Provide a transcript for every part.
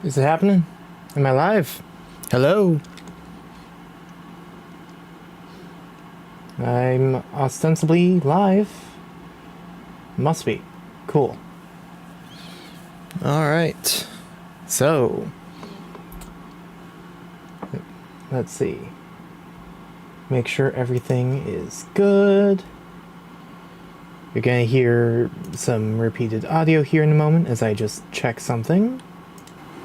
Is it happening? Am I live? Hello? I'm ostensibly live. Must be. Cool. Alright. So. Let's see. Make sure everything is good. You're gonna hear some repeated audio here in a moment as I just check something.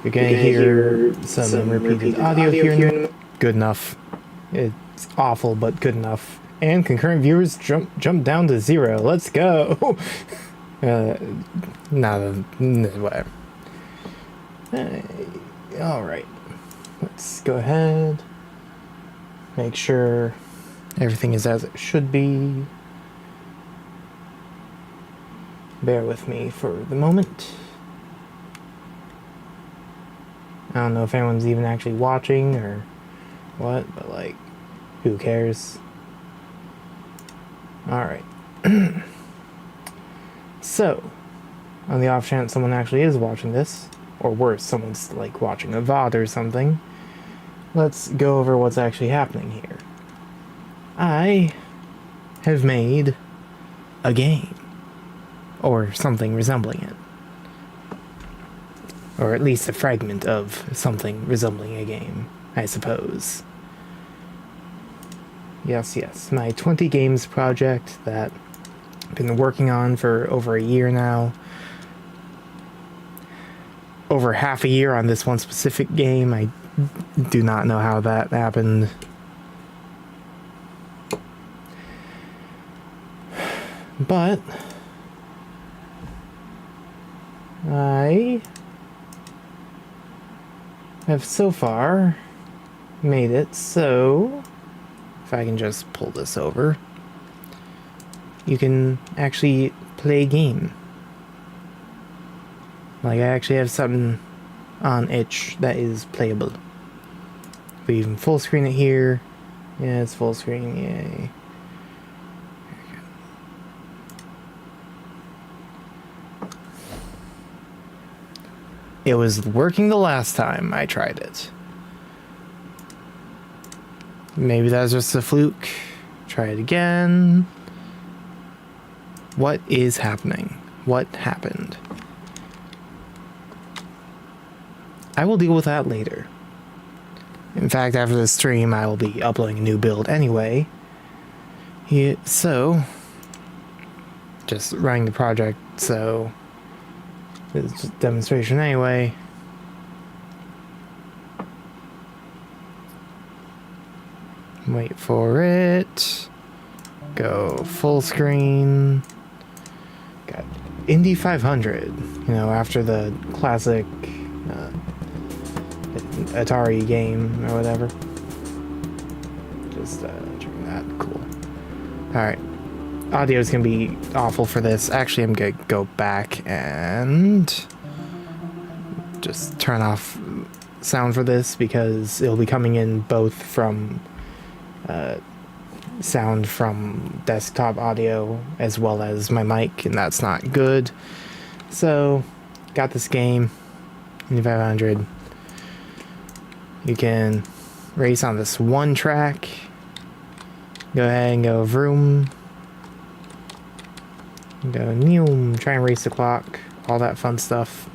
You're gonna hear some repeated audio here in a moment. Good enough. It's awful, but good enough. And concurrent viewers jump down to 0. Let's go. Whatever. All right. Let's go ahead. Make sure everything is as it should be. Bear with me for the moment. I don't know if anyone's even actually watching or what, but like, who cares? Alright. So, on the off chance someone actually is watching this, or worse, someone's like watching a VOD or something, let's go over what's actually happening here. I have made a game, or something resembling it. Or at least a fragment of something resembling a game, I suppose. Yes, my 20 games project that I've been working on for over a year now. Over half a year on this one specific game. I do not know how that happened. But I have so far made it so, if I can just pull this over, you can actually play a game. Like, I actually have something on itch that is playable. We even full screen it here. Yeah, it's full screen, yay. It was working the last time I tried it. Maybe that was just a fluke. Try it again. What is happening? What happened? I will deal with that later. In fact, after the stream, I will be uploading a new build anyway. Yeah, so, just running the project, so it's just a demonstration anyway. Wait for it. Go full screen. Got Indy 500, you know, after the classic Atari game or whatever. Just turn that. Cool. Alright. Audio is going to be awful for this. Actually, I'm going to go back and just turn off sound for this because it'll be coming in both from sound from desktop audio as well as my mic, and that's not good. So, got this game, Indy 500. You can race on this one track. Go ahead and go vroom. Go neum, try and race the clock, all that fun stuff.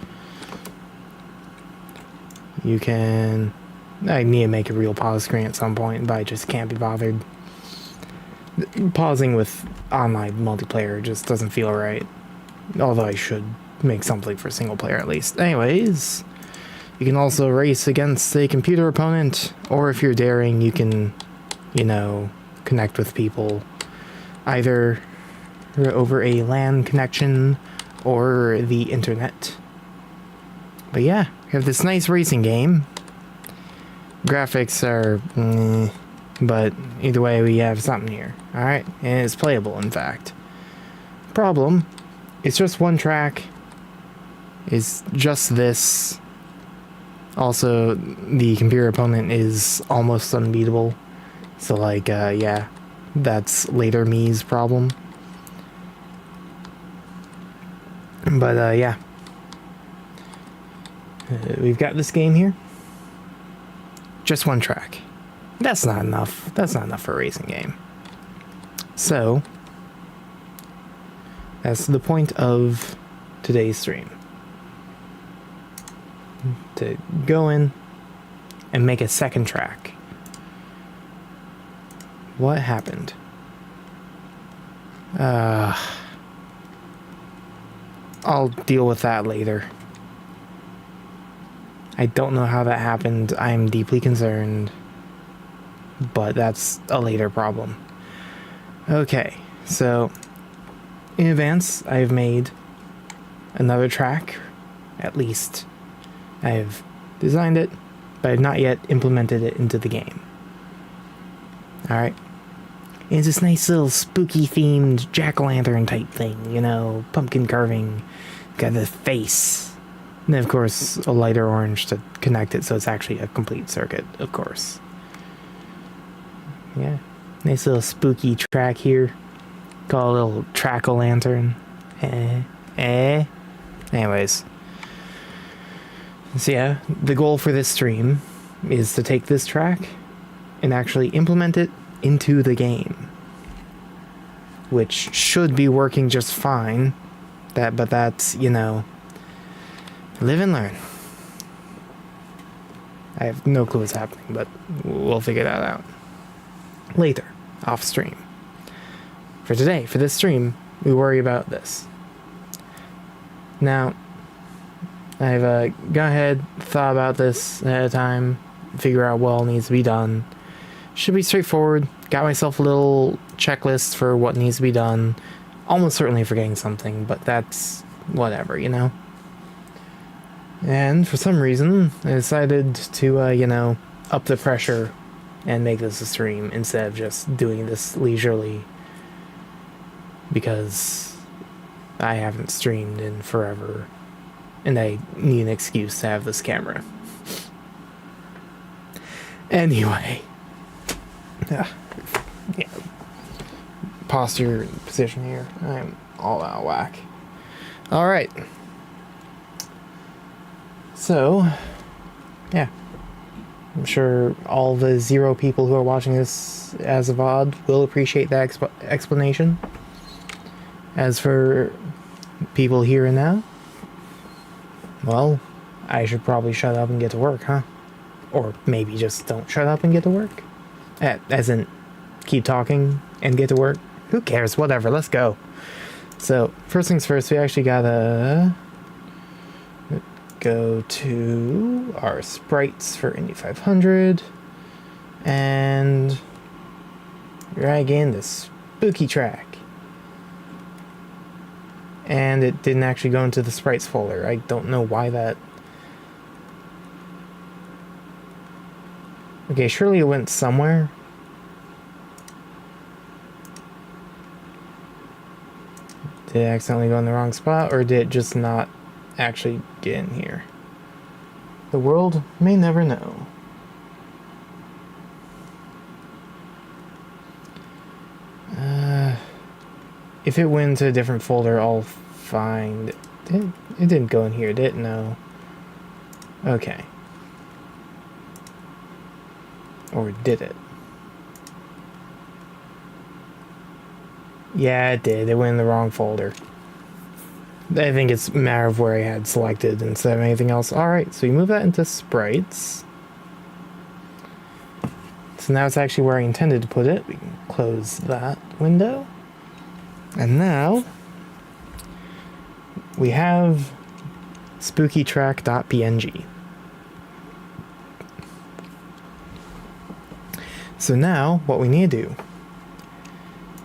You can... I need to make a real pause screen at some point, but I just can't be bothered. Pausing with online multiplayer just doesn't feel right. Although I should make something for single player at least. Anyways, you can also race against a computer opponent, or if you're daring, you can, you know, connect with people either over a LAN connection or the internet. But yeah, we have this nice racing game. Graphics are but either way we have something here. Alright, and it's playable in fact. Problem, it's just one track. It's just this. Also, the computer opponent is almost unbeatable. So like, yeah, that's later me's problem. But yeah. we've got this game here. Just one track. That's not enough. That's not enough for a racing game. So, that's the point of today's stream. To go in and make a second track. What happened? I'll deal with that later. I don't know how that happened. I'm deeply concerned. But that's a later problem. Okay, so in advance, I've made another track. At least I've designed it, but I've not yet implemented it into the game. Alright. It's this nice little spooky themed jack-o'-lantern type thing, you know, pumpkin carving, got the face. And then of course a lighter orange to connect it so it's actually a complete circuit, of course. Yeah. Nice little spooky track here. Call a little track-o'-lantern. Anyways. So yeah, the goal for this stream is to take this track and actually implement it into the game. Which should be working just fine. But that's, you know, live and learn. I have no clue what's happening, but we'll figure that out later, off stream. For today, for this stream, we worry about this. Now, I've gone ahead, thought about this ahead of time, figure out what all needs to be done. Should be straightforward. Got myself a little checklist for what needs to be done. Almost certainly forgetting something, but that's whatever, you know? And for some reason, I decided to, you know, up the pressure and make this a stream instead of just doing this leisurely, because I haven't streamed in forever and I need an excuse to have this camera. Anyway. Yeah. Posture position here. I'm all out of whack. Alright. So, yeah. I'm sure all the 0 people who are watching this as a VOD will appreciate that explanation. As for people here and now, well, I should probably shut up and get to work, huh? Or maybe just don't shut up and get to work. As in, keep talking and get to work. Who cares? Whatever, let's go. So, first things first, we actually gotta go to our sprites for Indy 500 and drag in the spooky track. And it didn't actually go into the sprites folder. I don't know why that... Okay, surely it went somewhere. Did it accidentally go in the wrong spot, or did it just not actually get in here? The world may never know. If it went to a different folder, I'll find it. It didn't go in here, did it? No. Okay. Or did it? Yeah, it did. It went in the wrong folder. I think it's a matter of where I had selected instead of anything else. Alright, so we move that into sprites. So now it's actually where I intended to put it. We can close that window. And now we have spookytrack.png. So now what we need to do,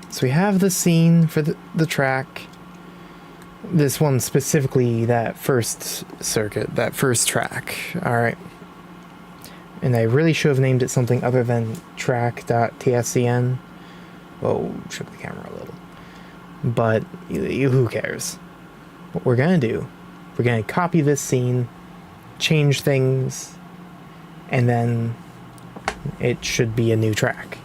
so we have the scene for the track, this one specifically, that first circuit, that first track. Alright. And I really should have named it something other than track.tscn. Whoa, shook the camera a little. But who cares? What we're gonna do, we're gonna copy this scene, change things, and then it should be a new track.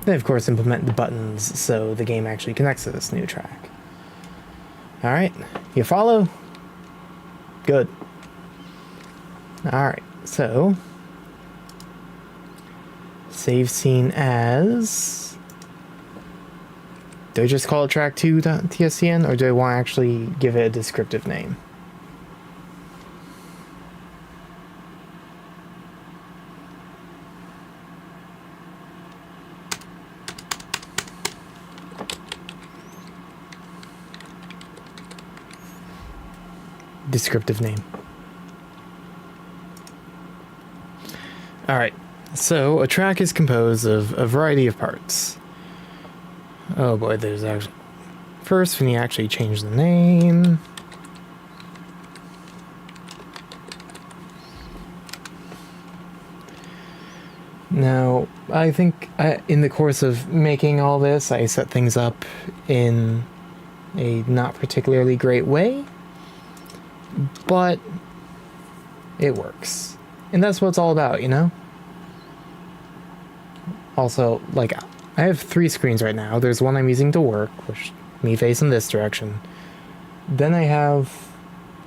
Then of course implement the buttons so the game actually connects to this new track. Alright, you follow? Good. Alright, so save scene as... Do I just call it track2.tscn, or do I want to actually give it a descriptive name? Descriptive name. Alright, so a track is composed of a variety of parts. Oh boy, there's actually... First, we need to actually change the name. Now, I think in the course of making all this, I set things up in a not particularly great way, but it works. And that's what it's all about, you know? Also, like, I have 3 screens right now. There's one I'm using to work, which me facing this direction. Then I have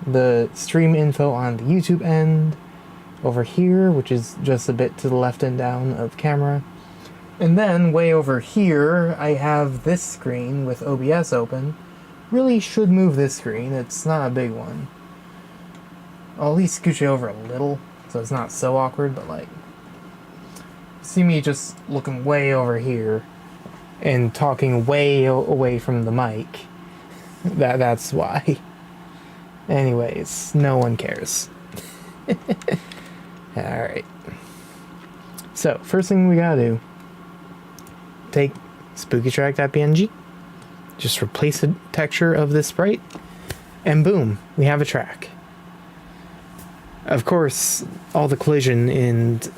the stream info on the YouTube end over here, which is just a bit to the left and down of camera. And then way over here, I have this screen with OBS open. Really should move this screen. It's not a big one. I'll at least scooch it over a little, so it's not so awkward, but like, see me just looking way over here and talking way away from the mic. That's why. Anyways, no one cares. Alright. So, first thing we gotta do, take spookytrack.png, just replace the texture of this sprite, and boom, we have a track. Of course, all the collision and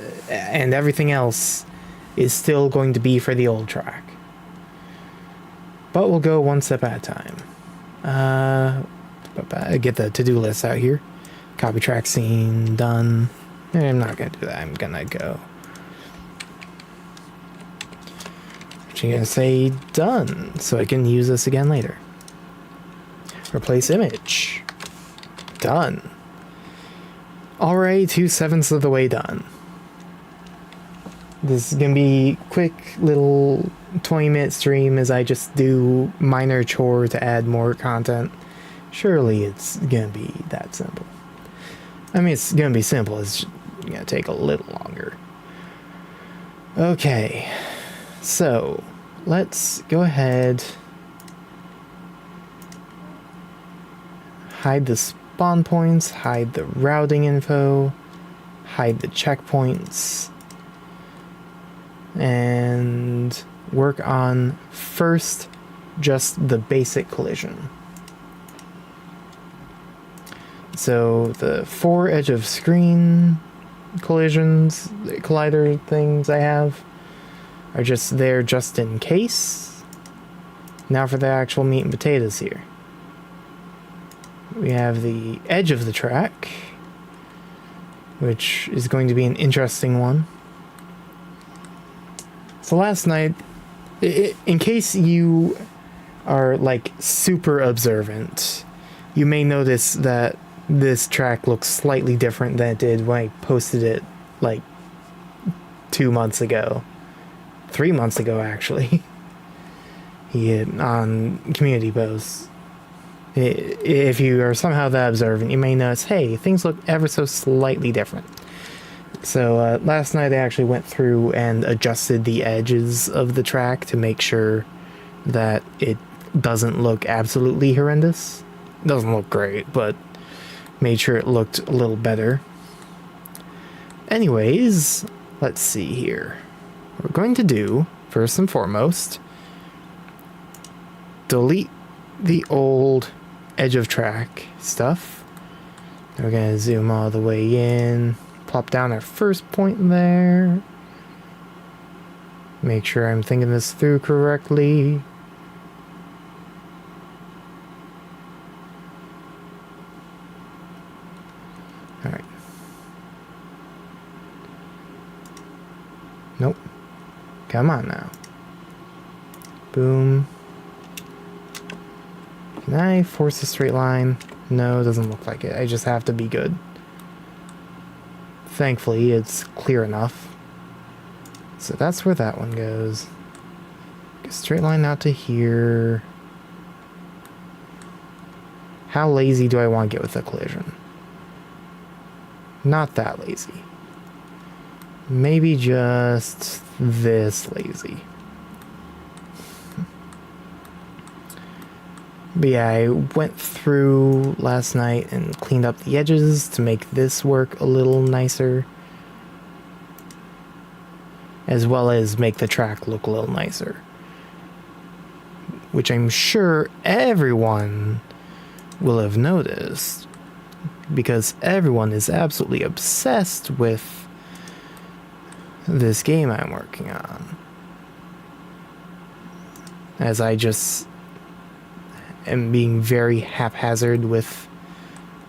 everything else is still going to be for the old track. But we'll go one step at a time. Get the to-do list out here. Copy track scene, done. I'm not going to do that. I'm going to go. Actually going to say done, so I can use this again later. Replace image. Done. Alright, 2/7 of the way done. This is going to be quick little 20-minute stream as I just do minor chore to add more content. Surely it's going to be that simple. I mean, it's going to be simple. It's going to take a little longer. Okay. So, let's go ahead. Hide the spawn points, hide the routing info, hide the checkpoints, and work on first just the basic collision. So the 4 edge of screen collisions, collider things I have are just there just in case. Now for the actual meat and potatoes here. We have the edge of the track, which is going to be an interesting one. So last night, in case you are like super observant, you may notice that this track looks slightly different than it did when I posted it like 2 months ago. 3 months ago, actually. On community posts. If you are somehow that observant, you may notice, hey, things look ever so slightly different. So last night I actually went through and adjusted the edges of the track to make sure that it doesn't look absolutely horrendous. It doesn't look great, but made sure it looked a little better. Anyways, let's see here. What we're going to do, first and foremost, delete the old edge of track stuff. Then we're going to zoom all the way in, plop down our first point there. Make sure I'm thinking this through correctly. Alright. Nope. Come on now. Boom. Can I force a straight line? No, it doesn't look like it. I just have to be good. thankfully it's clear enough. So that's where that one goes. Straight line out to here. How lazy do I want to get with the collision? Not that lazy. Maybe just this lazy. But yeah, I went through last night and cleaned up the edges to make this work a little nicer, as well as make the track look a little nicer, which I'm sure everyone will have noticed, because everyone is absolutely obsessed with this game I'm working on, as I just am being very haphazard with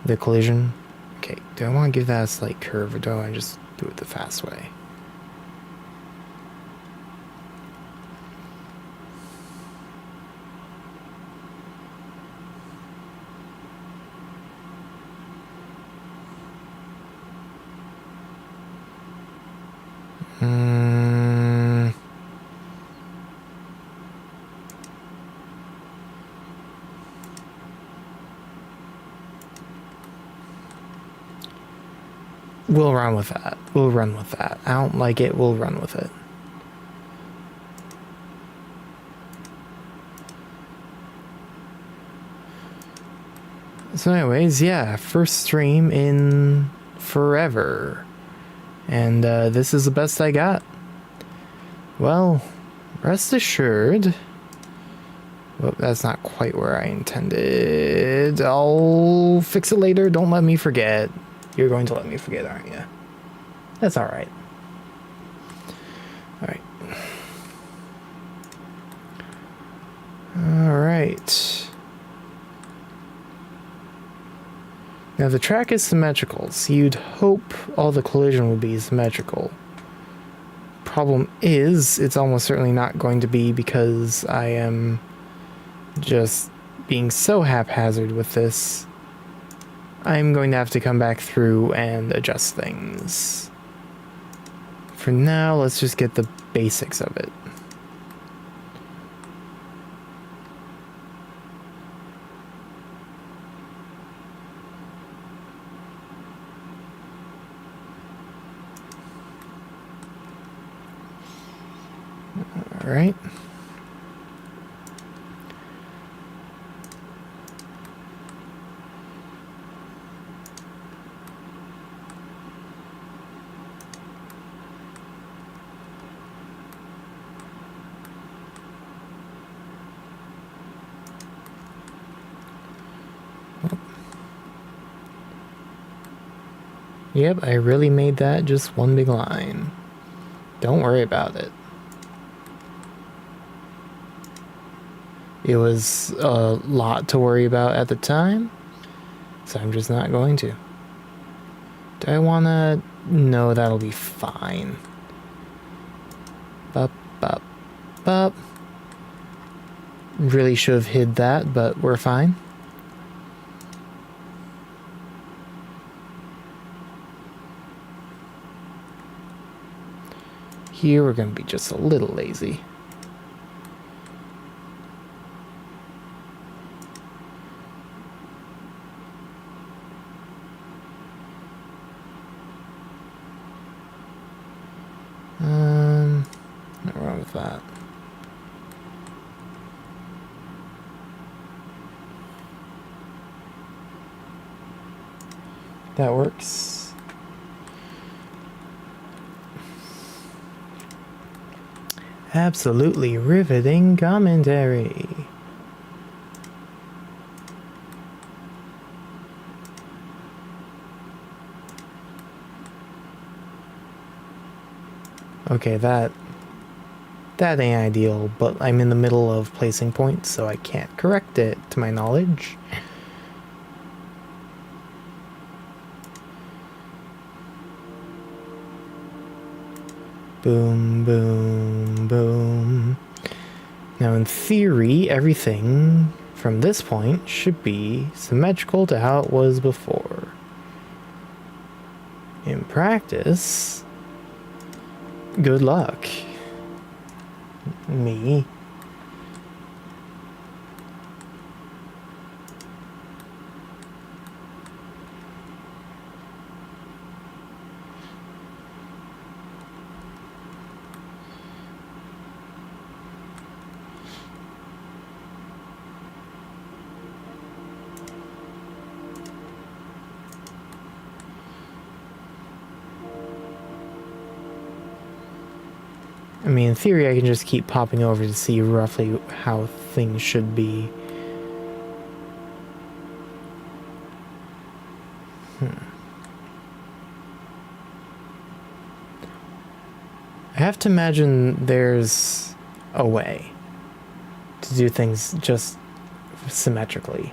the collision. Okay, do I want to give that a slight curve, or do I just do it the fast way? We'll run with that. We'll run with that. I don't like it. We'll run with it. So anyways, yeah, first stream in forever. And this is the best I got. Well, rest assured. Well, that's not quite where I intended. I'll fix it later. Don't let me forget. You're going to let me forget, aren't you? That's alright. Alright. Alright. Now the track is symmetrical, so you'd hope all the collision would be symmetrical. Problem is, it's almost certainly not going to be, because I am just being so haphazard with this. I'm going to have to come back through and adjust things. For now, let's just get the basics of it. All right. Yep, I really made that just one big line. Don't worry about it. It was a lot to worry about at the time, so I'm just not going to. Do I wanna? No, that'll be fine. Bup, bup, bup. Really should have hid that, but we're fine. Here we're gonna be just a little lazy. Not wrong with that. That works. Absolutely riveting commentary. Okay, that ain't ideal, but I'm in the middle of placing points, so I can't correct it, to my knowledge. Boom, boom, boom. Now, in theory, everything from this point should be symmetrical to how it was before. In practice, good luck. Me. I mean, in theory, I can just keep popping over to see roughly how things should be. I have to imagine there's a way to do things just symmetrically.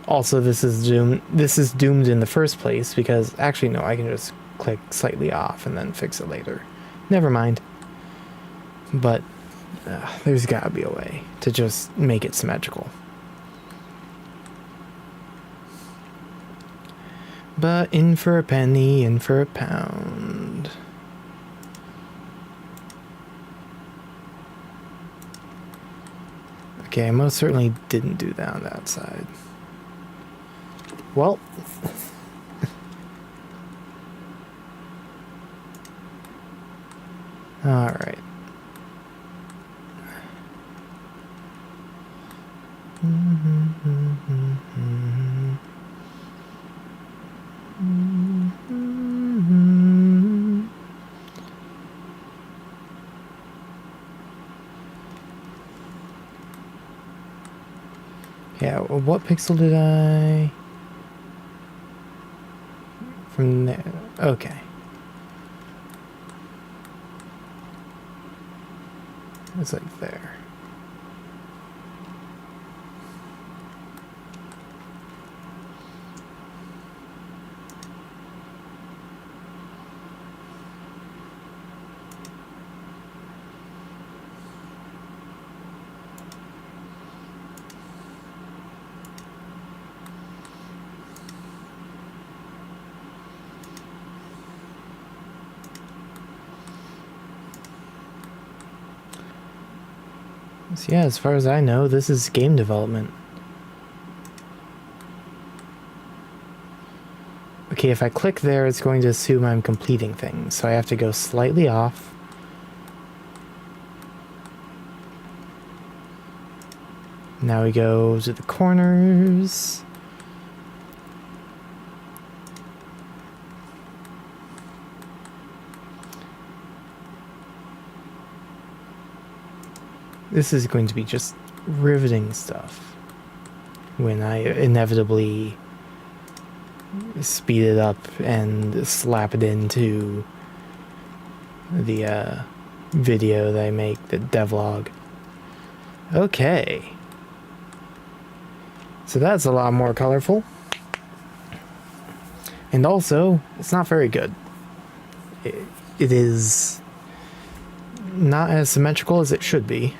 Also, this is doomed in the first place because actually no, I can just click slightly off and then fix it later. Never mind. But there's gotta be a way to just make it symmetrical. But in for a penny, in for a pound. Okay, I most certainly didn't do that on that side. Well, all right. Yeah, what pixel did I... From there, okay. It's like there. So yeah, as far as I know, this is game development. Okay, if I click there, it's going to assume I'm completing things, so I have to go slightly off. Now we go to the corners. This is going to be just riveting stuff when I inevitably speed it up and slap it into the video that I make, the devlog. Okay. So that's a lot more colorful. And also, it's not very good. It is not as symmetrical as it should be.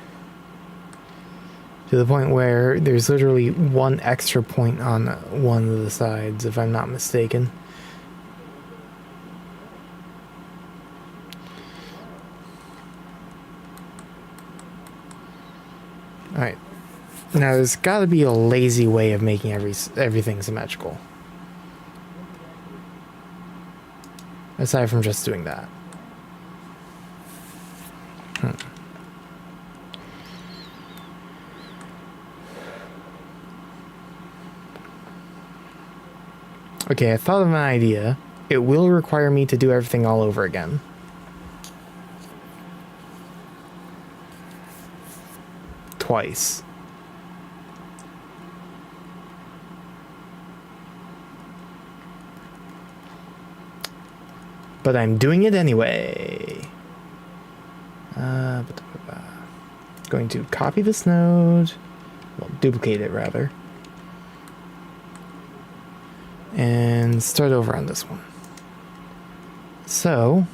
To the point where there's literally one extra point on one of the sides, if I'm not mistaken. Alright. Now there's gotta be a lazy way of making everything symmetrical. Aside from just doing that. Okay, I thought of an idea. It will require me to do everything all over again. Twice. But I'm doing it anyway. Going to copy this node. Well, duplicate it rather. And start over on this one. So,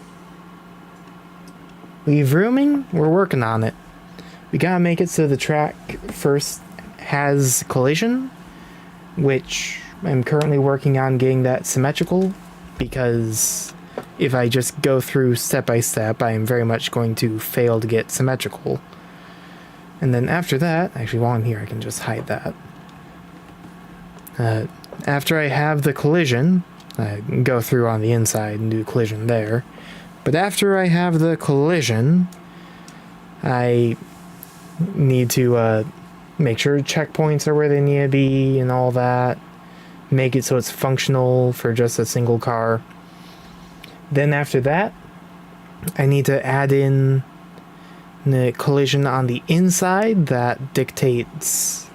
leave rooming. We're working on it. We gotta make it so the track first has collision, which I'm currently working on getting that symmetrical, because if I just go through step by step, I am very much going to fail to get symmetrical. And then after that, actually while I'm here, I can just hide that. After I have the collision, I can go through on the inside and do collision there. But after I have the collision, I need to make sure checkpoints are where they need to be and all that. Make it so it's functional for just a single car. Then after that, I need to add in the collision on the inside that dictates...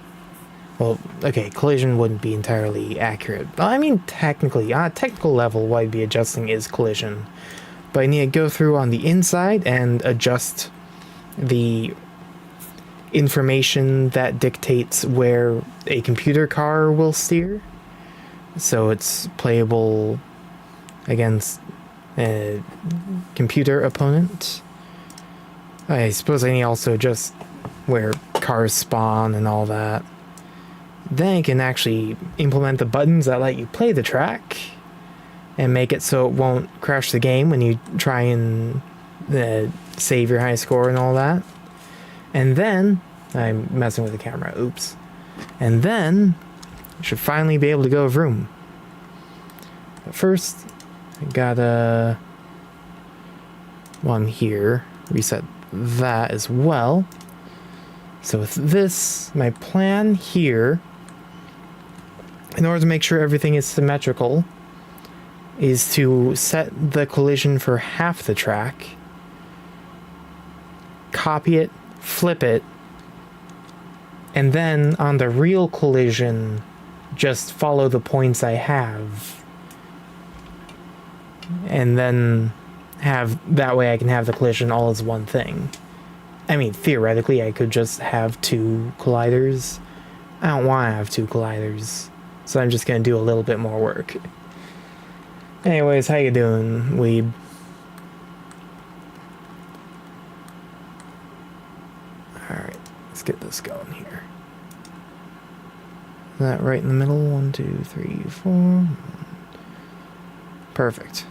Well, okay, collision wouldn't be entirely accurate. I mean, technically, on a technical level, what I'd be adjusting is collision. But I need to go through on the inside and adjust the information that dictates where a computer car will steer. So it's playable against a computer opponent. I suppose I need also just where cars spawn and all that. Then you can actually implement the buttons that let you play the track and make it so it won't crash the game when you try and save your high score and all that. And then, I'm messing with the camera, oops. And then, you should finally be able to go vroom. But first, I gotta, while I'm here, reset that as well. So with this, my plan here, in order to make sure everything is symmetrical, is to set the collision for half the track, copy it, flip it, and then on the real collision, just follow the points I have. And then that way I can have the collision all as one thing. I mean, theoretically, I could just have two colliders. I don't want to have two colliders, so I'm just going to do a little bit more work. Anyways, how you doing, weeb? Alright, let's get this going here. Is that right in the middle? 1, 2, 3, 4. Perfect.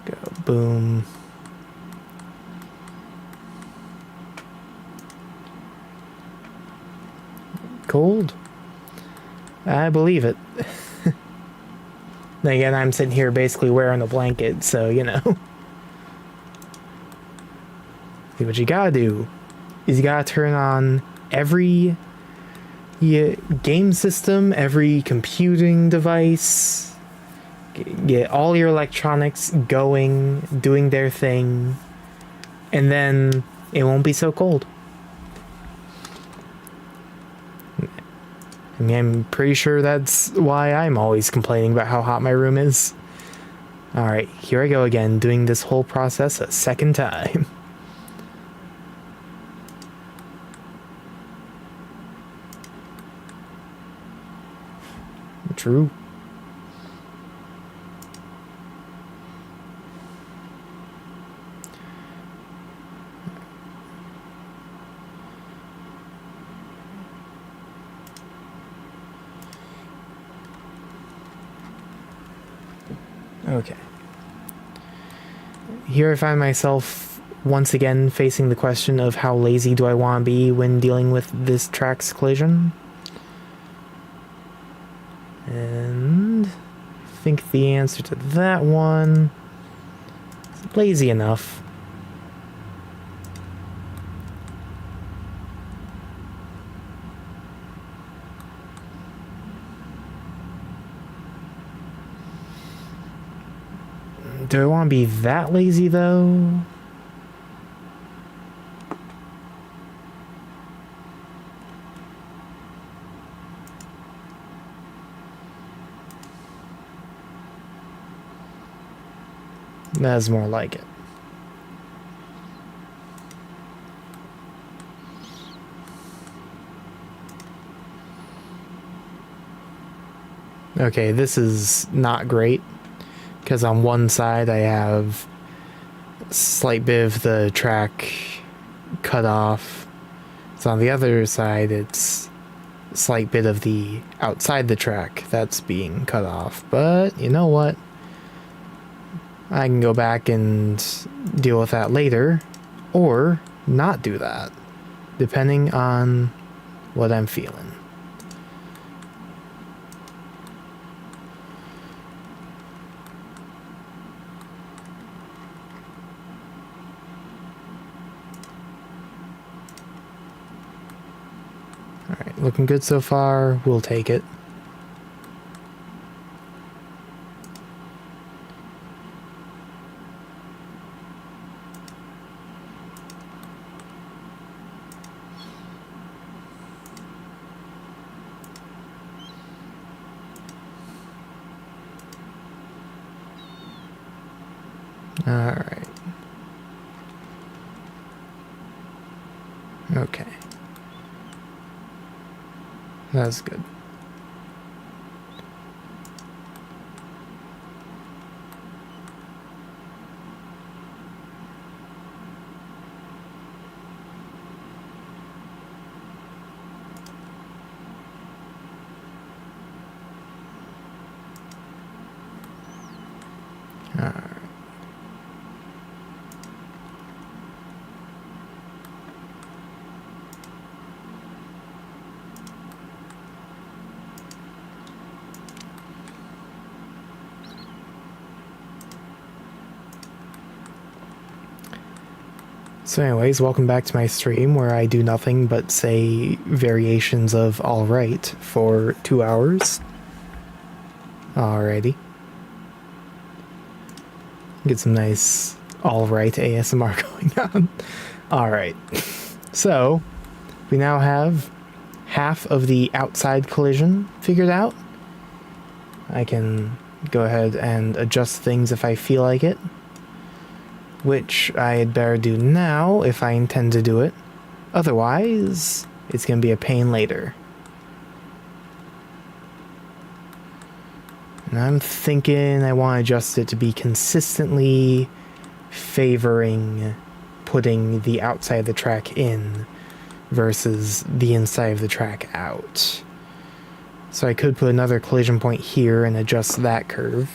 Go, boom. Cold? I believe it. Then again, I'm sitting here basically wearing a blanket, so, you know. See, what you gotta do is you gotta turn on every game system, every computing device, get all your electronics going, doing their thing, and then it won't be so cold. I mean, I'm pretty sure that's why I'm always complaining about how hot my room is. Alright, here I go again, doing this whole process a second time. True. Okay. Here I find myself once again facing the question of how lazy do I want to be when dealing with this track's collision. And I think the answer to that one is lazy enough. Do I want to be that lazy, though? That's more like it. Okay, this is not great, because on one side I have a slight bit of the track cut off, So on the other side, it's a slight bit of the outside the track that's being cut off. But you know what? I can go back and deal with that later, or not do that, depending on what I'm feeling. Alright, looking good so far. We'll take it. Alright. Okay. That's good. Alright. So anyways, welcome back to my stream where I do nothing but say variations of alright for 2 hours. Alrighty. Get some nice alright ASMR going on. Alright. So, we now have half of the outside collision figured out. I can go ahead and adjust things if I feel like it, which I had better do now if I intend to do it. Otherwise, it's going to be a pain later. And I'm thinking I want to adjust it to be consistently favoring putting the outside of the track in versus the inside of the track out. So I could put another collision point here and adjust that curve.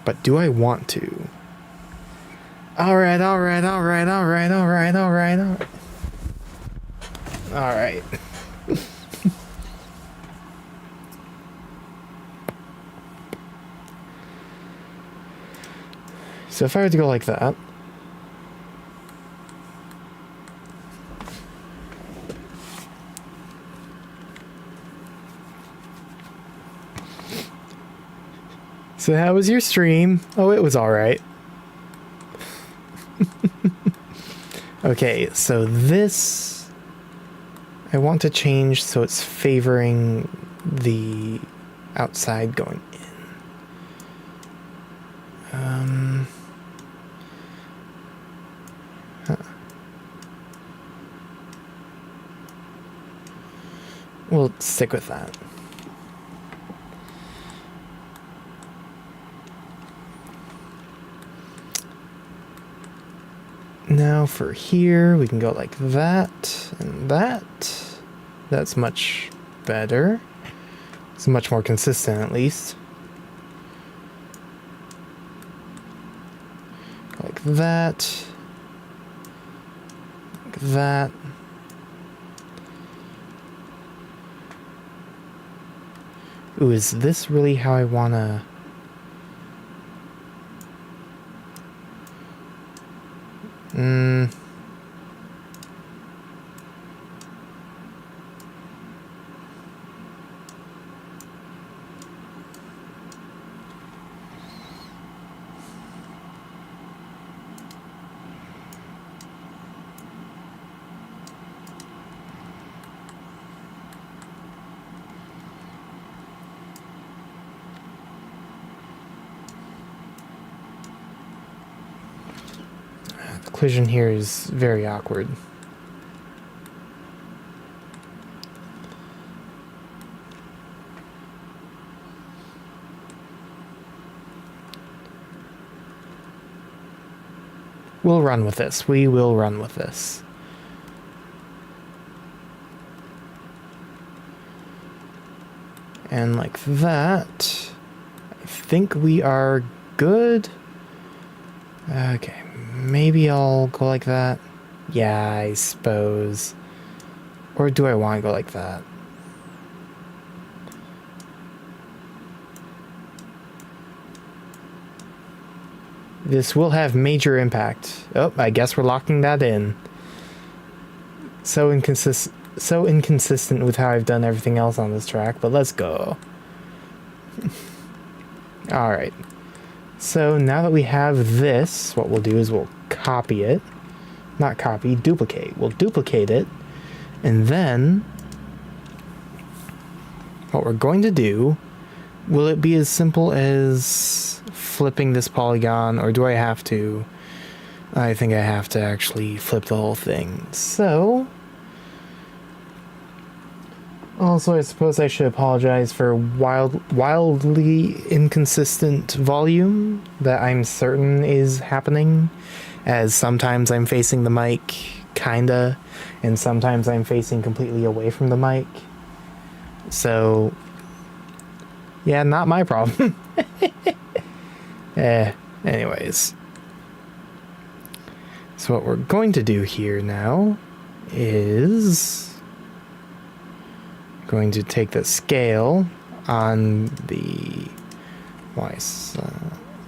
But do I want to? Alright. Alright. So if I were to go like that, so how was your stream? Oh, it was alright. Okay, so this I want to change so it's favoring the outside going in. We'll stick with that. Now for here, we can go like that and that. That's much better. It's much more consistent, at least. Like that. Like that. Ooh, is this really how I wanna... The collision here is very awkward. We'll run with this. We will run with this. And like that, I think we are good. Okay, maybe I'll go like that. Yeah, I suppose. Or do I want to go like that? This will have major impact. Oh, I guess we're locking that in. So inconsistent with how I've done everything else on this track, but let's go. Alright. So now that we have this, what we'll do is we'll copy it. Not copy, duplicate. We'll duplicate it. And then what we're going to do, will it be as simple as flipping this polygon, or do I have to? I think I have to actually flip the whole thing. So, also I suppose I should apologize for wildly inconsistent volume that I'm certain is happening, as sometimes I'm facing the mic, kinda, and sometimes I'm facing completely away from the mic. So, yeah, not my problem. Anyways. So what we're going to do here now is going to take the scale on the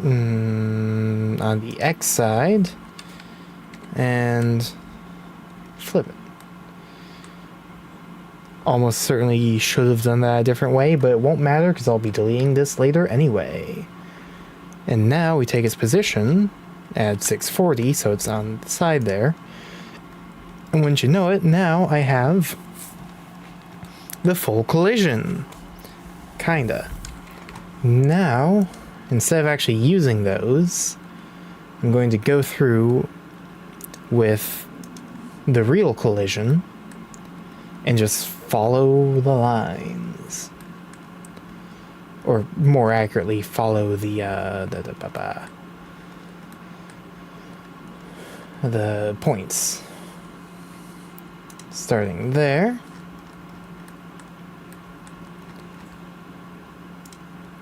on the X side and flip it. Almost certainly should have done that a different way, but it won't matter because I'll be deleting this later anyway. And now we take its position at 640, so it's on the side there. And wouldn't you know it, now I have the full collision. Kinda. Now, instead of actually using those, I'm going to go through with the real collision and just follow the lines. Or more accurately, follow the points. Starting there.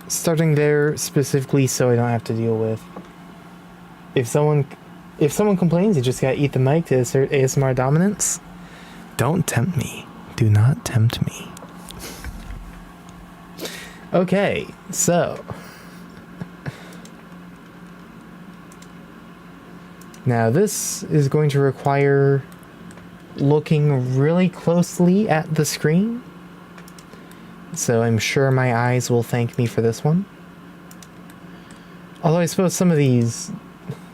Starting there specifically so I don't have to deal with if someone complains, you just gotta eat the mic to assert ASMR dominance. Don't tempt me. Do not tempt me. Okay, so now this is going to require looking really closely at the screen. So I'm sure my eyes will thank me for this one. Although I suppose some of these,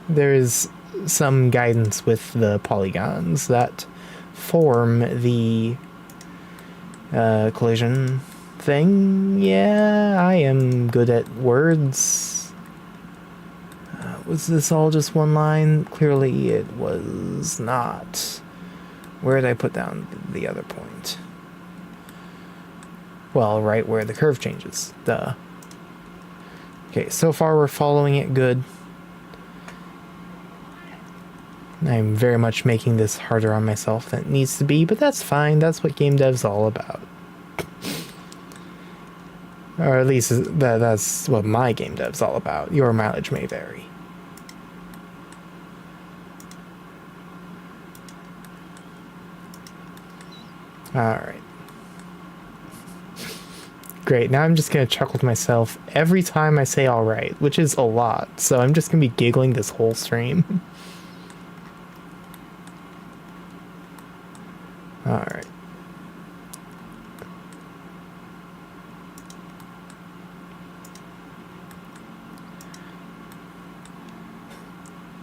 there is some guidance with the polygons that form the collision thing. Yeah, I am good at words. Was this all just one line? Clearly it was not. Where did I put down the other point? Well, right where the curve changes. Duh. Okay, so far we're following it good. I'm very much making this harder on myself than it needs to be, but that's fine. That's what game dev's all about. Or at least that's what my game dev's all about. Your mileage may vary. Alright. Great, now I'm just going to chuckle to myself every time I say alright, which is a lot. So I'm just going to be giggling this whole stream. Alright.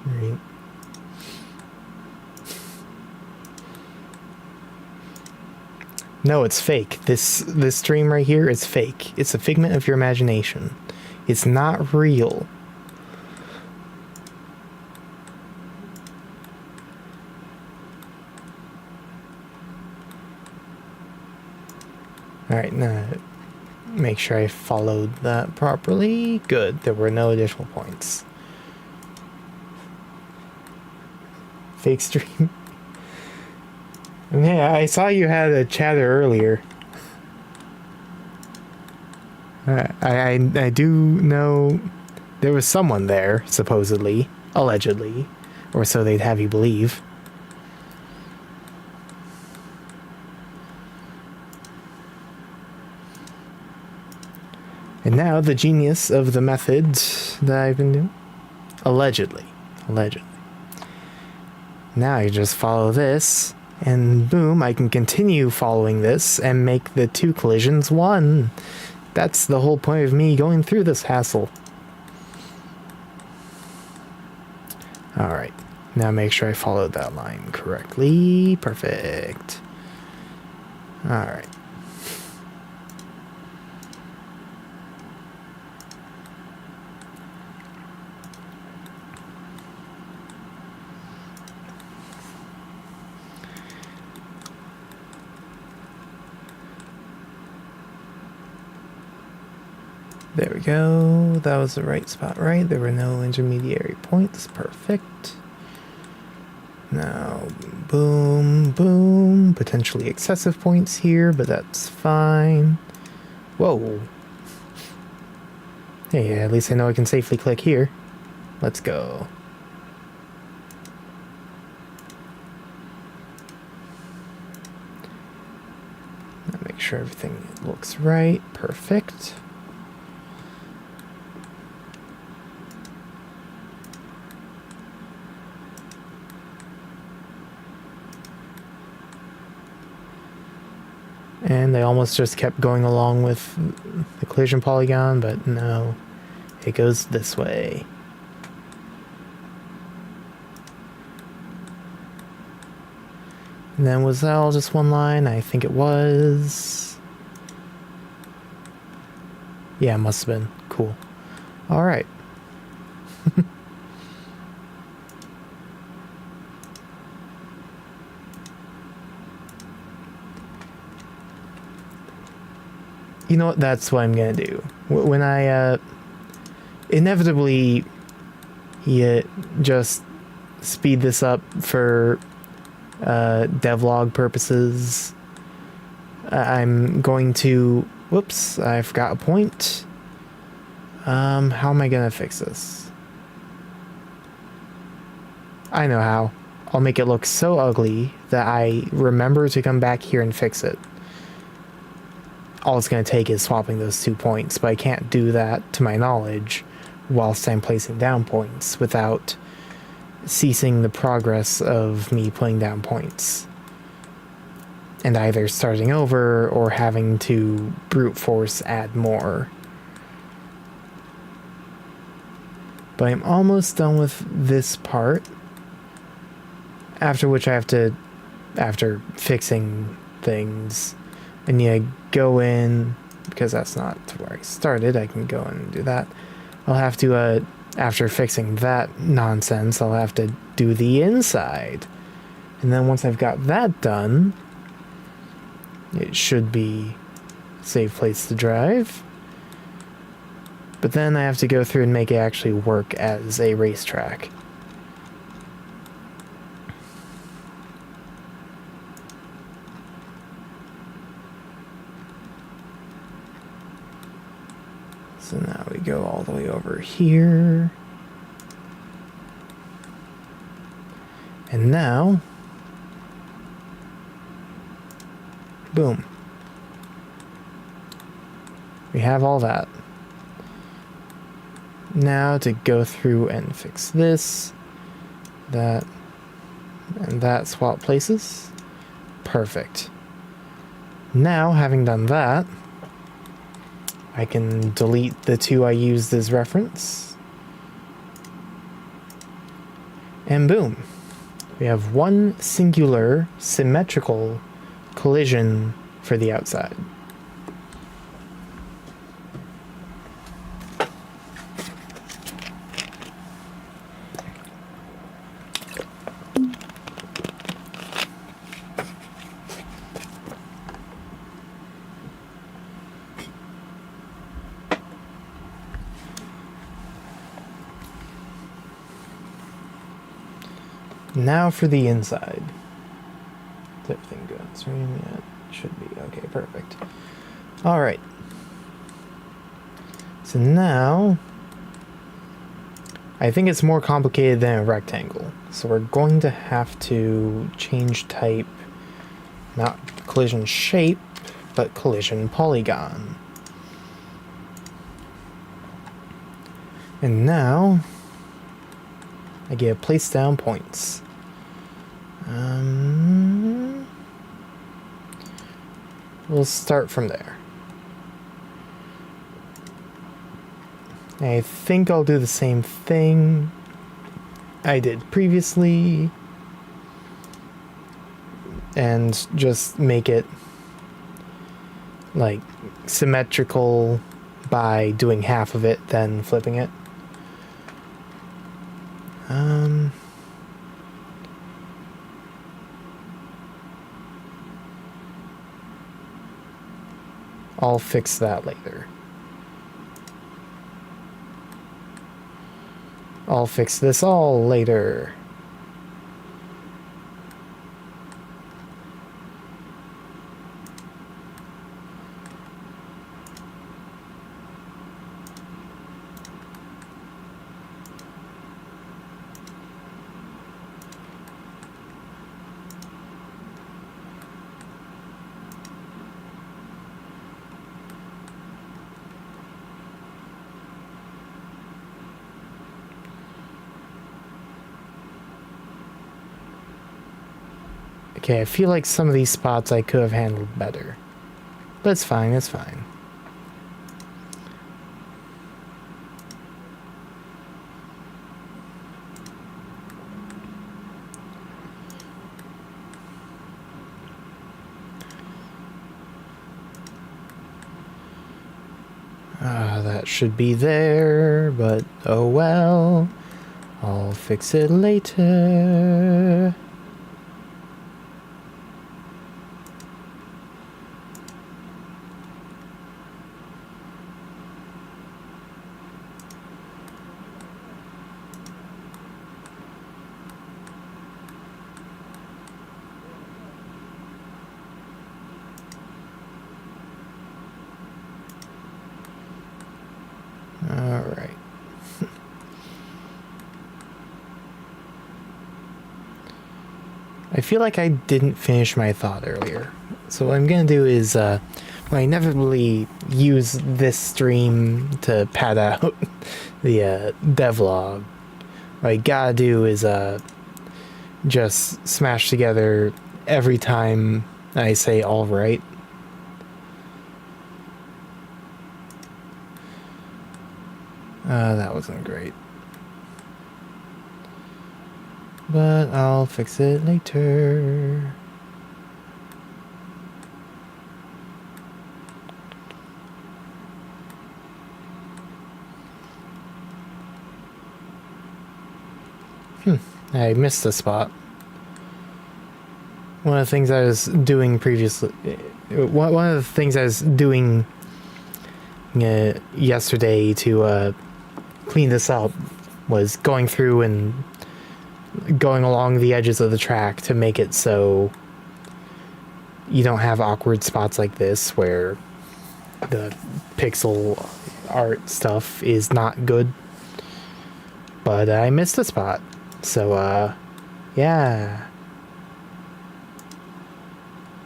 Right. No, it's fake. This stream right here is fake. It's a figment of your imagination. It's not real. Alright, now make sure I followed that properly. Good, there were no additional points. Fake stream. Yeah, I saw you had a chatter earlier. I do know there was someone there, supposedly, allegedly, or so they'd have you believe. And now the genius of the methods that I've been doing. Allegedly. Now I just follow this, and boom, I can continue following this and make the two collisions one. That's the whole point of me going through this hassle. Alright, now make sure I followed that line correctly. Perfect. Alright. There we go. That was the right spot, right? There were no intermediary points. Perfect. Now, boom, boom. Potentially excessive points here, but that's fine. Whoa. Hey, at least I know I can safely click here. Let's go. Now make sure everything looks right. Perfect. And they almost just kept going along with the collision polygon, but no, it goes this way. And then was that all just one line? I think it was. Yeah, it must have been. Cool. All right. You know what? That's what I'm gonna do. When I inevitably just speed this up for devlog purposes, I'm going to. Whoops! I forgot a point. How am I gonna fix this? I know how. I'll make it look so ugly that I remember to come back here and fix it. All it's going to take is swapping those 2 points, but I can't do that, to my knowledge, whilst I'm placing down points without ceasing the progress of me putting down points. And either starting over or having to brute force add more. But I'm almost done with this part, after which I have to, after fixing things, I need to go in, because that's not where I started. I can go and do that. I'll have to, after fixing that nonsense, I'll have to do the inside. And then once I've got that done, it should be a safe place to drive. But then I have to go through and make it actually work as a racetrack. So now we go all the way over here. And now, boom. We have all that. Now to go through and fix this, that, and that, swap places. Perfect. Now, having done that, I can delete the 2 I used as reference. And boom. We have one singular symmetrical collision for the outside. Now for the inside. Is everything good? Yeah, it should be. Okay, perfect. Alright. So now, I think it's more complicated than a rectangle. So we're going to have to change type, not collision shape, but collision polygon. And now, I get place down points. We'll start from there. I think I'll do the same thing I did previously and just make it like symmetrical by doing half of it, then flipping it. I'll fix that later. I'll fix this all later. Okay, I feel like some of these spots I could have handled better. But it's fine, it's fine. That should be there, but oh well. I'll fix it later. Alright. I feel like I didn't finish my thought earlier. So what I'm gonna do is, I inevitably use this stream to pad out the devlog. What I gotta do is just smash together every time I say alright. That wasn't great. But I'll fix it later. I missed a spot. One of the things I was doing previously... One of the things I was doing yesterday to clean this up was going through and going along the edges of the track to make it so you don't have awkward spots like this where the pixel art stuff is not good. But I missed a spot. So, yeah.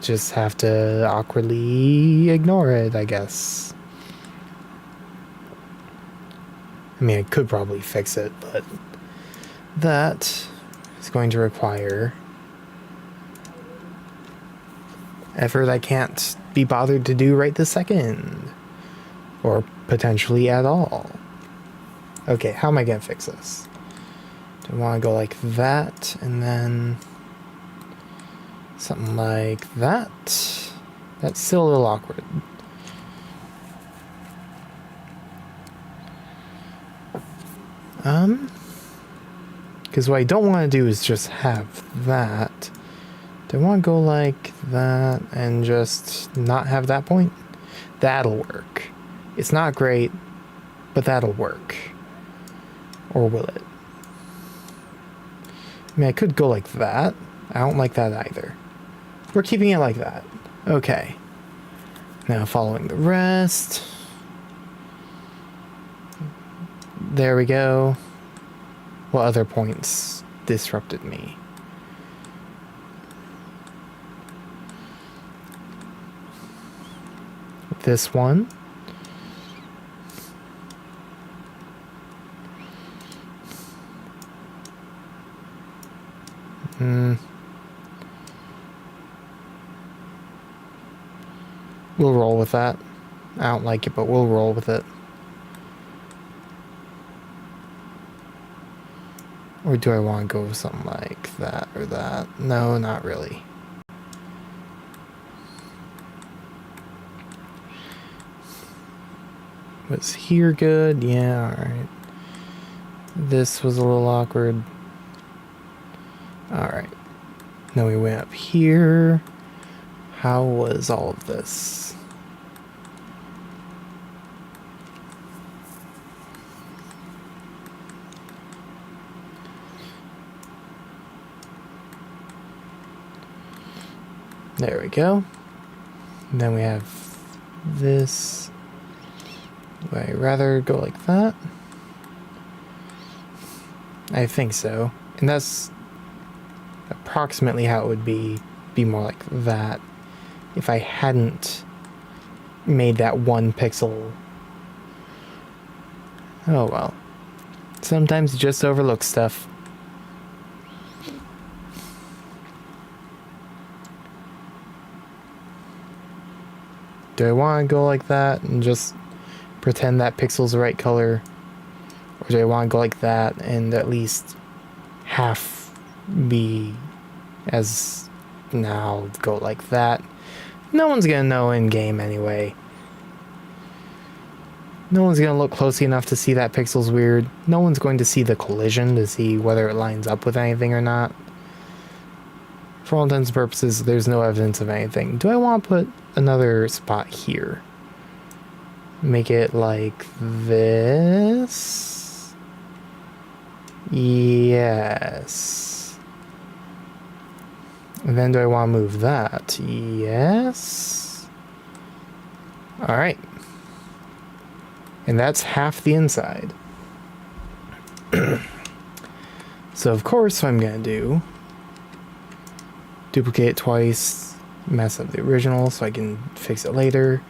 Just have to awkwardly ignore it, I guess. I mean, I could probably fix it, but that is going to require effort I can't be bothered to do right this second. Or potentially at all. Okay, how am I going to fix this? Do I want to go like that, and then something like that? That's still a little awkward. Because what I don't want to do is just have that. Do I want to go like that and just not have that point? That'll work. It's not great, but that'll work. Or will it? I mean, I could go like that. I don't like that either. We're keeping it like that. Okay. Now following the rest. There we go. What other points disrupted me? This one. We'll roll with that. I don't like it, but we'll roll with it. Or do I want to go with something like that or that? No, not really. Was here good? Yeah, alright. This was a little awkward. Alright. Then we went up here. How was all of this? There we go. And then we have this. Would I rather go like that? I think so. And that's approximately how it would be more like that if I hadn't made that 1 pixel. Oh well. Sometimes you just overlook stuff. Do I want to go like that and just pretend that pixel's the right color? Or do I want to go like that and at least half be as now go like that? No one's gonna know in game anyway. No one's gonna look closely enough to see that pixel's weird. No one's going to see the collision to see whether it lines up with anything or not. For all intents and purposes, there's no evidence of anything. Do I want to put another spot here? Make it like this? Yes. And then do I want to move that? Yes. Alright. And that's half the inside. So of course what I'm going to do, duplicate it twice, mess up the original so I can fix it later.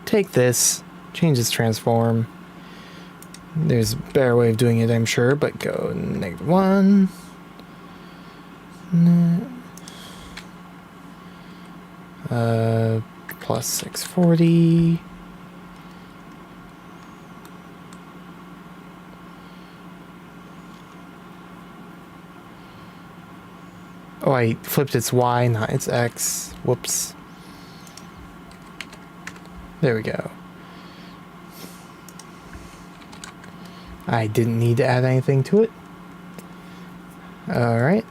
Take this, change its transform. There's a better way of doing it, I'm sure, but go -1. Plus 640. Oh, I flipped its Y, not its X. Whoops. There we go. I didn't need to add anything to it. Alright.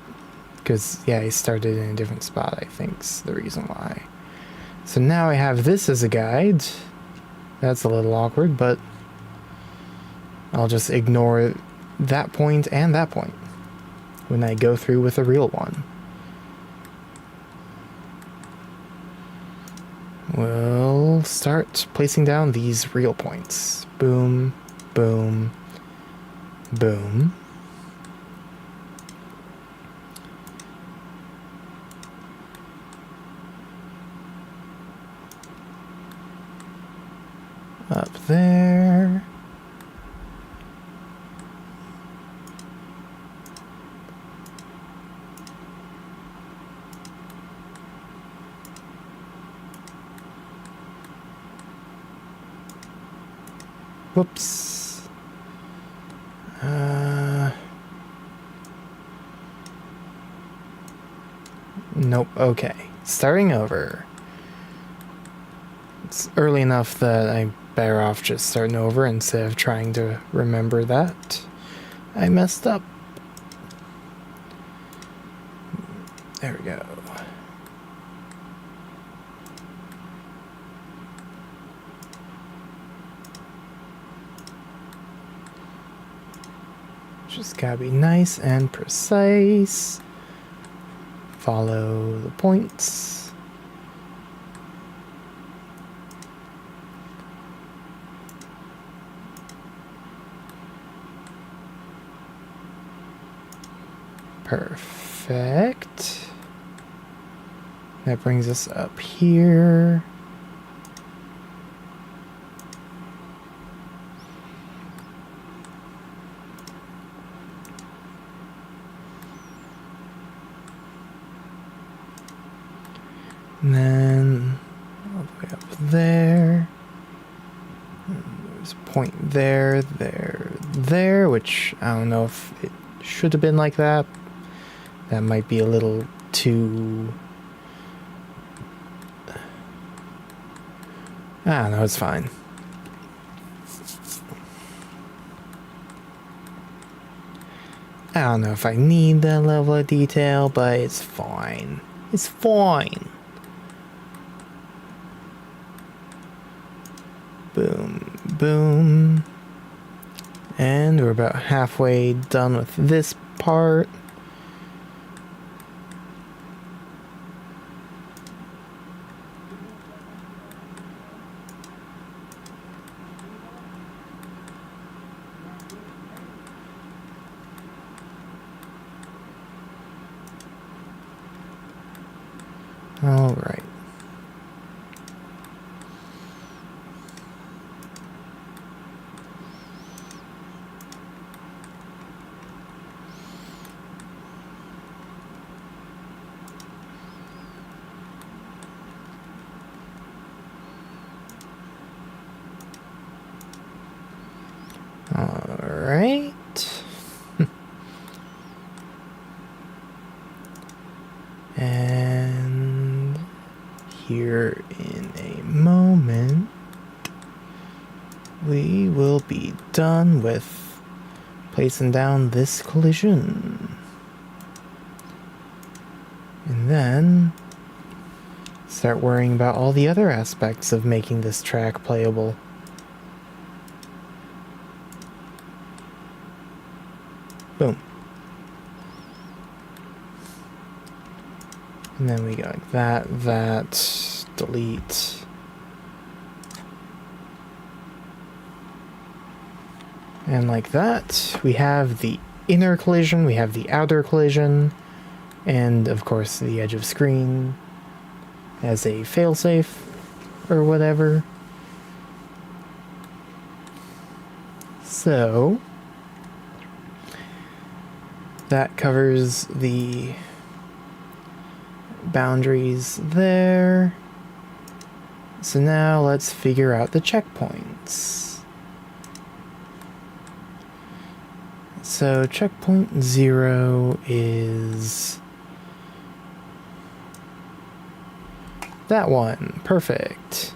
Because, yeah, I started in a different spot, I think's the reason why. So now I have this as a guide. That's a little awkward, but I'll just ignore that point and that point when I go through with a real one. We'll start placing down these real points. Boom, boom, boom. Up there. Whoops. Nope, okay. Starting over. It's early enough that I'm better off just starting over instead of trying to remember that I messed up. There we go. Just gotta be nice and precise. Follow the points. Perfect. That brings us up here. And then all the way up there. And there's a point there, there, which I don't know if it should have been like that. That might be a little too... I don't know, it's fine. I don't know if I need that level of detail, but it's fine. It's fine. Boom, boom. And we're about halfway done with this part. All right. All right. And here in a moment, we will be done with placing down this collision. And then start worrying about all the other aspects of making this track playable. Boom. And then we go like that, delete. And like that, we have the inner collision, we have the outer collision, and of course the edge of screen as a failsafe or whatever. So that covers the boundaries there. So now let's figure out the checkpoints. So checkpoint 0 is that one. Perfect.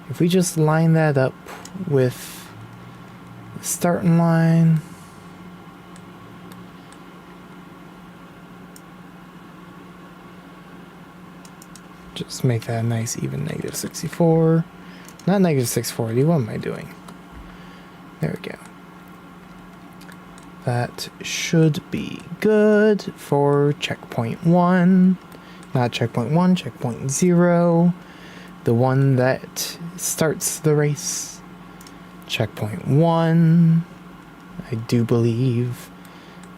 If we just line that up with the starting line, just make that a nice even -64. Not -640, what am I doing? There we go. That should be good for checkpoint 1. Not checkpoint 1, checkpoint 0. The one that starts the race. Checkpoint 1, I do believe,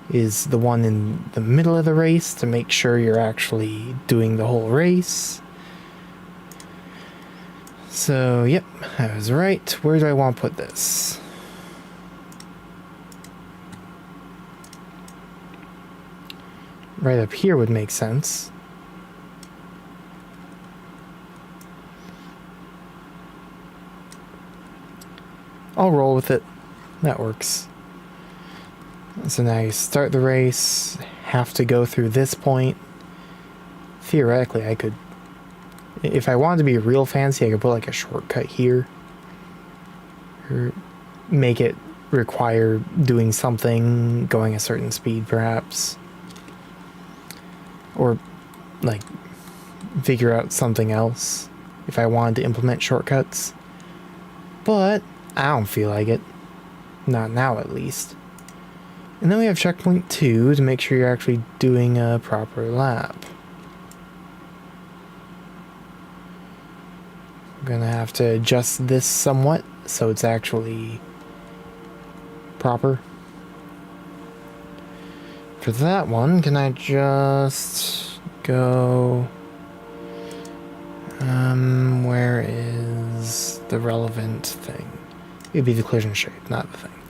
is the one in the middle of the race to make sure you're actually doing the whole race. So, yep, I was right. Where do I want to put this? Right up here would make sense. I'll roll with it. That works. So now you start the race, have to go through this point. Theoretically, I could, if I wanted to be real fancy, I could put like a shortcut here. Or make it require doing something, going a certain speed perhaps. Or like figure out something else if I wanted to implement shortcuts. But I don't feel like it. Not now, at least. And then we have checkpoint 2 to make sure you're actually doing a proper lap. I'm gonna have to adjust this somewhat so it's actually proper. for that one, can I just go... where is the relevant thing? It'd be the collision shape, not the thing.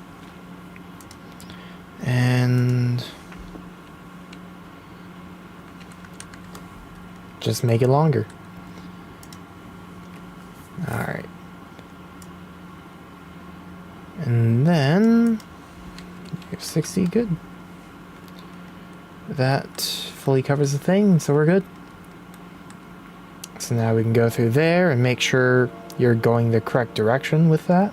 And... just make it longer. Alright. And then... 60, good. That fully covers the thing, so we're good. So now we can go through there and make sure you're going the correct direction with that.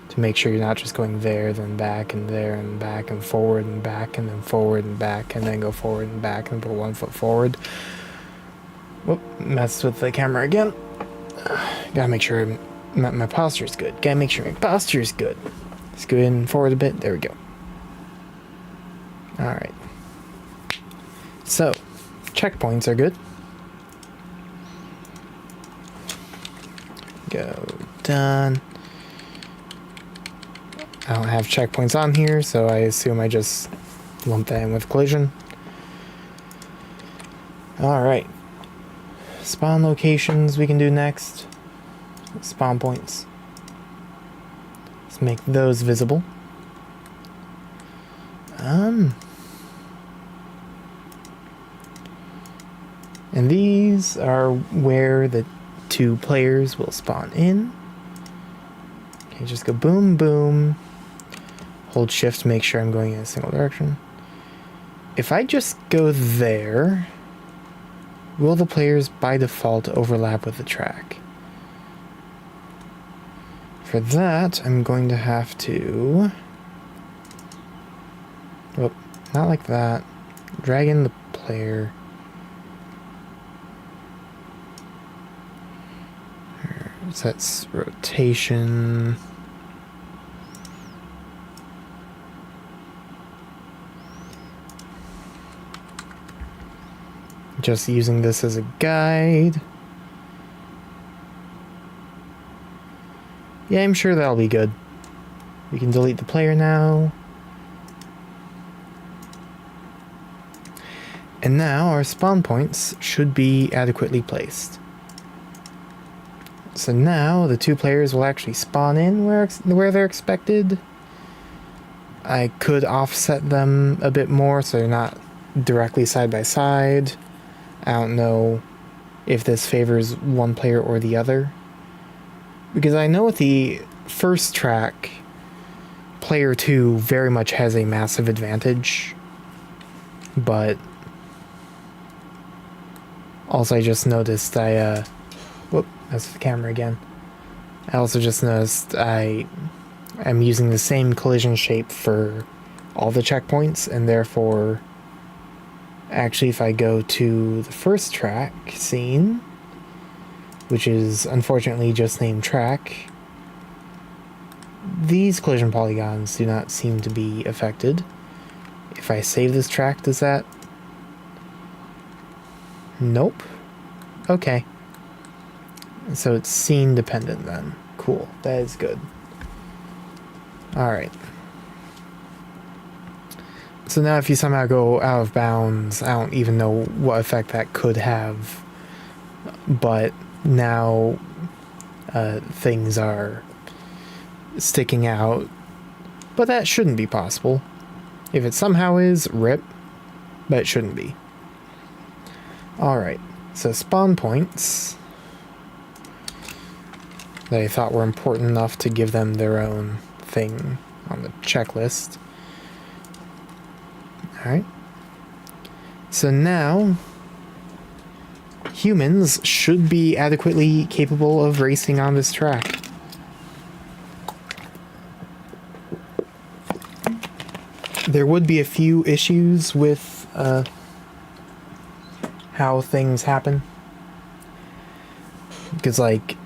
To make sure you're not just going there, then back, and there, and back, and forward, and back, and then forward, and back, and then go forward and back, and put 1 foot forward. Whoop, messed with the camera again. Gotta make sure my posture's good. Gotta make sure my posture's good. Let's go in forward a bit. There we go. Alright. So, checkpoints are good. Go done. I don't have checkpoints on here, so I assume I just lump that in with collision. Alright. Spawn locations we can do next. Spawn points. Let's make those visible. And these are where the 2 players will spawn in. Okay, just go boom, boom. Hold shift to make sure I'm going in a single direction. If I just go there, will the players by default overlap with the track? For that, I'm going to have to... Whoop, not like that. Drag in the player. That's rotation. Just using this as a guide. Yeah, I'm sure that'll be good. We can delete the player now. And now our spawn points should be adequately placed. So now the 2 players will actually spawn in where they're expected. I could offset them a bit more so they're not directly side by side. I don't know if this favors one player or the other. Because I know with the first track, player 2 very much has a massive advantage. But also I just noticed whoop, that's the camera again. I also just noticed I'm using the same collision shape for all the checkpoints, and therefore, actually if I go to the first track scene, which is unfortunately just named track, these collision polygons do not seem to be affected. If I save this track, does that? Nope. Okay. So it's scene dependent then. Cool. That is good. Alright. So now if you somehow go out of bounds, I don't even know what effect that could have. But now things are sticking out. But that shouldn't be possible. If it somehow is, rip. But it shouldn't be. Alright. So spawn points that I thought were important enough to give them their own thing on the checklist. Alright. So now, humans should be adequately capable of racing on this track. There would be a few issues with how things happen. Because, like,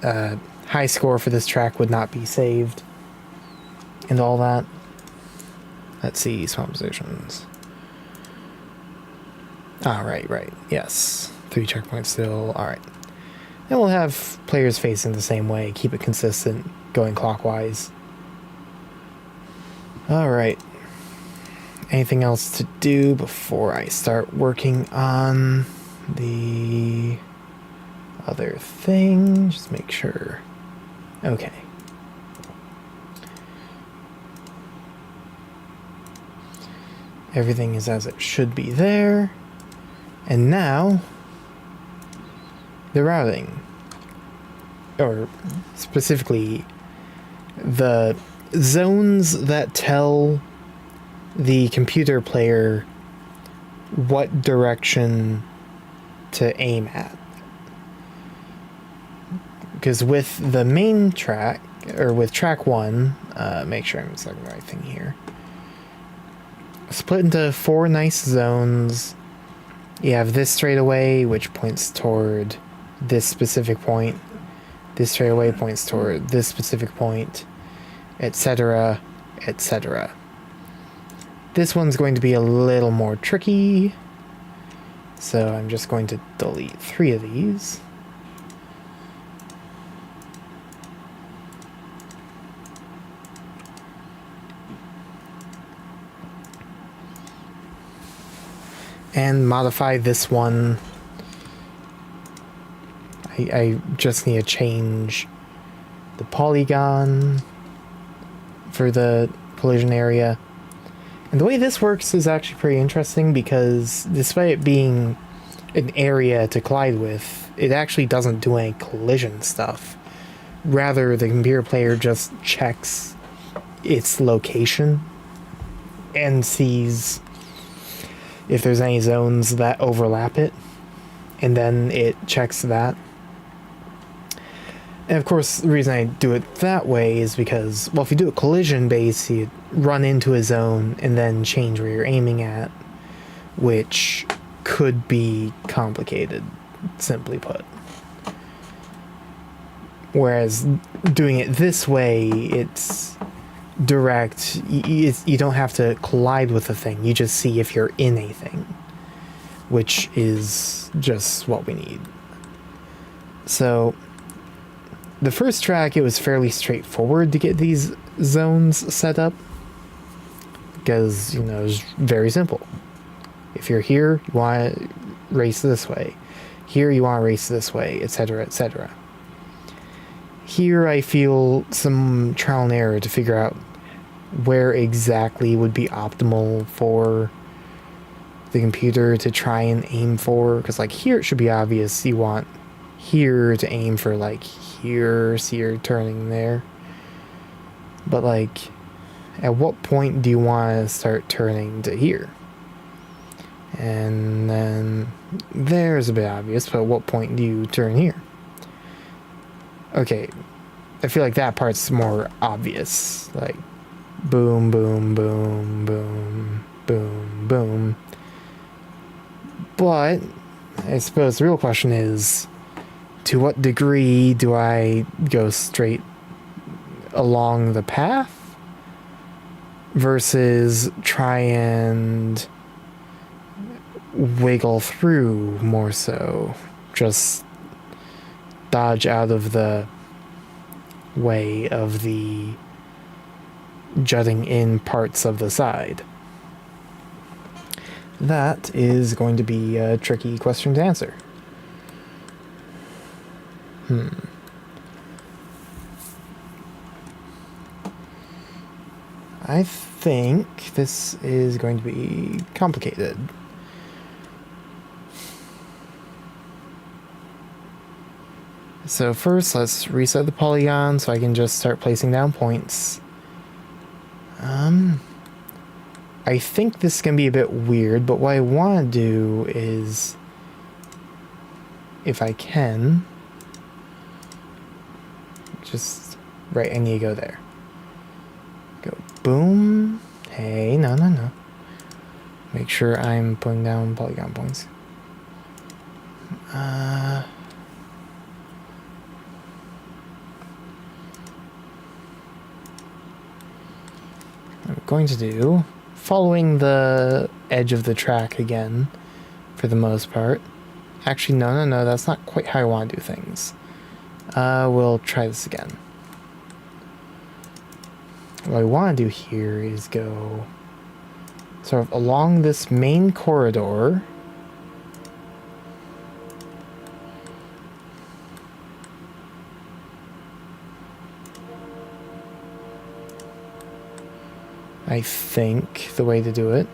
high score for this track would not be saved. And all that. Let's see, spawn positions. Ah, right. Yes. 3 checkpoints still. Alright. And we'll have players facing the same way. Keep it consistent, going clockwise. Alright. Anything else to do before I start working on the other thing? Just make sure. Okay. Everything is as it should be there. And now, the routing. Or specifically, the zones that tell the computer player what direction to aim at. Because with the main track, or with track 1, make sure I'm saying the right thing here. Split into 4 nice zones. You have this straightaway, which points toward this specific point. This straightaway points toward this specific point, etc., etc. This one's going to be a little more tricky, so I'm just going to delete 3 of these. And modify this one. I just need to change the polygon for the collision area. And the way this works is actually pretty interesting because despite it being an area to collide with, it actually doesn't do any collision stuff. Rather, the computer player just checks its location and sees if there's any zones that overlap it, and then it checks that. And of course, the reason I do it that way is because, well, if you do a collision base, you run into a zone and then change where you're aiming at, which could be complicated, simply put. Whereas doing it this way, it's direct. You don't have to collide with the thing. You just see if you're in a thing, which is just what we need. So the first track, it was fairly straightforward to get these zones set up because, you know, it's very simple. If you're here, you want to race this way. Here, you want to race this way, etc., etc. Here, I feel some trial and error to figure out where exactly would be optimal for the computer to try and aim for. Because, like, here it should be obvious. You want here to aim for, like, here, so you're turning there. But, like, at what point do you want to start turning to here? And then there's a bit obvious, but at what point do you turn here? Okay, I feel like that part's more obvious. Like, boom, boom, boom, boom, boom, boom. But I suppose the real question is, to what degree do I go straight along the path versus try and wiggle through more so? Just dodge out of the way of the jutting in parts of the side. That is going to be a tricky question to answer. I think this is going to be complicated. So first, let's reset the polygon so I can just start placing down points. I think this is going to be a bit weird, but what I want to do is, if I can, just, right, I need to go there. Go boom. Hey, no, no, no. Make sure I'm putting down polygon points. I'm going to do, following the edge of the track again, for the most part. Actually, no, no, no, that's not quite how I want to do things. We'll try this again. What I want to do here is go sort of along this main corridor. I think the way to do it.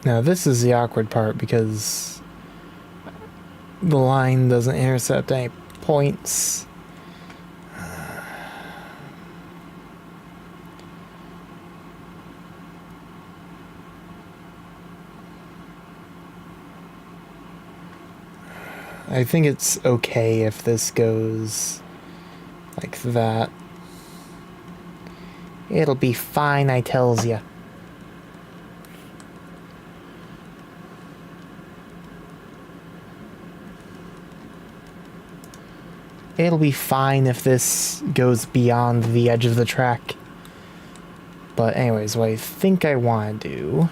Now this is the awkward part because the line doesn't intercept any points. I think it's okay if this goes like that. It'll be fine, I tells ya. It'll be fine if this goes beyond the edge of the track. But anyways, what I think I want to do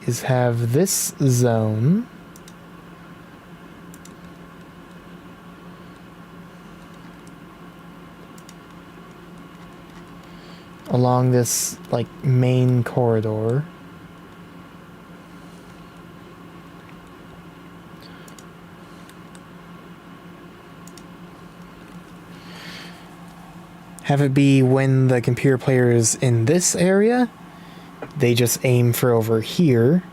is have this zone along this, like, main corridor. Have it be when the computer player is in this area, they just aim for over here.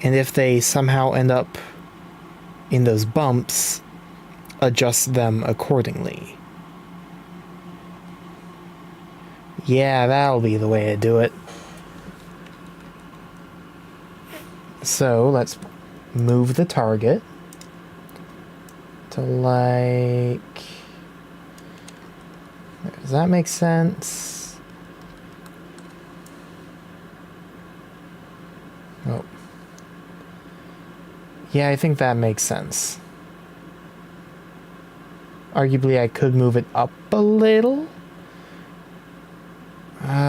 And if they somehow end up in those bumps, adjust them accordingly. Yeah, that'll be the way to do it. So, let's move the target to, like... Does that make sense? Oh. Yeah, I think that makes sense. Arguably, I could move it up a little.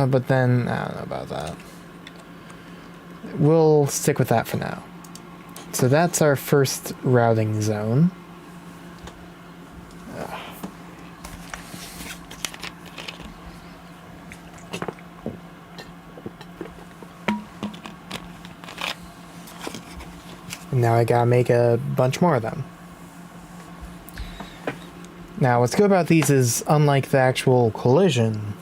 But then, I don't know about that. We'll stick with that for now. So that's our first routing zone. And now I gotta make a bunch more of them. Now, what's good about these is, unlike the actual collision,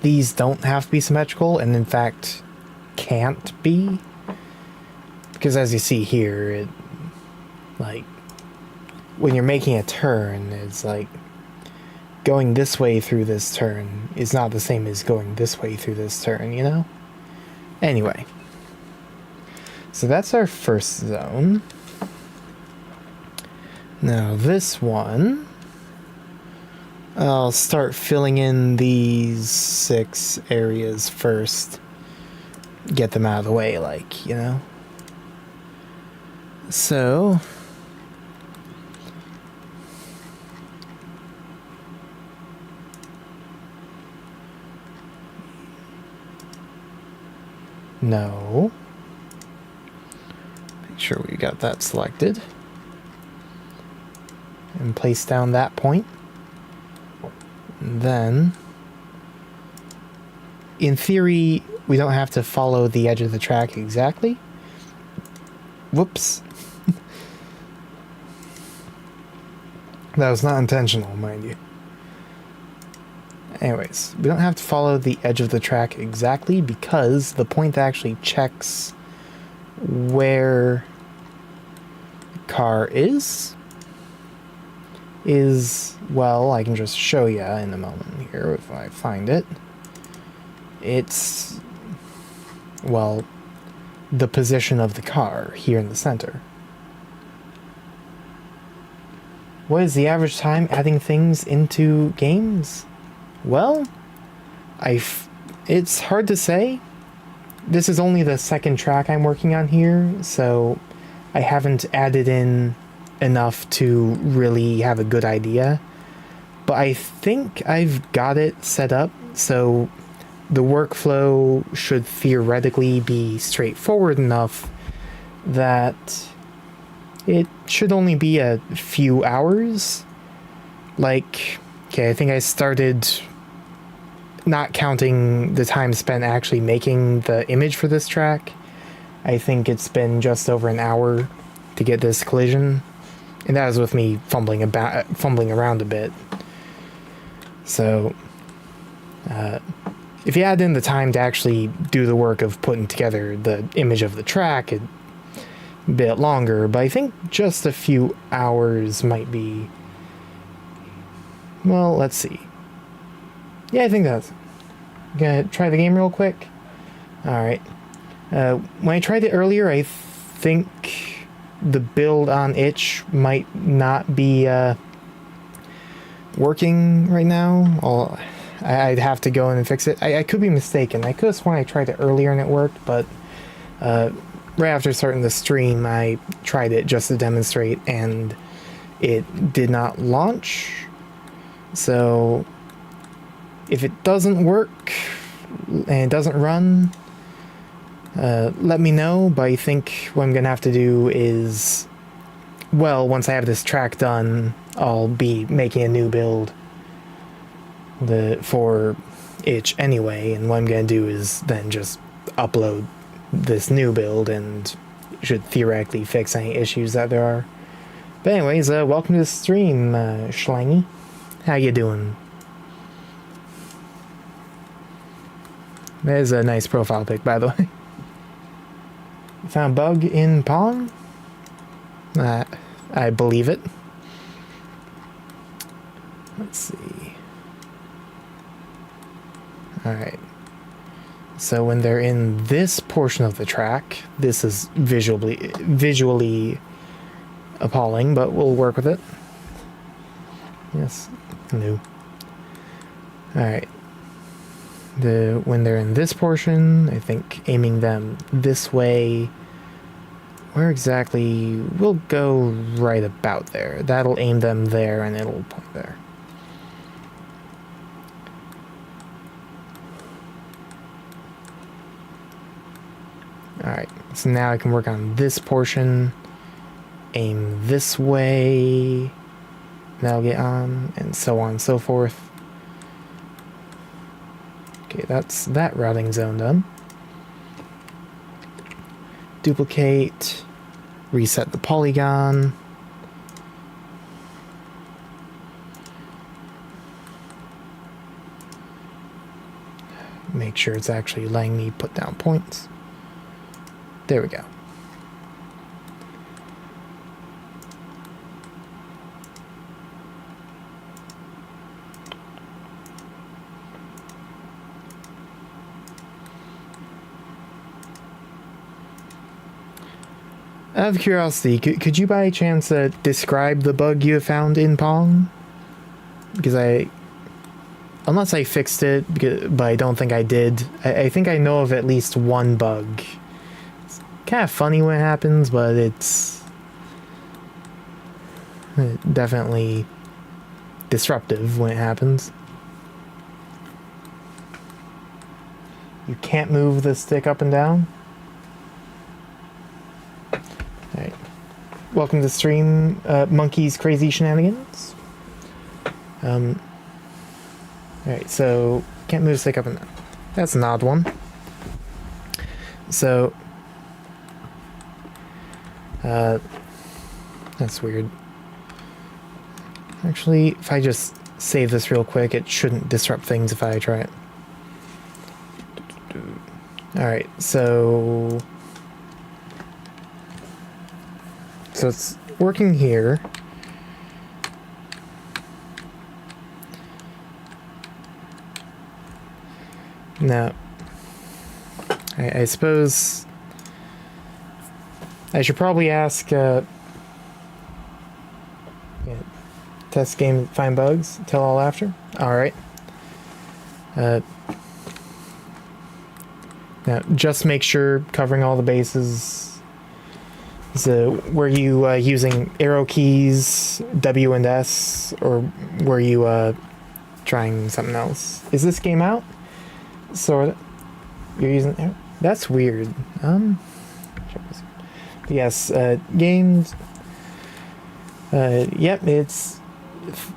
these don't have to be symmetrical, and in fact, can't be. Because as you see here, it, like, when you're making a turn, it's like, going this way through this turn is not the same as going this way through this turn, you know? Anyway. So that's our first zone. Now this one, I'll start filling in these 6 areas first. Get them out of the way, like, you know? So... No. Make sure we got that selected. And place down that point. And then, in theory, we don't have to follow the edge of the track exactly. Whoops. That was not intentional, mind you. Anyways, we don't have to follow the edge of the track exactly because the point that actually checks where the car is, well, I can just show you in a moment here if I find it. It's, well, the position of the car here in the center. what is the average time adding things into games? Well, it's hard to say. This is only the second track I'm working on here, so I haven't added in enough to really have a good idea. But I think I've got it set up, so the workflow should theoretically be straightforward enough that it should only be a few hours. Like, okay, I think I started, not counting the time spent actually making the image for this track, I think it's been just over an hour to get this collision, and that was with me fumbling around a bit. So if you add in the time to actually do the work of putting together the image of the track, it'd be a bit longer, but I think just a few hours might be, well, let's see. Yeah, I think that's... Gonna try the game real quick. Alright. When I tried it earlier, I think the build on itch might not be working right now. I'd have to go in and fix it. I could be mistaken. I could have sworn I tried it earlier and it worked, but right after starting the stream, I tried it just to demonstrate, and it did not launch. So if it doesn't work and it doesn't run, let me know. But I think what I'm gonna have to do is, well, once I have this track done, I'll be making a new build for itch anyway, and what I'm gonna do is then just upload this new build, and should theoretically fix any issues that there are. But anyways, welcome to the stream, Schlangy. How you doing? That is a nice profile pic, by the way. Found a bug in Pong? I believe it. Let's see. Alright. So when they're in this portion of the track, this is visually appalling, but we'll work with it. Yes, new. Alright. When they're in this portion, I think aiming them this way, where exactly, we'll go right about there. That'll aim them there and it'll point there. Alright, so now I can work on this portion, aim this way, that'll get on, and so on and so forth. Okay, that's that routing zone done. Duplicate, reset the polygon. Make sure it's actually letting me put down points. There we go. Out of curiosity, could you by chance describe the bug you have found in Pong? Because unless I fixed it, but I don't think I did. I think I know of at least one bug. It's kind of funny when it happens, but it's definitely disruptive when it happens. You can't move the stick up and down? Alright. Welcome to the stream, Monkey's Crazy Shenanigans. Alright, so can't move the stick up and down. That's an odd one. So that's weird. Actually, if I just save this real quick, it shouldn't disrupt things if I try it. Alright, so it's working here. Now, I suppose I should probably ask, yeah, Test game, find bugs, tell all after. Alright. Now, just make sure covering all the bases. So, were you using arrow keys, W and S, or were you trying something else? Is this game out? Sorta. You're using arrow? That's weird. Yes, games. Yep, it's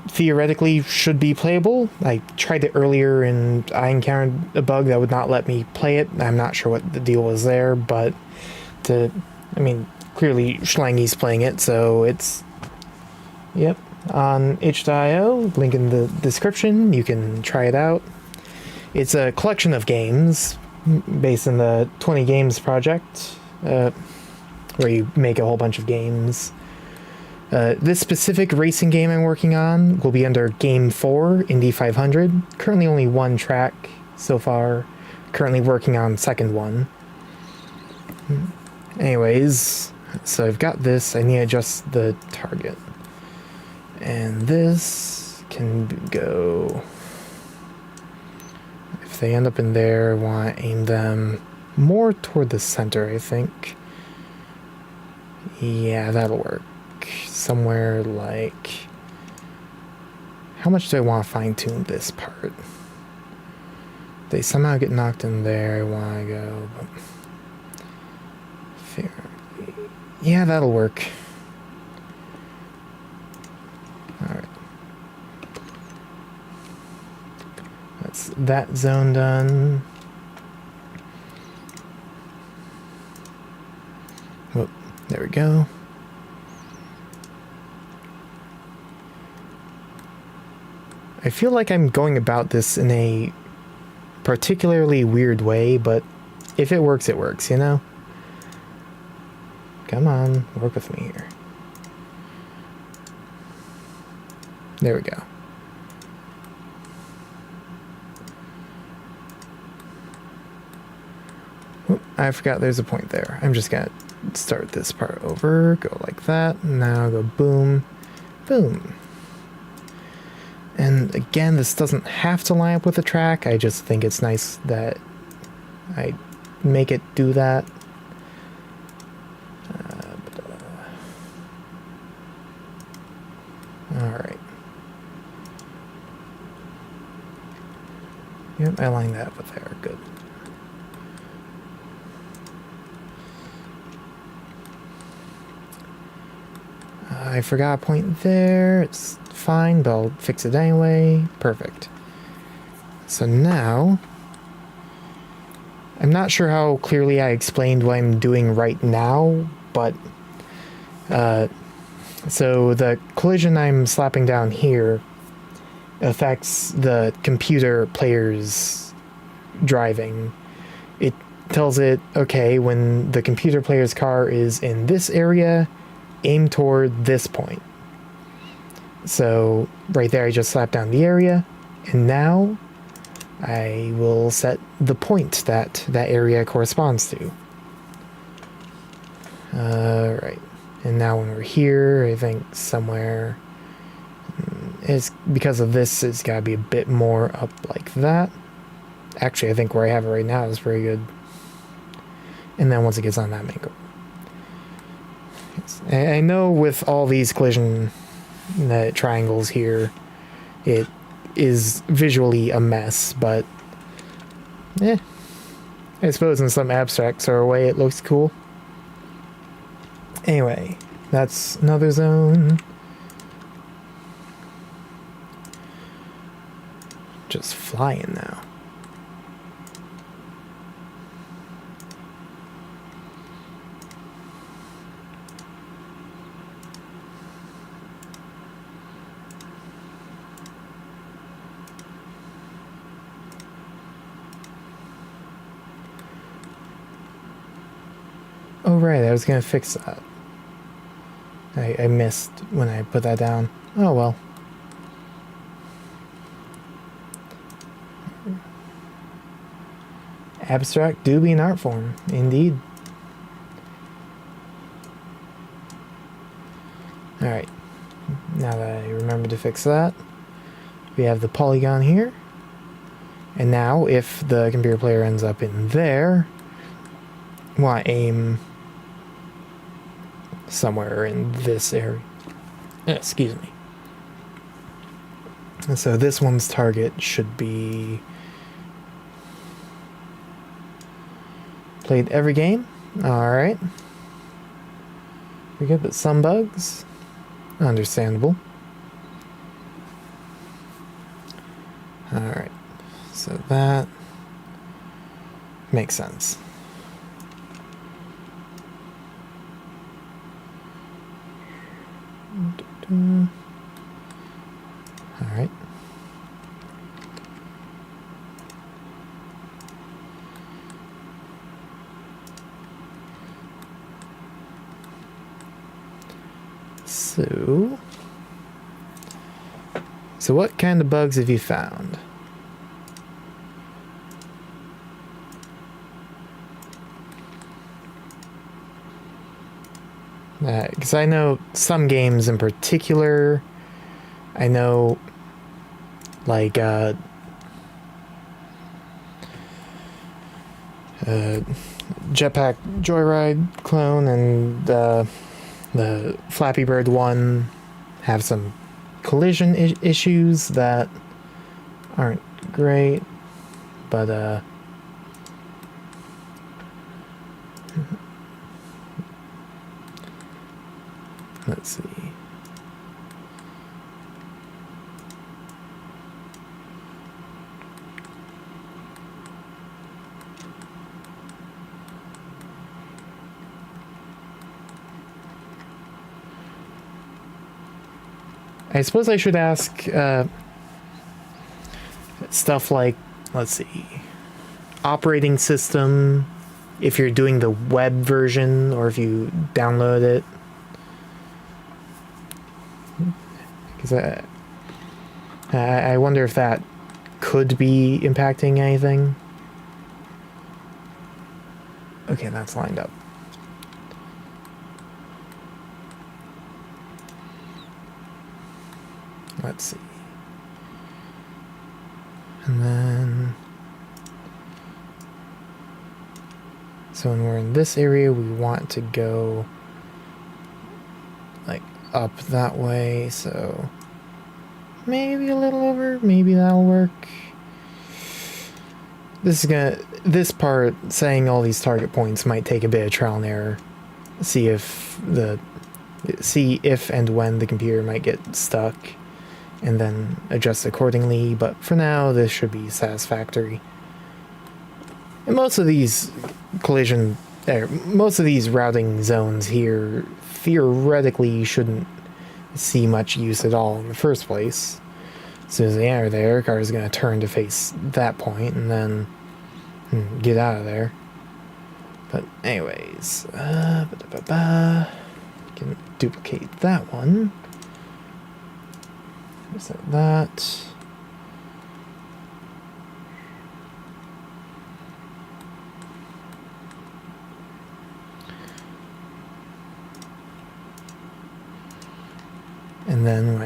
theoretically should be playable. I tried it earlier and I encountered a bug that would not let me play it. I'm not sure what the deal was there, but I mean, clearly Schlangy's playing it, so it's, yep, on itch.io, link in the description, you can try it out. It's a collection of games based in the 20 Games project, where you make a whole bunch of games. This specific racing game I'm working on will be under Game 4, Indy 500. Currently only one track so far. Currently working on second one. Anyways, so I've got this. I need to adjust the target. And this can go... If they end up in there, I want to aim them more toward the center, I think. Yeah, that'll work. Somewhere like... How much do I want to fine-tune this part? They somehow get knocked in there, I want to go... But yeah, that'll work. Alright. That's that zone done. Whoop, there we go. I feel like I'm going about this in a particularly weird way, but if it works, you know? Come on, work with me here. There we go. Oop, I forgot there's a point there. I'm just gonna start this part over, go like that, now go boom, boom. And again, this doesn't have to line up with the track, I just think it's nice that I make it do that. Alright. Yep, I lined that up with there, good. I forgot a point there, it's fine, but I'll fix it anyway. Perfect. So now, I'm not sure how clearly I explained what I'm doing right now, but so the collision I'm slapping down here affects the computer player's driving. It tells it, okay, when the computer player's car is in this area, aim toward this point. So right there I just slapped down the area, and now I will set the point that that area corresponds to. Right. And now when we're here, I think somewhere, it's because of this, it's got to be a bit more up like that. Actually, I think where I have it right now is very good. And then once it gets on that angle. I know with all these collision triangles here, it is visually a mess, but I suppose in some abstract sort of way it looks cool. Anyway, that's another zone. Just flying now. Oh right, I was gonna fix that. I missed when I put that down. Oh well. Abstract do be an art form, indeed. Alright. Now that I remember to to fix that. We have the polygon here. And now, if the computer player ends up in there, I want to aim somewhere in this area. Excuse me. And so this one's target should be played every game. Alright. We get but some bugs. Understandable. Alright. So that makes sense. Alright. So what kind of bugs have you found? Because I know some games in particular, I know, like, Jetpack Joyride clone and the Flappy Bird one have some collision issues that aren't great, but let's see. I suppose I should ask stuff like, let's see, operating system, if you're doing the web version or if you download it. Because I wonder if that could be impacting anything. Okay, that's lined up. Let's see. And then... so when we're in this area, we want to go like up that way, so maybe a little over, maybe that'll work. This part, saying all these target points might take a bit of trial and error. See if and when the computer might get stuck, and then adjust accordingly, but for now this should be satisfactory. And most of these routing zones here theoretically shouldn't see much use at all in the first place. As soon as they enter there, car is going to turn to face that point and then get out of there. But anyways, can duplicate that one. Set that. And then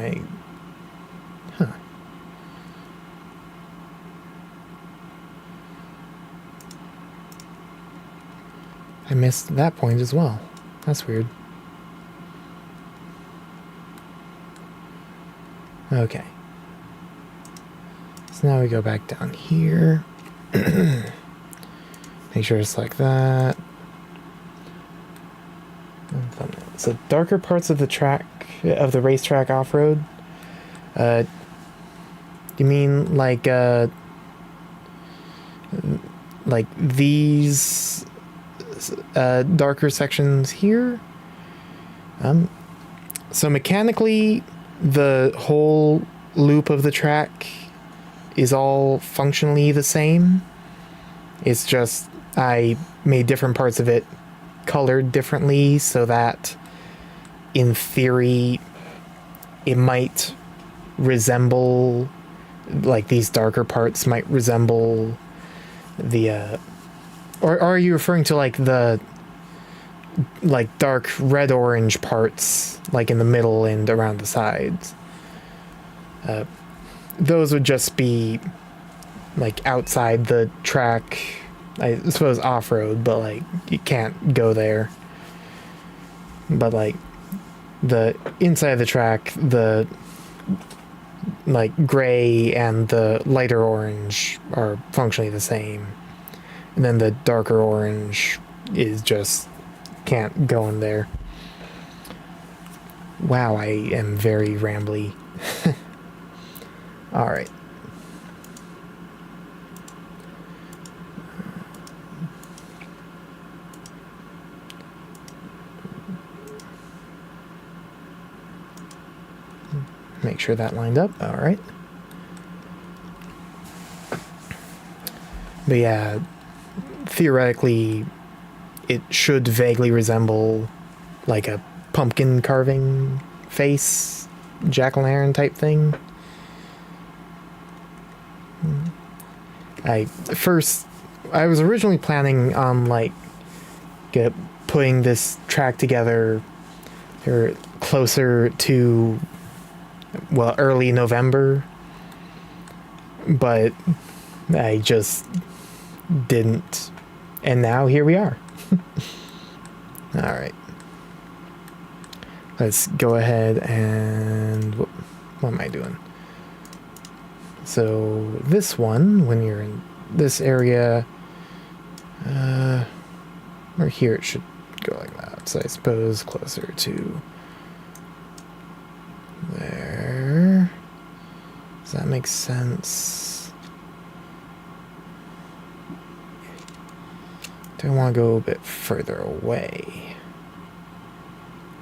I missed that point as well. That's weird. Okay. So now we go back down here. Make sure it's like that. So darker parts of the track, of the racetrack off-road. You mean like these darker sections here? So mechanically, the whole loop of the track is all functionally the same. It's just I made different parts of it colored differently so that in theory it might resemble, like these darker parts might resemble the or are you referring to like the dark red orange parts like in the middle and around the sides? Those would just be like outside the track, I suppose off-road, but like you can't go there. But like the inside of the track, the like gray and the lighter orange are functionally the same, and then the darker orange is just can't go in there. Wow, I am very rambly. All right. Make sure that lined up. All right. But yeah, theoretically, it should vaguely resemble like a pumpkin carving face, jack-o'-lantern type thing. I was originally planning on like putting this track together or closer to, well, early November, but I just didn't, and now here we are. All right, let's go ahead and what am I doing? So this one, when you're in this area, or here, it should go like that. So I suppose closer to there. Does that make sense? Do I want to go a bit further away?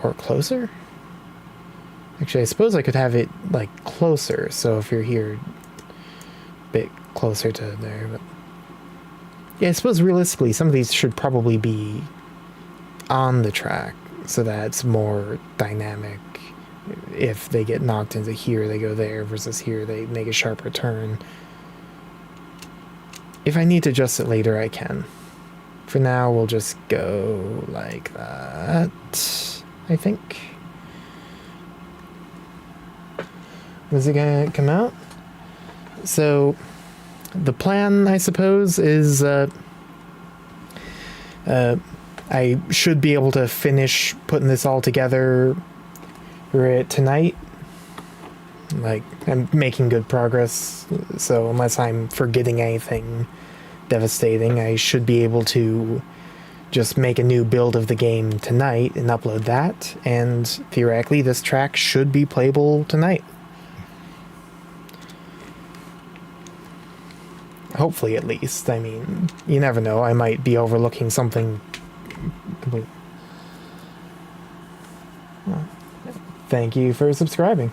Or closer? Actually, I suppose I could have it like closer. So if you're here, a bit closer to there. But yeah, I suppose realistically, some of these should probably be on the track so that it's more dynamic. If they get knocked into here, they go there, versus here, they make a sharper turn. If I need to adjust it later, I can. For now, we'll just go like that, I think. When's it gonna come out? So, the plan, I suppose, is I should be able to finish putting this all together tonight. Like, I'm making good progress, so unless I'm forgetting anything devastating, I should be able to just make a new build of the game tonight and upload that, and theoretically this track should be playable tonight. Hopefully, at least. I mean, you never know, I might be overlooking something complete. Thank you for subscribing.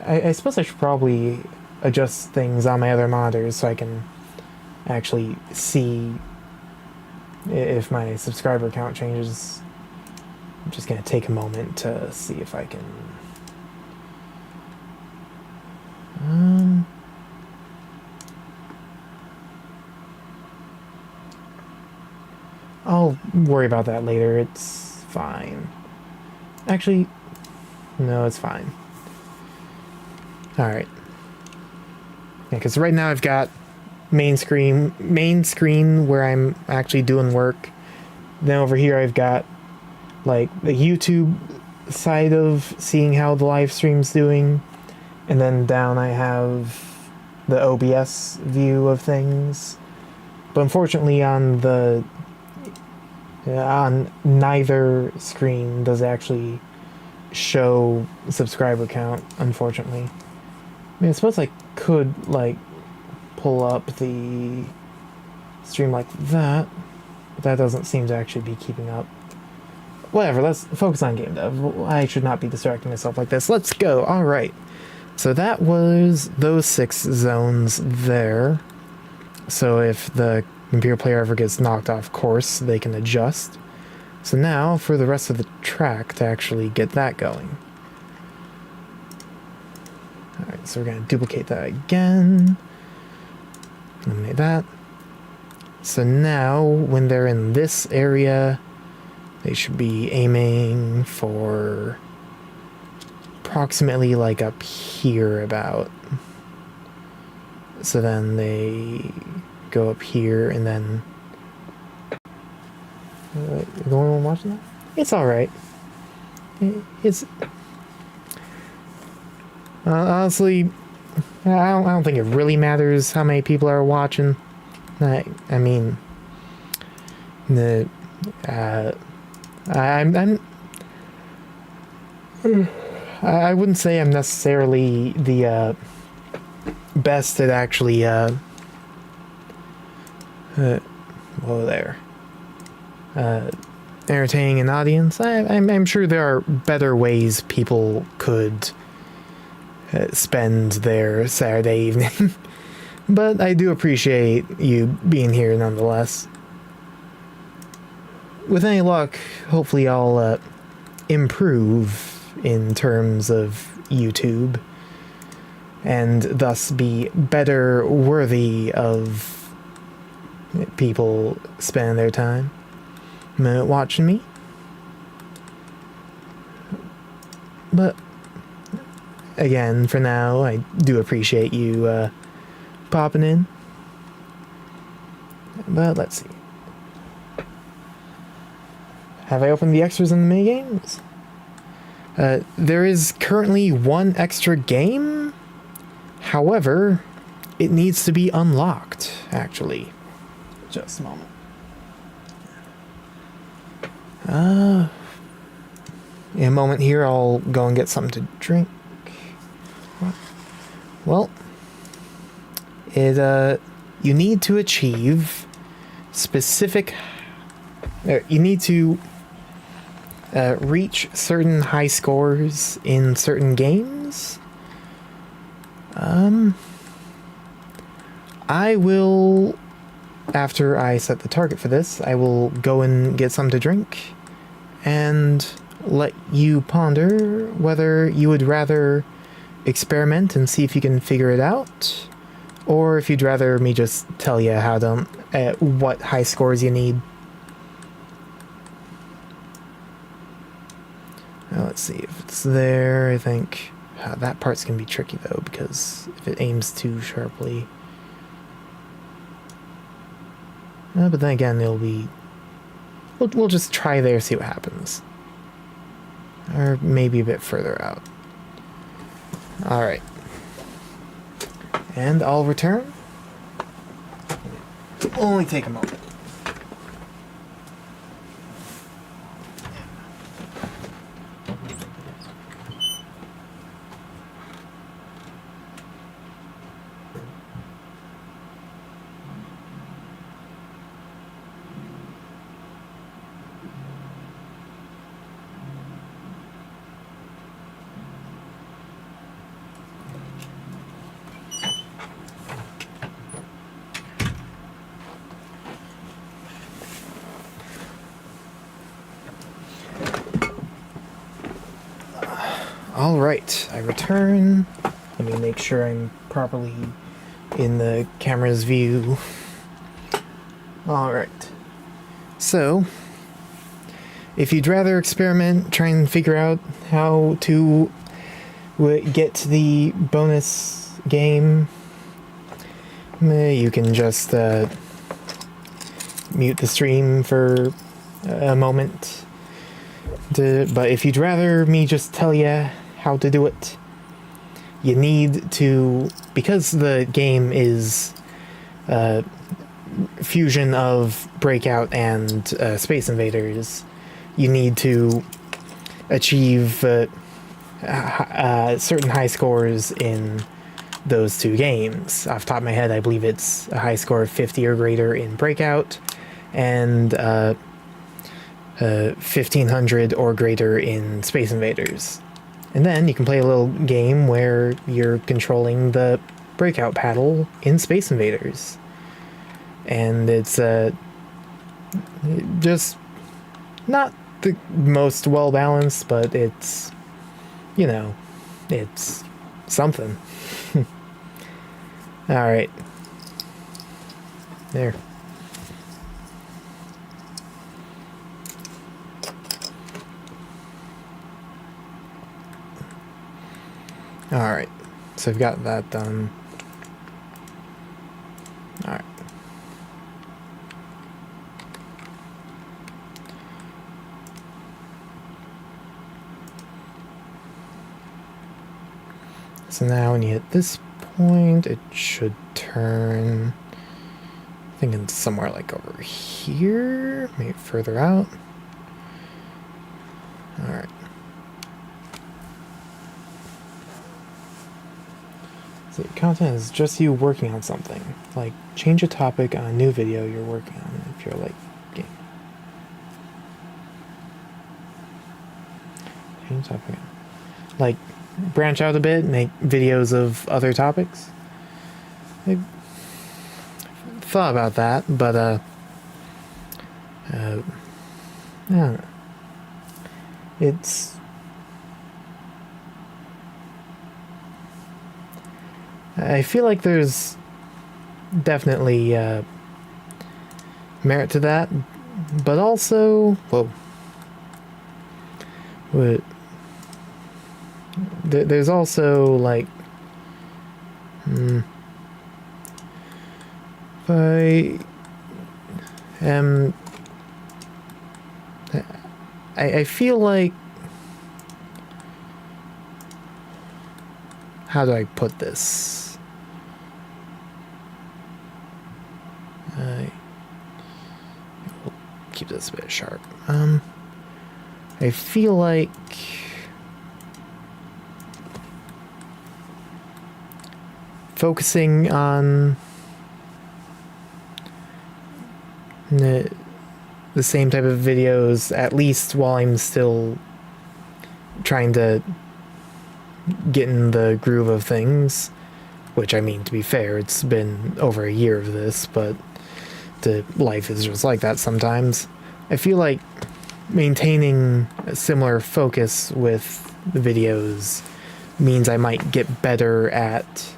I suppose I should probably adjust things on my other monitors so I can actually see if my subscriber count changes. I'm just going to take a moment to see if I can... I'll worry about that later. It's fine. Actually, no, it's fine. Alright. Yeah, because right now I've got main screen where I'm actually doing work. Then over here I've got like the YouTube side of seeing how the live stream's doing. And then down I have the OBS view of things. But unfortunately on neither screen does it actually show subscriber count, unfortunately. I mean, I suppose I could, like, pull up the stream like that, but that doesn't seem to actually be keeping up. Whatever, let's focus on game dev. I should not be distracting myself like this. Let's go. Alright. So that was those 6 zones there. So if the computer player ever gets knocked off course, they can adjust. So now for the rest of the track to actually get that going. Alright, so we're going to duplicate that again. Eliminate that. So now, when they're in this area, they should be aiming for approximately like up here about. So then they go up here and then. You the only one watching that? It's alright. It's. Honestly, I don't think it really matters how many people are watching. I mean, I wouldn't say I'm necessarily the best at actually whoa there, entertaining an audience. I'm sure there are better ways people could spend their Saturday evening. But I do appreciate you being here nonetheless. With any luck, hopefully I'll improve in terms of YouTube and thus be better worthy of people spending their time watching me. But again, for now, I do appreciate you popping in. But let's see. Have I opened the extras in the minigames? There is currently one extra game. However, it needs to be unlocked, actually. Just a moment. In a moment here, I'll go and get something to drink. Well, you need to achieve specific. You need to reach certain high scores in certain games. I will, after I set the target for this, I will go and get something to drink and let you ponder whether you would rather experiment and see if you can figure it out, or if you'd rather me just tell you how to what high scores you need. Now, let's see if it's there. I think that part's gonna be tricky though, because if it aims too sharply. But then again, it'll be. We'll just try there, see what happens, or maybe a bit further out. All right, and I'll return. It'll only take a moment. Alright, I return. Let me make sure I'm properly in the camera's view. Alright. So, if you'd rather experiment, try and figure out how to get the bonus game, you can just mute the stream for a moment. But if you'd rather me just tell you how to do it, you need to, because the game is fusion of Breakout and Space Invaders, you need to achieve certain high scores in those two games. Off the top of my head, I believe it's a high score of 50 or greater in Breakout, and 1500 or greater in Space Invaders. And then you can play a little game where you're controlling the Breakout paddle in Space Invaders. And it's just not the most well balanced, but it's, you know, it's something. Alright. There. Alright, so I've got that done. Alright. So now when you hit this point, it should turn, I think it's somewhere like over here, maybe further out. Alright. So content is just you working on something. Like, change a topic on a new video you're working on if you're like, game. Change topic. Like, branch out a bit, make videos of other topics. I thought about that, but, I don't know. It's... I feel like there's definitely merit to that, but also, there's also like, if I feel like, how do I put this? We'll keep this a bit sharp. I feel like focusing on the same type of videos, at least while I'm still trying to get in the groove of things, which, I mean, to be fair, it's been over a year of this, but life is just like that sometimes. I feel like maintaining a similar focus with the videos means I might get better at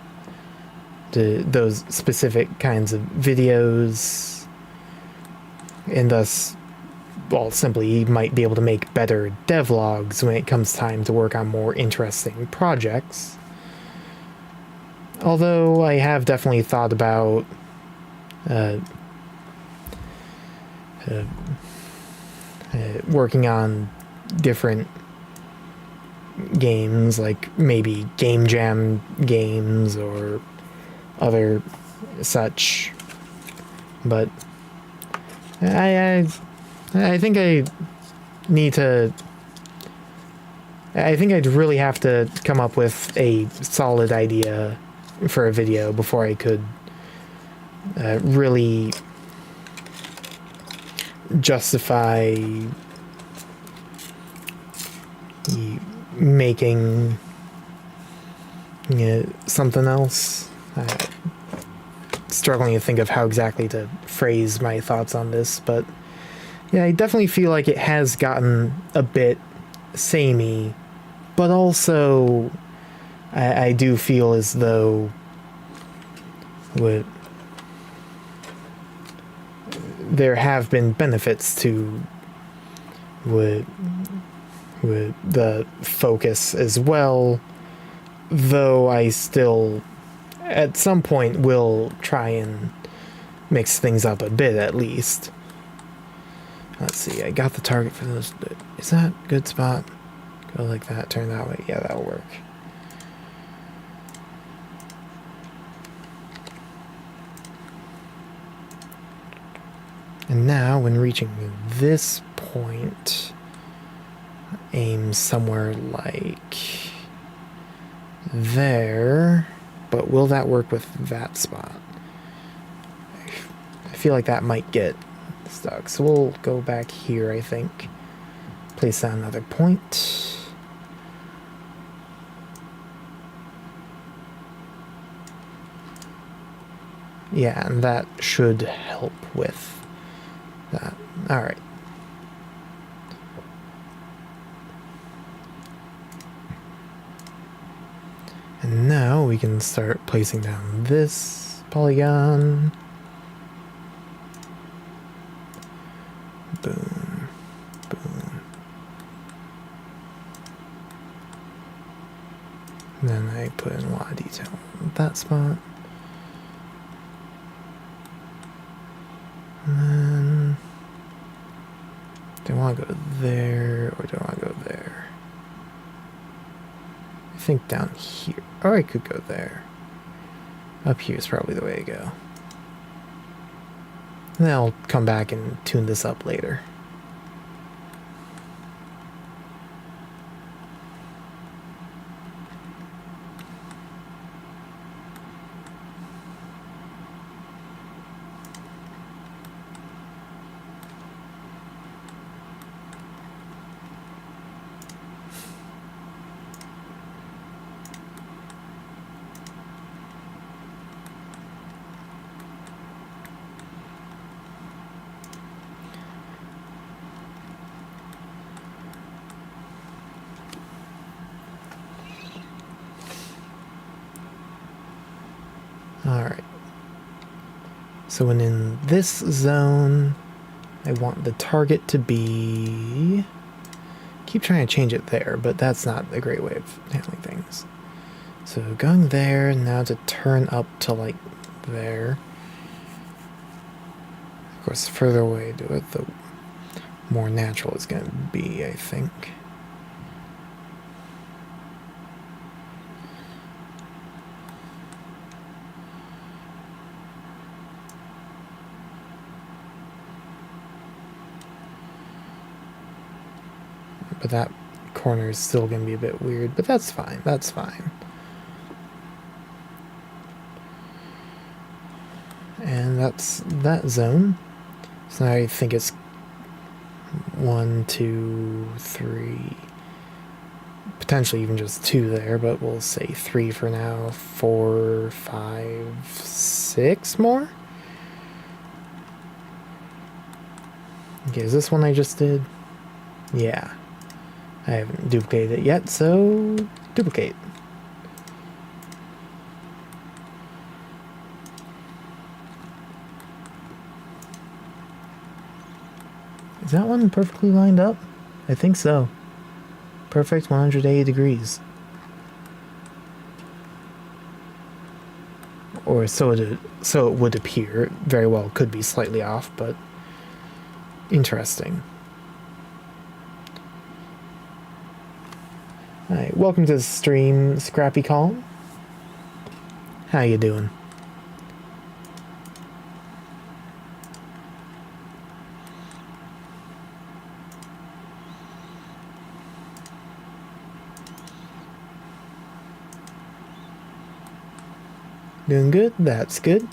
those specific kinds of videos, and thus, well, simply might be able to make better devlogs when it comes time to work on more interesting projects. Although I have definitely thought about working on different games, like maybe game jam games or other such, but I think I need to. I think I'd really have to come up with a solid idea for a video before I could really justify making something else. Struggling to think of how exactly to phrase my thoughts on this, but yeah, I definitely feel like it has gotten a bit samey, but also I do feel as though there have been benefits to the focus as well, though I still at some point will try and mix things up a bit at least. Let's see, I got the target for those. Is that a good spot? Go like that, turn that way. Yeah, that'll work. And now, when reaching this point, aim somewhere like there. But will that work with that spot? I feel like that might get stuck. So we'll go back here, I think. Place down another point. Yeah, and that should help with that. Alright. And now we can start placing down this polygon. Boom. Boom. then I put in a lot of detail in that spot. And then, do I want to go there, or do I want to go there? I think down here, or I could go there. Up here is probably the way to go. And then I'll come back and tune this up later. Alright. So when in this zone, I want the target to be... keep trying to change it there, but that's not a great way of handling things. So going there, now to turn up to like there. Of course, the further away to it, the more natural it's going to be, I think. But that corner is still going to be a bit weird, but that's fine, that's fine. And that's that zone. So now I think it's 1, 2, 3, potentially even just 2 there, but we'll say 3 for now, 4, 5, 6 more? Okay, is this one I just did? Yeah. I haven't duplicated it yet, so duplicate. Is that one perfectly lined up? I think so. Perfect 180 degrees. Or so it would appear. Very well could be slightly off, but interesting. Alright, welcome to the stream, Scrappy Column. How you doing? Doing good? That's good.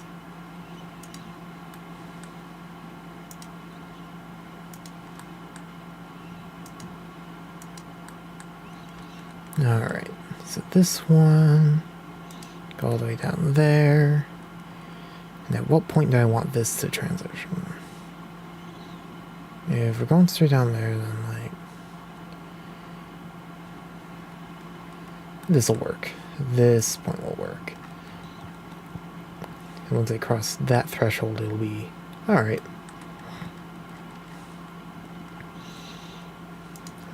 Alright, so this one, go all the way down there. And at what point do I want this to transition? If we're going straight down there, then like, this will work. This point will work. And once I cross that threshold, it'll be alright.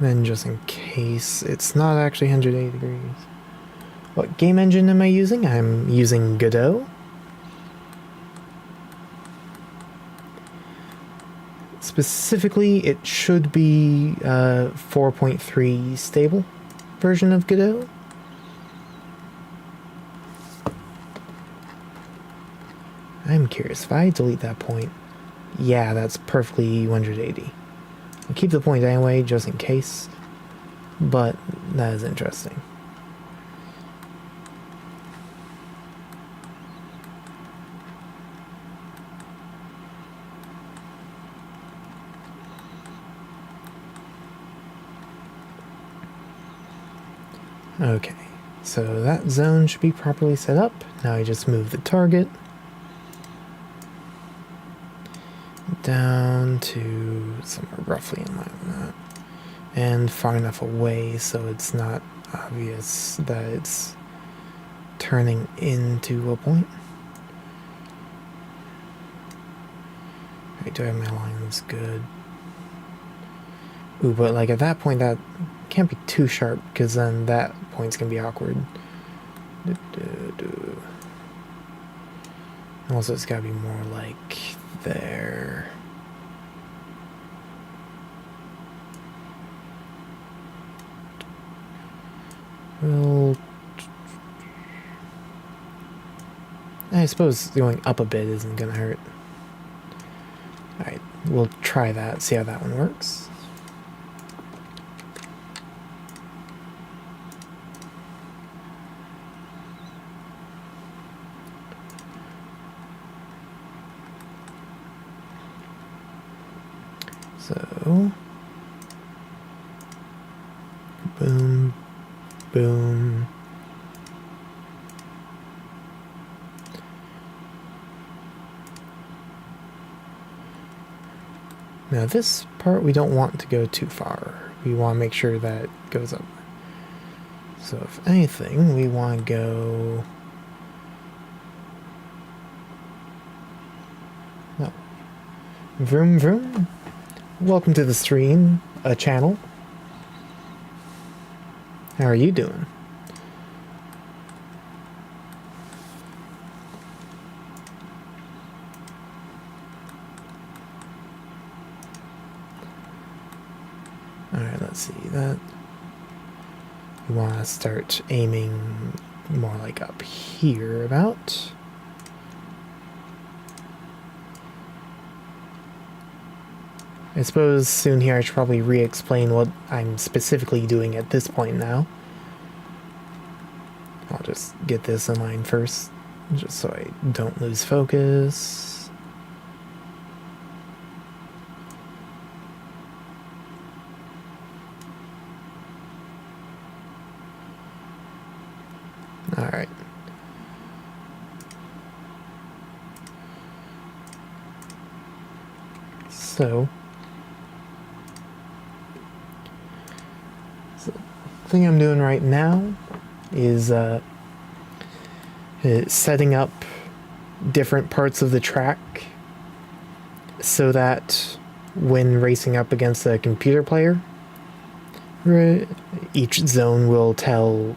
Then just in case it's not actually 180 degrees. What game engine am I using? I'm using Godot. Specifically, it should be 4.3 stable version of Godot. I'm curious, if I delete that point, yeah, that's perfectly 180. I'll keep the point anyway, just in case, but that is interesting. Okay, so that zone should be properly set up. Now I just move the target down to somewhere roughly in line with that, and far enough away so it's not obvious that it's turning into a point. Alright, do I have my lines good? Ooh, but like at that point that can't be too sharp because then that point's gonna be awkward. Also, it's gotta be more like there. Well, I suppose going up a bit isn't gonna hurt. Alright, we'll try that, see how that one works. So, boom, boom. Now this part we don't want to go too far. We want to make sure that it goes up. So if anything, we want to go... No. Vroom vroom. Welcome to the stream, channel. How are you doing? Alright, let's see that. We want to start aiming more like up here about. I suppose soon here I should probably re-explain what I'm specifically doing at this point now. I'll just get this in mind first, just so I don't lose focus. Alright. So, the thing I'm doing right now is setting up different parts of the track so that when racing up against a computer player, each zone will tell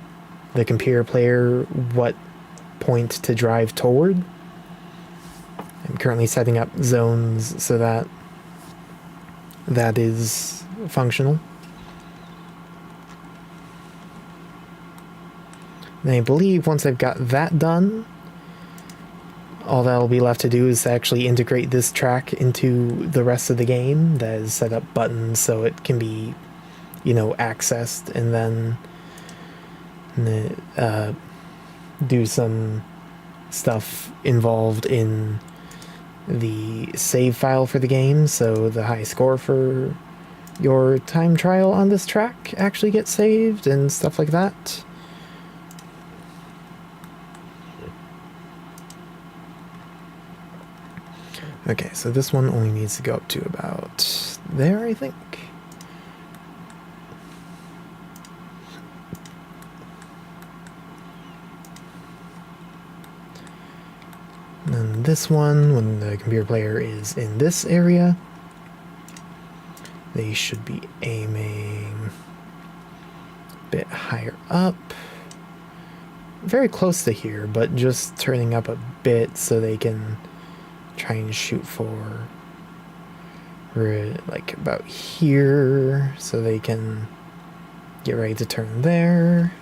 the computer player what point to drive toward. I'm currently setting up zones so that that is functional. And I believe once I've got that done, all that'll be left to do is actually integrate this track into the rest of the game. That is, set up buttons so it can be, you know, accessed, and then do some stuff involved in the save file for the game, so the high score for your time trial on this track actually gets saved and stuff like that. Okay, so this one only needs to go up to about there, I think. And then this one, when the computer player is in this area, they should be aiming a bit higher up. Very close to here, but just turning up a bit so they can try and shoot for like about here, so they can get ready to turn there.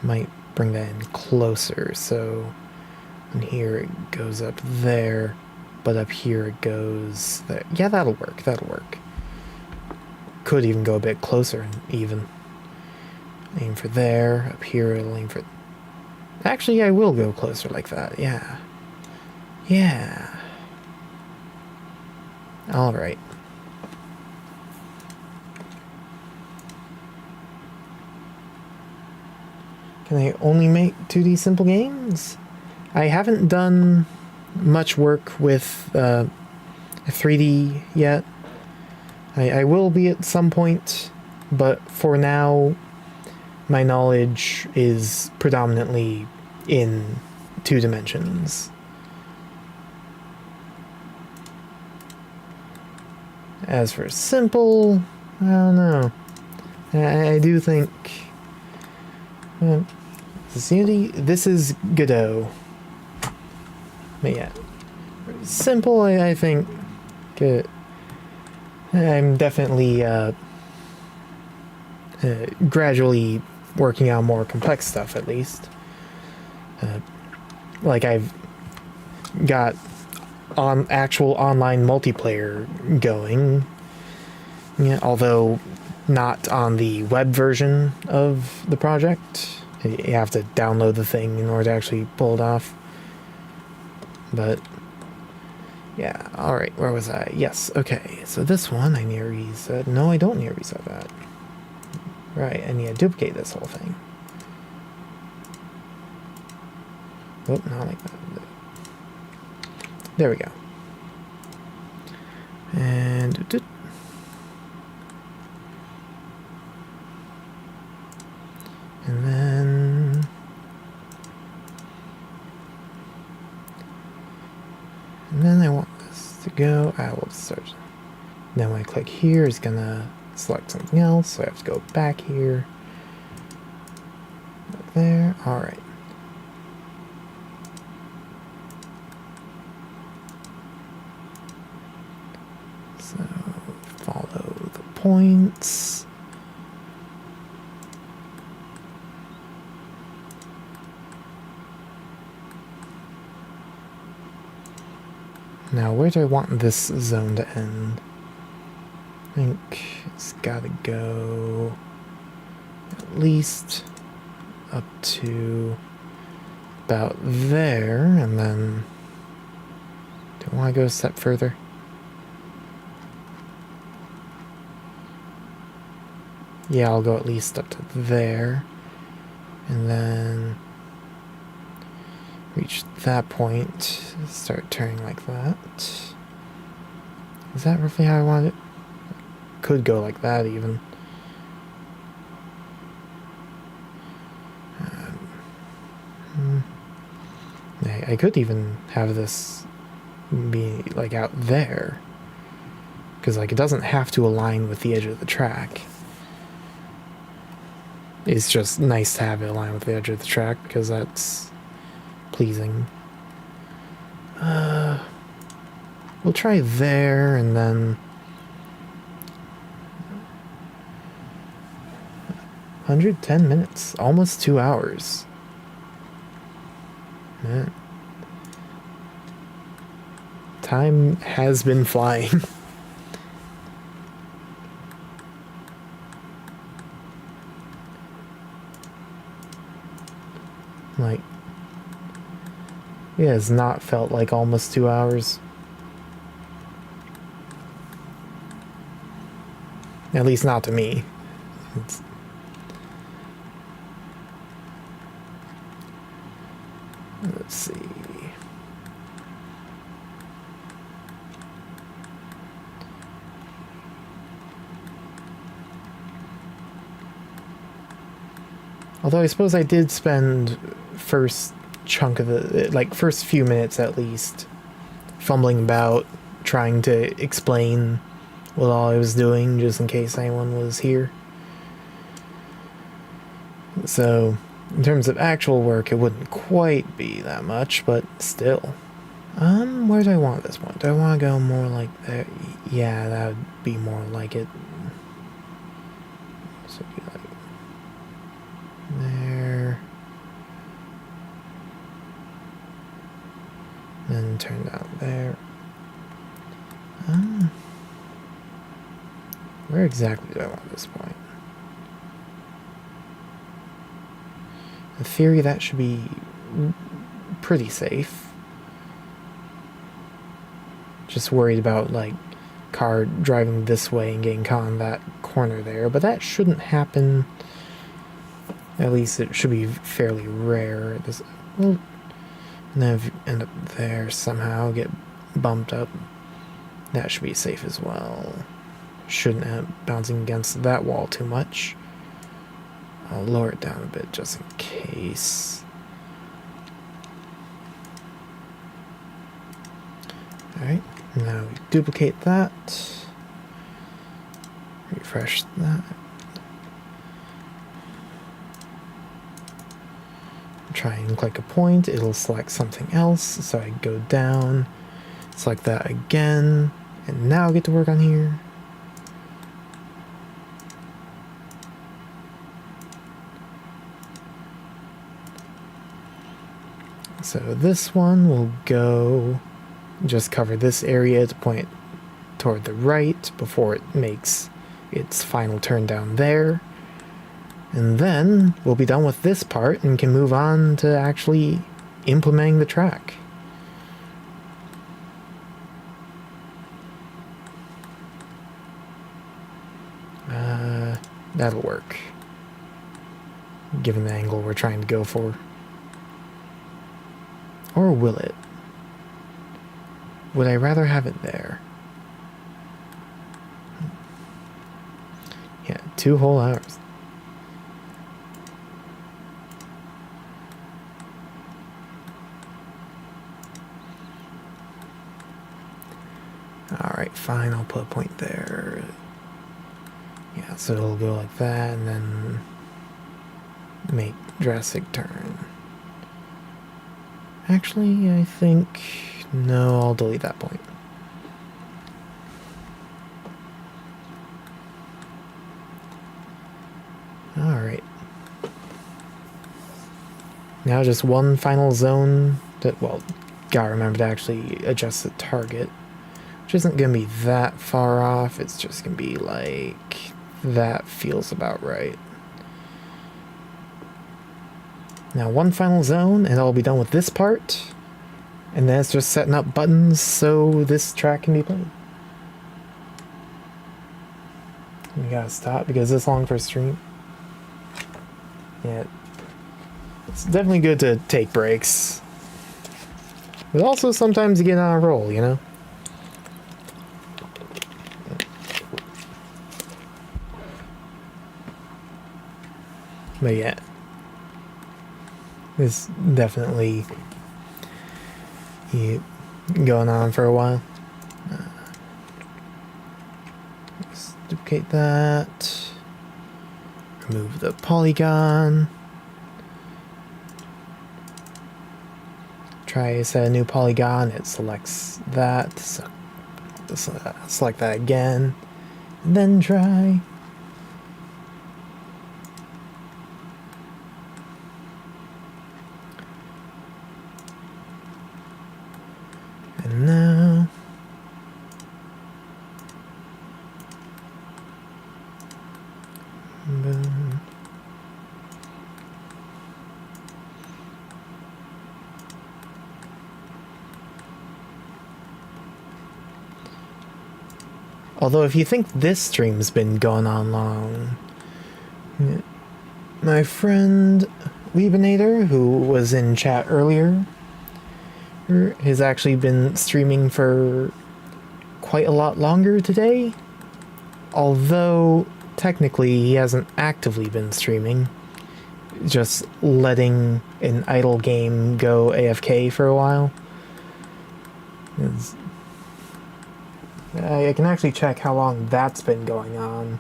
Might bring that in closer, so and here it goes up there, but up here it goes there. Yeah, that'll work, that'll work. Could even go a bit closer and even aim for there. Up here it'll aim for... Actually, I will go closer like that, yeah. Yeah. Alright. Can I only make 2D simple games? I haven't done much work with 3D yet. I will be at some point, but for now, my knowledge is predominantly in 2 dimensions. As for simple, I don't know. I do think... Unity, this is Godot. But yeah. Simple, I think... Good. I'm definitely gradually working on more complex stuff, at least. Like I've got actual online multiplayer going, yeah, although not on the web version of the project. You have to download the thing in order to actually pull it off. But yeah, alright, where was I? Yes, okay, so this one I need to reset. No, I don't need to reset that. Right, I need to duplicate this whole thing. Oh, not like that. There we go. And then I want this to go. I will search. Then when I click here, it's gonna select something else, so I have to go back here. Up there. All right. So follow the points. Now, where do I want this zone to end? I think it's gotta go at least up to about there, and then do I want to go a step further? Yeah, I'll go at least up to there, and then reach that point, start turning like that. Is that roughly how I want it? Could go like that even. I could even have this be like out there, because like it doesn't have to align with the edge of the track. It's just nice to have it align with the edge of the track because that's pleasing. We'll try there, and then 110 minutes, almost 2 hours. Yeah. Time has been flying. Like, it has not felt like almost 2 hours. At least not to me. Let's see. Although I suppose I did spend first chunk of the, like first few minutes at least, fumbling about, trying to explain what all I was doing, just in case anyone was here. So, in terms of actual work, it wouldn't quite be that much, but still. Where do I want this point? Do I want to go more like there? Yeah, that would be more like it. So it'd be like there. Then turn down there. Where exactly do I want this point? In theory, that should be pretty safe. Just worried about, like, car driving this way and getting caught in that corner there, but that shouldn't happen. At least it should be fairly rare. This, well, and then if you end up there somehow, get bumped up, that should be safe as well. Shouldn't end up bouncing against that wall too much. I'll lower it down a bit just in case. Alright, now we duplicate that. Refresh that. Try and click a point, it'll select something else, so I go down, select that again, and now get to work on here. So this one will go, just cover this area to point toward the right before it makes its final turn down there. And then we'll be done with this part and can move on to actually implementing the track. That'll work, given the angle we're trying to go for. Or will it? Would I rather have it there? Yeah, 2 whole hours. Alright, fine, I'll put a point there. Yeah, so it'll go like that, and then make drastic turn. Actually, I think... no, I'll delete that point. Alright. Now just one final zone that, well, gotta remember to actually adjust the target. Which isn't gonna be that far off, it's just gonna be like... that feels about right. Now one final zone and I'll be done with this part. And then it's just setting up buttons so this track can be played. We gotta stop because it's long for a stream. Yeah. It's definitely good to take breaks. But also sometimes you get on a roll, you know? But yeah, it's definitely going on for a while. Let's duplicate that. Remove the polygon. Try set a new polygon. It selects that. So select that again. And then try. And now, boom. Although if you think this stream's been going on long, my friend Weebinator, who was in chat earlier, has actually been streaming for quite a lot longer today. Although, technically, he hasn't actively been streaming. Just letting an idle game go AFK for a while. I can actually check how long that's been going on.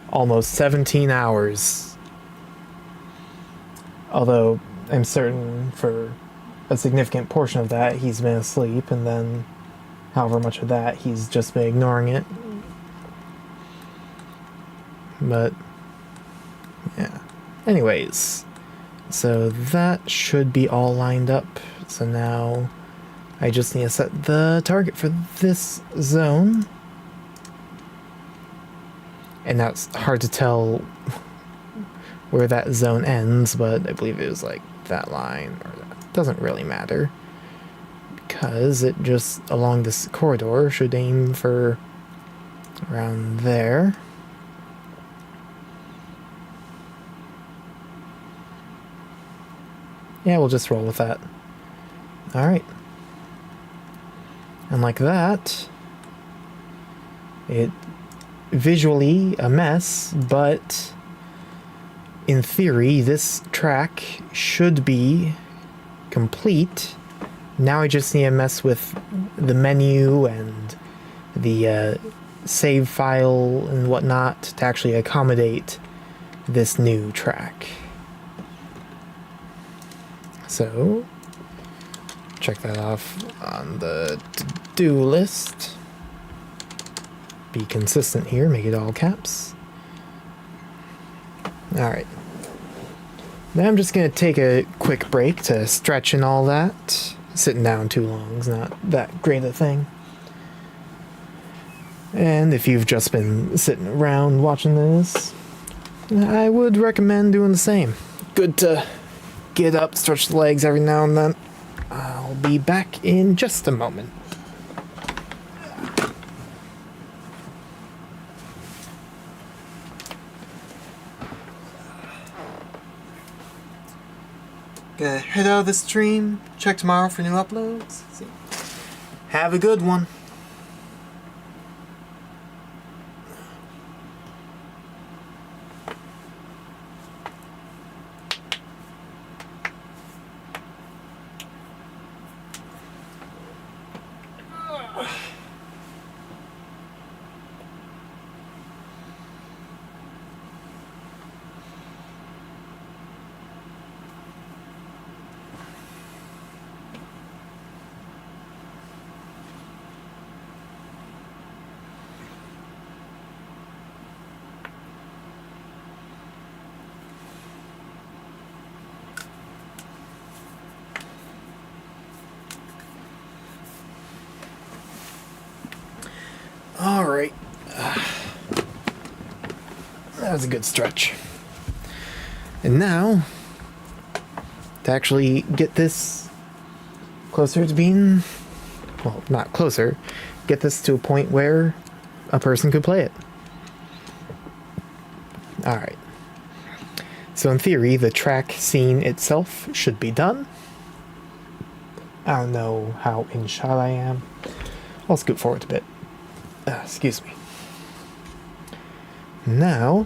Almost 17 hours. Although, I'm certain for a significant portion of that, he's been asleep, and then however much of that, he's just been ignoring it. But, yeah. Anyways, so that should be all lined up. So now, I just need to set the target for this zone. And that's hard to tell where that zone ends, but I believe it was like that line, or that doesn't really matter because it just along this corridor should aim for around there. Yeah, we'll just roll with that. Alright. And like that, it visually a mess, but in theory, this track should be complete. Now I just need to mess with the menu and the save file and whatnot to actually accommodate this new track. So, check that off on the to-do list. Be consistent here, make it all caps. Alright. Now I'm just going to take a quick break to stretch and all that. Sitting down too long is not that great a thing. And if you've just been sitting around watching this, I would recommend doing the same. Good to get up, stretch the legs every now and then. I'll be back in just a moment. Gonna head out of the stream, check tomorrow for new uploads. Have a good one. Alright. That was a good stretch. And now, to actually get this closer to being, well, not closer, get this to a point where a person could play it. Alright. So in theory, the track scene itself should be done. I don't know how in shot I am. I'll scoot forward a bit. Excuse me. Now,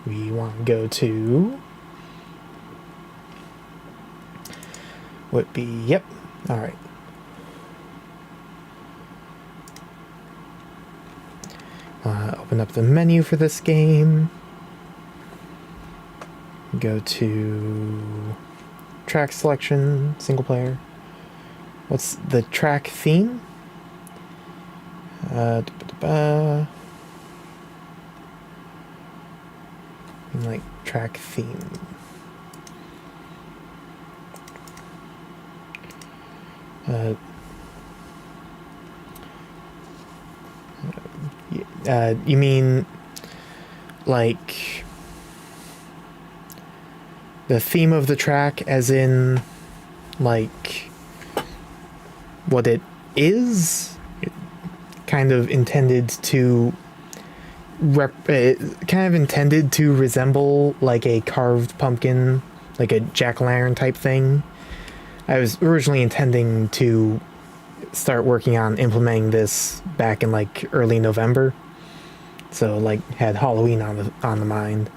we want to go to... would be... Yep. Alright. Open up the menu for this game. Go to... track selection, single player. What's the track theme? Like track theme. You mean like the theme of the track, as in like what it is? Kind of intended to resemble like a carved pumpkin, like a jack-o'-lantern type thing. I was originally intending to start working on implementing this back in like early November, so like had Halloween on the mind.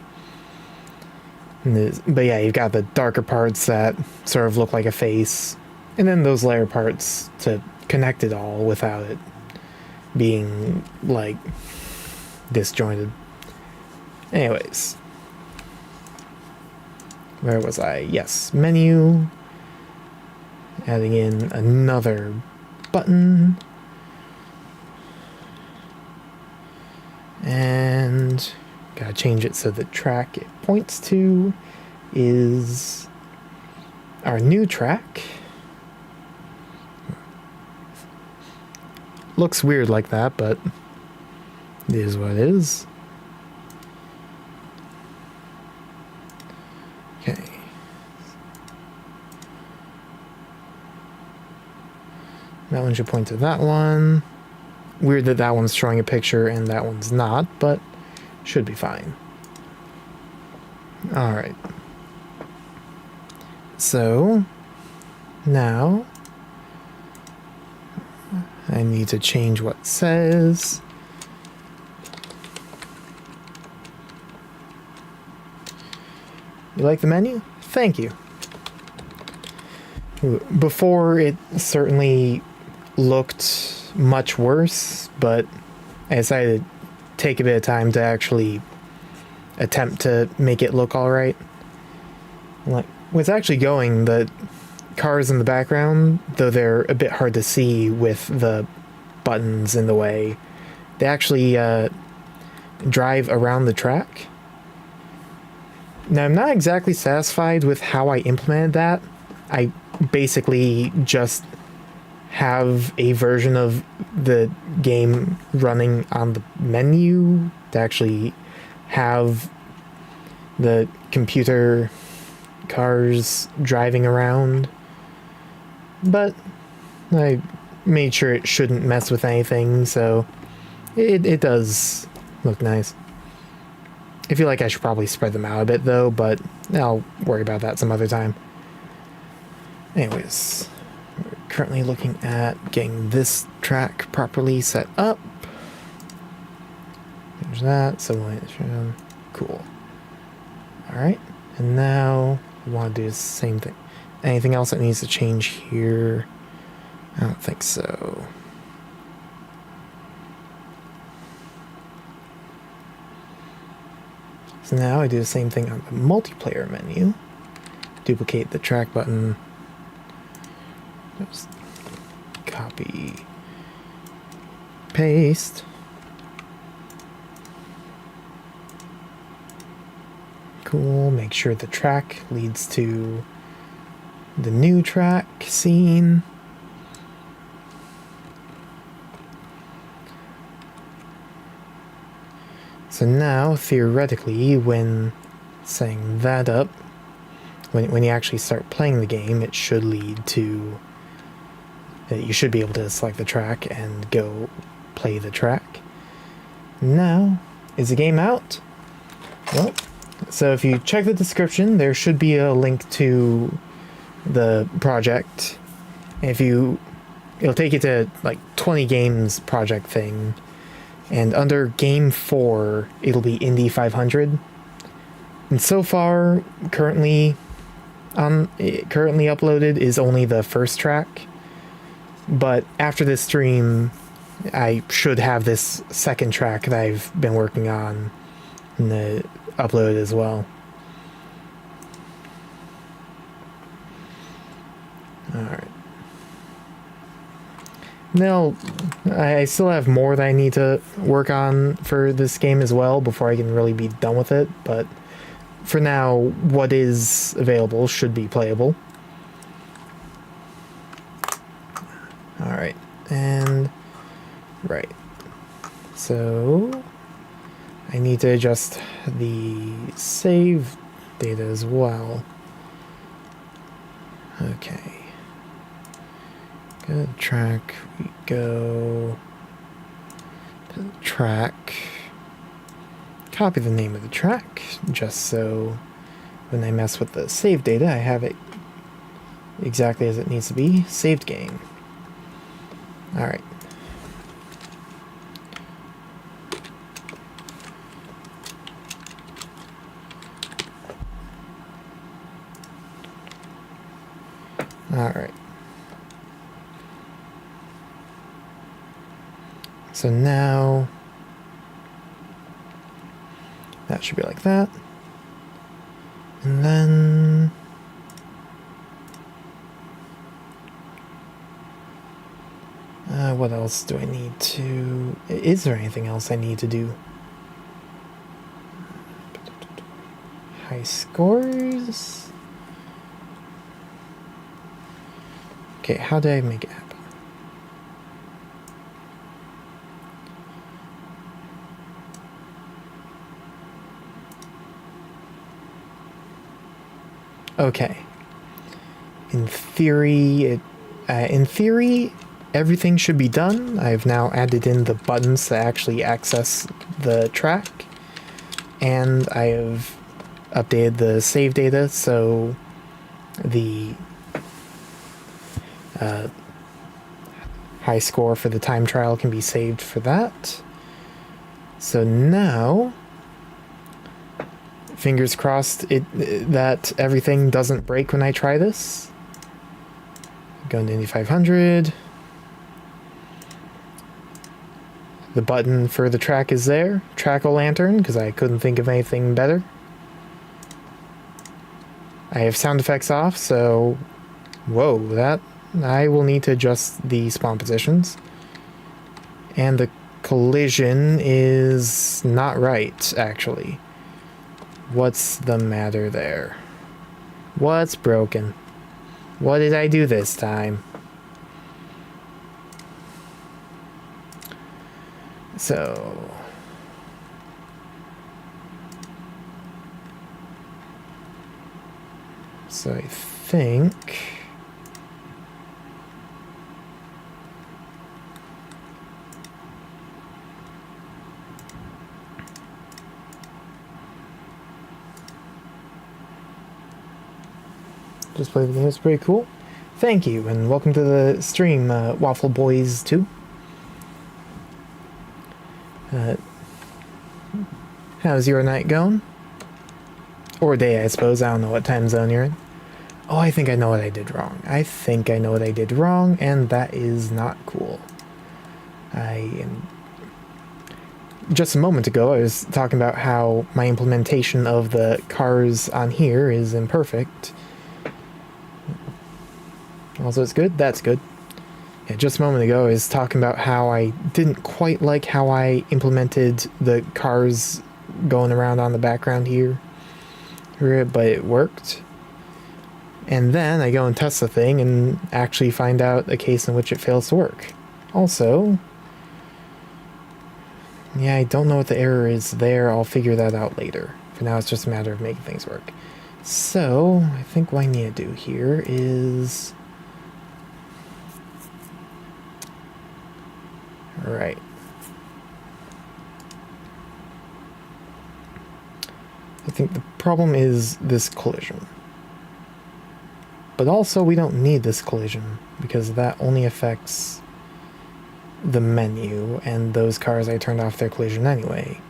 But yeah, you've got the darker parts that sort of look like a face, and then those layer parts to connect it all without it being like disjointed. Anyways, where was I? Yes, menu. Adding in another button. And gotta change it so the track it points to is our new track. Looks weird like that, but it is what it is. Okay. That one should point to that one. Weird that that one's showing a picture and that one's not, but should be fine. Alright. So, now I need to change what it says. You like the menu? Thank you. Before, it certainly looked much worse, but I decided to take a bit of time to actually attempt to make it look alright. Like, what's actually going, the cars in the background, though they're a bit hard to see with the buttons in the way, they actually drive around the track. Now, I'm not exactly satisfied with how I implemented that. I basically just have a version of the game running on the menu to actually have the computer cars driving around. But I made sure it shouldn't mess with anything, so it does look nice. I feel like I should probably spread them out a bit though, but I'll worry about that some other time. Anyways, we're currently looking at getting this track properly set up. There's that, so cool. Alright, and now we want to do the same thing. Anything else that needs to change here? I don't think so. So now I do the same thing on the multiplayer menu. Duplicate the track button. Just copy, paste. Cool, make sure the track leads to the new track scene. So now, theoretically, when setting that up, when you actually start playing the game, it should lead to... you should be able to select the track and go play the track. Now, is the game out? Well, so if you check the description, there should be a link to the project. It'll take you to like 20 games project thing. And under Game 4, it'll be Indy 500. And so far, currently uploaded is only the first track. But after this stream, I should have this second track that I've been working on in the upload as well. Alright. Now, I still have more that I need to work on for this game as well before I can really be done with it, but for now, what is available should be playable. Alright, and right. So I need to adjust the save data as well. Okay. Good track, we go to the track, copy the name of the track, just so when I mess with the save data, I have it exactly as it needs to be. Saved game. Alright. Alright. So now, that should be like that. And then, what else do I need to, is there anything else I need to do? High scores? Okay, how did I make it happen? Okay. In theory, everything should be done. I've now added in the buttons to actually access the track, and I have updated the save data so the high score for the time trial can be saved for that. So now, fingers crossed that everything doesn't break when I try this. Going to Indy 500. The button for the track is there. Track-o-lantern, because I couldn't think of anything better. I have sound effects off, so... Whoa, that... I will need to adjust the spawn positions. And the collision is not right, actually. What's the matter there? What's broken? What did I do this time? So I think just play the game. It's pretty cool. Thank you, and welcome to the stream, Waffle Boys 2. How's your night going? Or day, I suppose. I don't know what time zone you're in. Oh, I think I know what I did wrong. I think I know what I did wrong, and that is not cool. Just a moment ago, I was talking about how my implementation of the cars on here is imperfect. Also, it's good? That's good. Yeah, just a moment ago, I was talking about how I didn't quite like how I implemented the cars going around on the background here, but it worked. And then I go and test the thing and actually find out a case in which it fails to work. Also, yeah, I don't know what the error is there. I'll figure that out later. For now, it's just a matter of making things work. So, I think what I need to do here is... Right. I think the problem is this collision. But also we don't need this collision because that only affects the menu and those cars I turned off their collision anyway.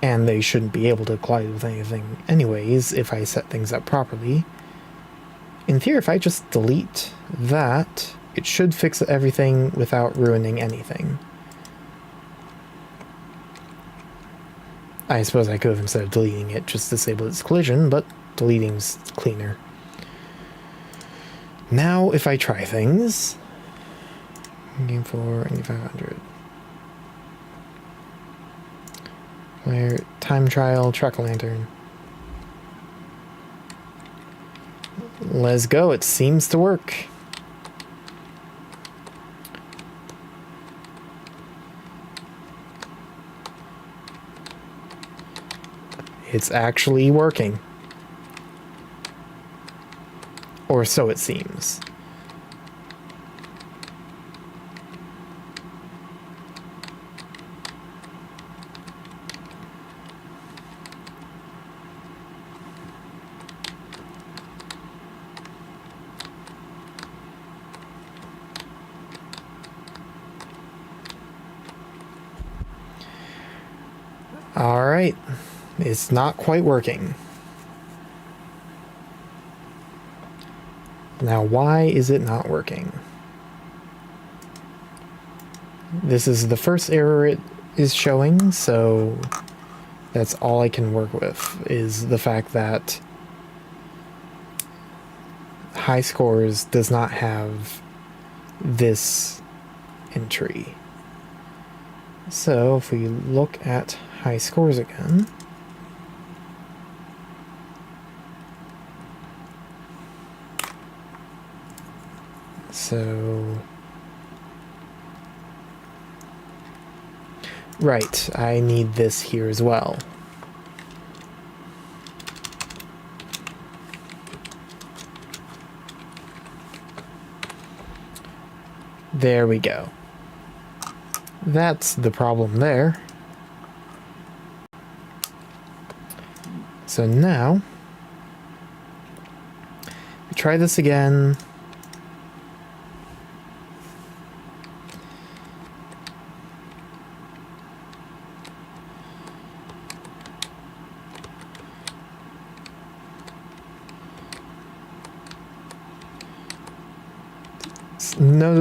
And they shouldn't be able to collide with anything anyways if I set things up properly. In theory, if I just delete that, it should fix everything without ruining anything. I suppose I could have, instead of deleting it, just disabled its collision, but deleting's cleaner. Now, if I try things... Game 4, 8500. Where? Time trial, track-o-lantern. Let's go, it seems to work. It's actually working. Or so it seems. All right. It's not quite working. Now, why is it not working? This is the first error it is showing, so that's all I can work with, is the fact that High Scores does not have this entry. So, if we look at High Scores again... So, right, I need this here as well. There we go. That's the problem there. So now, try this again.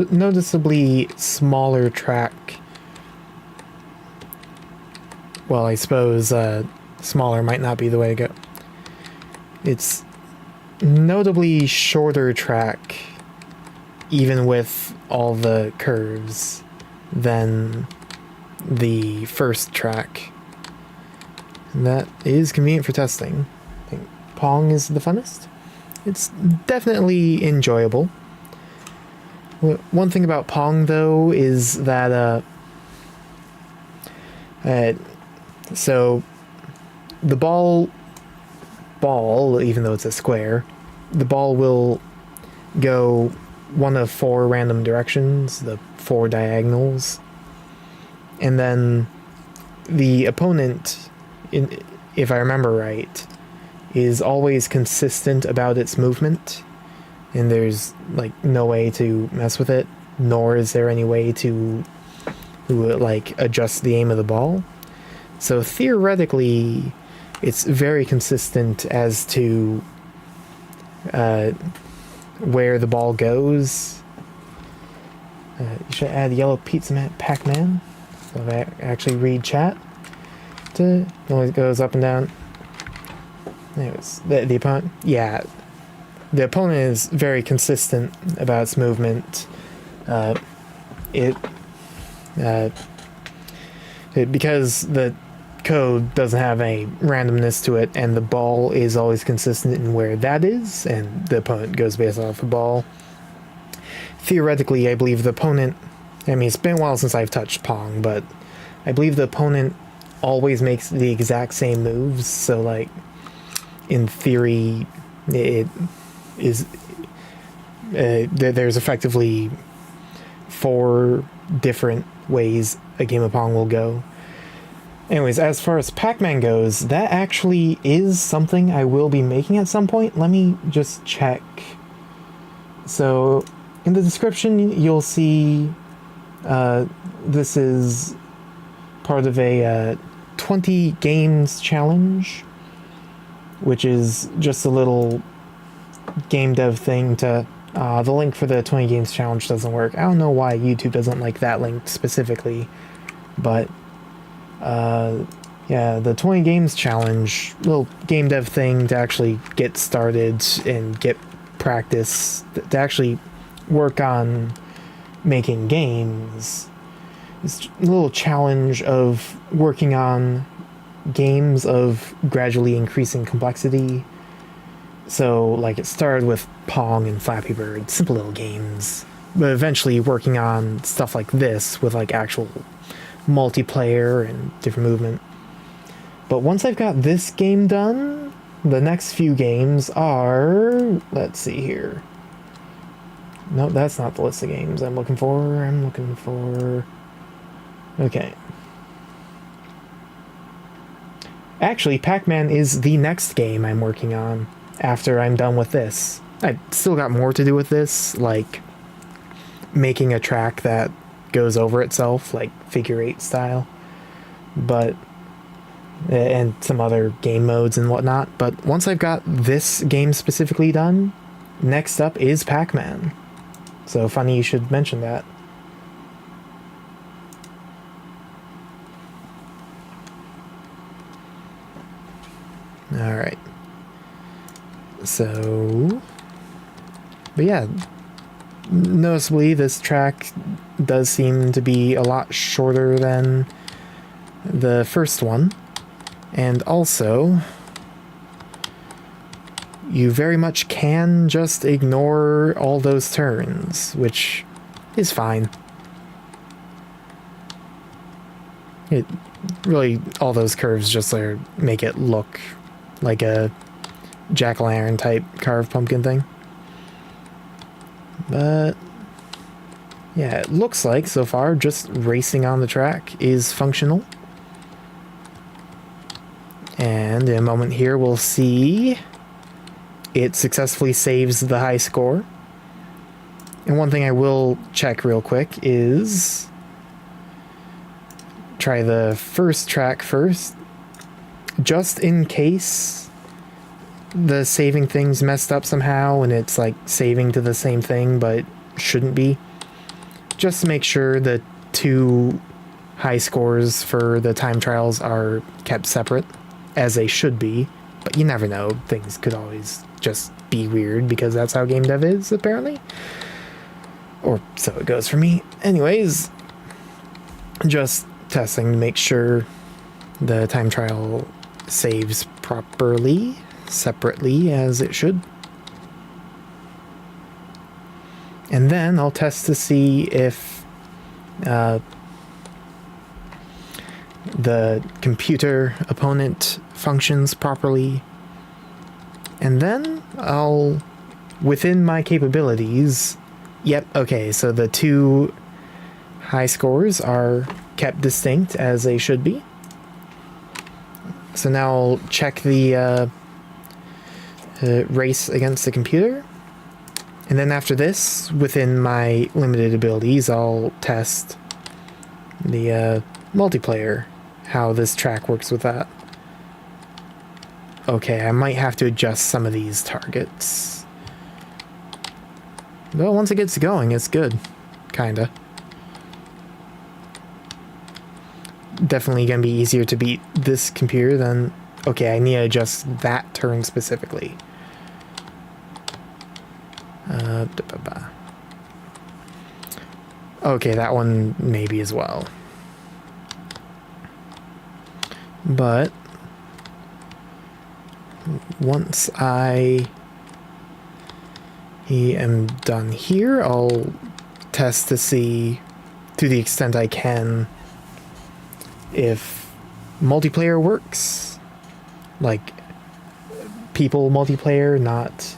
Noticeably smaller track well, I suppose smaller might not be the way to go. It's notably shorter track, even with all the curves, than the first track. And that is convenient for testing. I think Pong is the funnest. It's definitely enjoyable. One thing about Pong, though, is that so the ball, even though it's a square, the ball will go one of 4 random directions, the 4 diagonals, and then the opponent, if I remember right, is always consistent about its movement, and there's like no way to mess with it, nor is there any way to like adjust the aim of the ball. So theoretically, it's very consistent as to where the ball goes. You should add Yellow Pizza Pac-Man. So if I actually read chat, it always goes up and down. Anyways, the opponent, yeah, the opponent is very consistent about its movement. Because the code doesn't have any randomness to it, and the ball is always consistent in where that is, and the opponent goes based off the ball. Theoretically, I believe the opponent, I mean, it's been a while since I've touched Pong, but I believe the opponent always makes the exact same moves, so like, in theory, it is, there's effectively 4 different ways a game of Pong will go. Anyways, as far as Pac-Man goes, that actually is something I will be making at some point. Let me just check. So, in the description, you'll see this is part of a 20 games challenge, which is just a little game dev thing to... the link for the 20 games challenge doesn't work. I don't know why YouTube doesn't like that link specifically, but yeah, the 20 games challenge, little game dev thing to actually get started and get practice, to actually work on making games. It's a little challenge of working on games of gradually increasing complexity. So, like, it started with Pong and Flappy Bird, simple little games, but eventually working on stuff like this with, like, actual multiplayer and different movement. But once I've got this game done, the next few games are... let's see here. No, that's not the list of games I'm looking for. I'm looking for... okay. Actually, Pac-Man is the next game I'm working on after I'm done with this. I still got more to do with this, like making a track that goes over itself, like figure 8 style, but and some other game modes and whatnot. But once I've got this game specifically done, next up is Pac-Man. So funny you should mention that. Alright. So, but yeah, noticeably this track does seem to be a lot shorter than the first one, and also you very much can just ignore all those turns, which is fine. It really, all those curves just make it look like a jack-o'-lantern type carved pumpkin thing. But yeah, it looks like so far just racing on the track is functional. And in a moment here we'll see it successfully saves the high score. And one thing I will check real quick is try the first track first, just in case the saving thing's messed up somehow and it's like saving to the same thing but shouldn't be. Just to make sure the 2 high scores for the time trials are kept separate, as they should be, but you never know. Things could always just be weird because that's how game dev is, apparently. Or so it goes for me. Anyways, just testing to make sure the time trial saves properly, separately as it should. And then I'll test to see if the computer opponent functions properly. And then I'll, within my capabilities, yep, okay, so the two high scores are kept distinct as they should be. So now I'll check the race against the computer. And then after this, within my limited abilities, I'll test the multiplayer, how this track works with that. Okay, I might have to adjust some of these targets. But once it gets going, it's good. Kinda. Definitely gonna be easier to beat this computer than... Okay, I need to adjust that turn specifically. Okay, that one maybe as well. But once I am done here, I'll test to see, to the extent I can, if multiplayer works. Like people multiplayer, not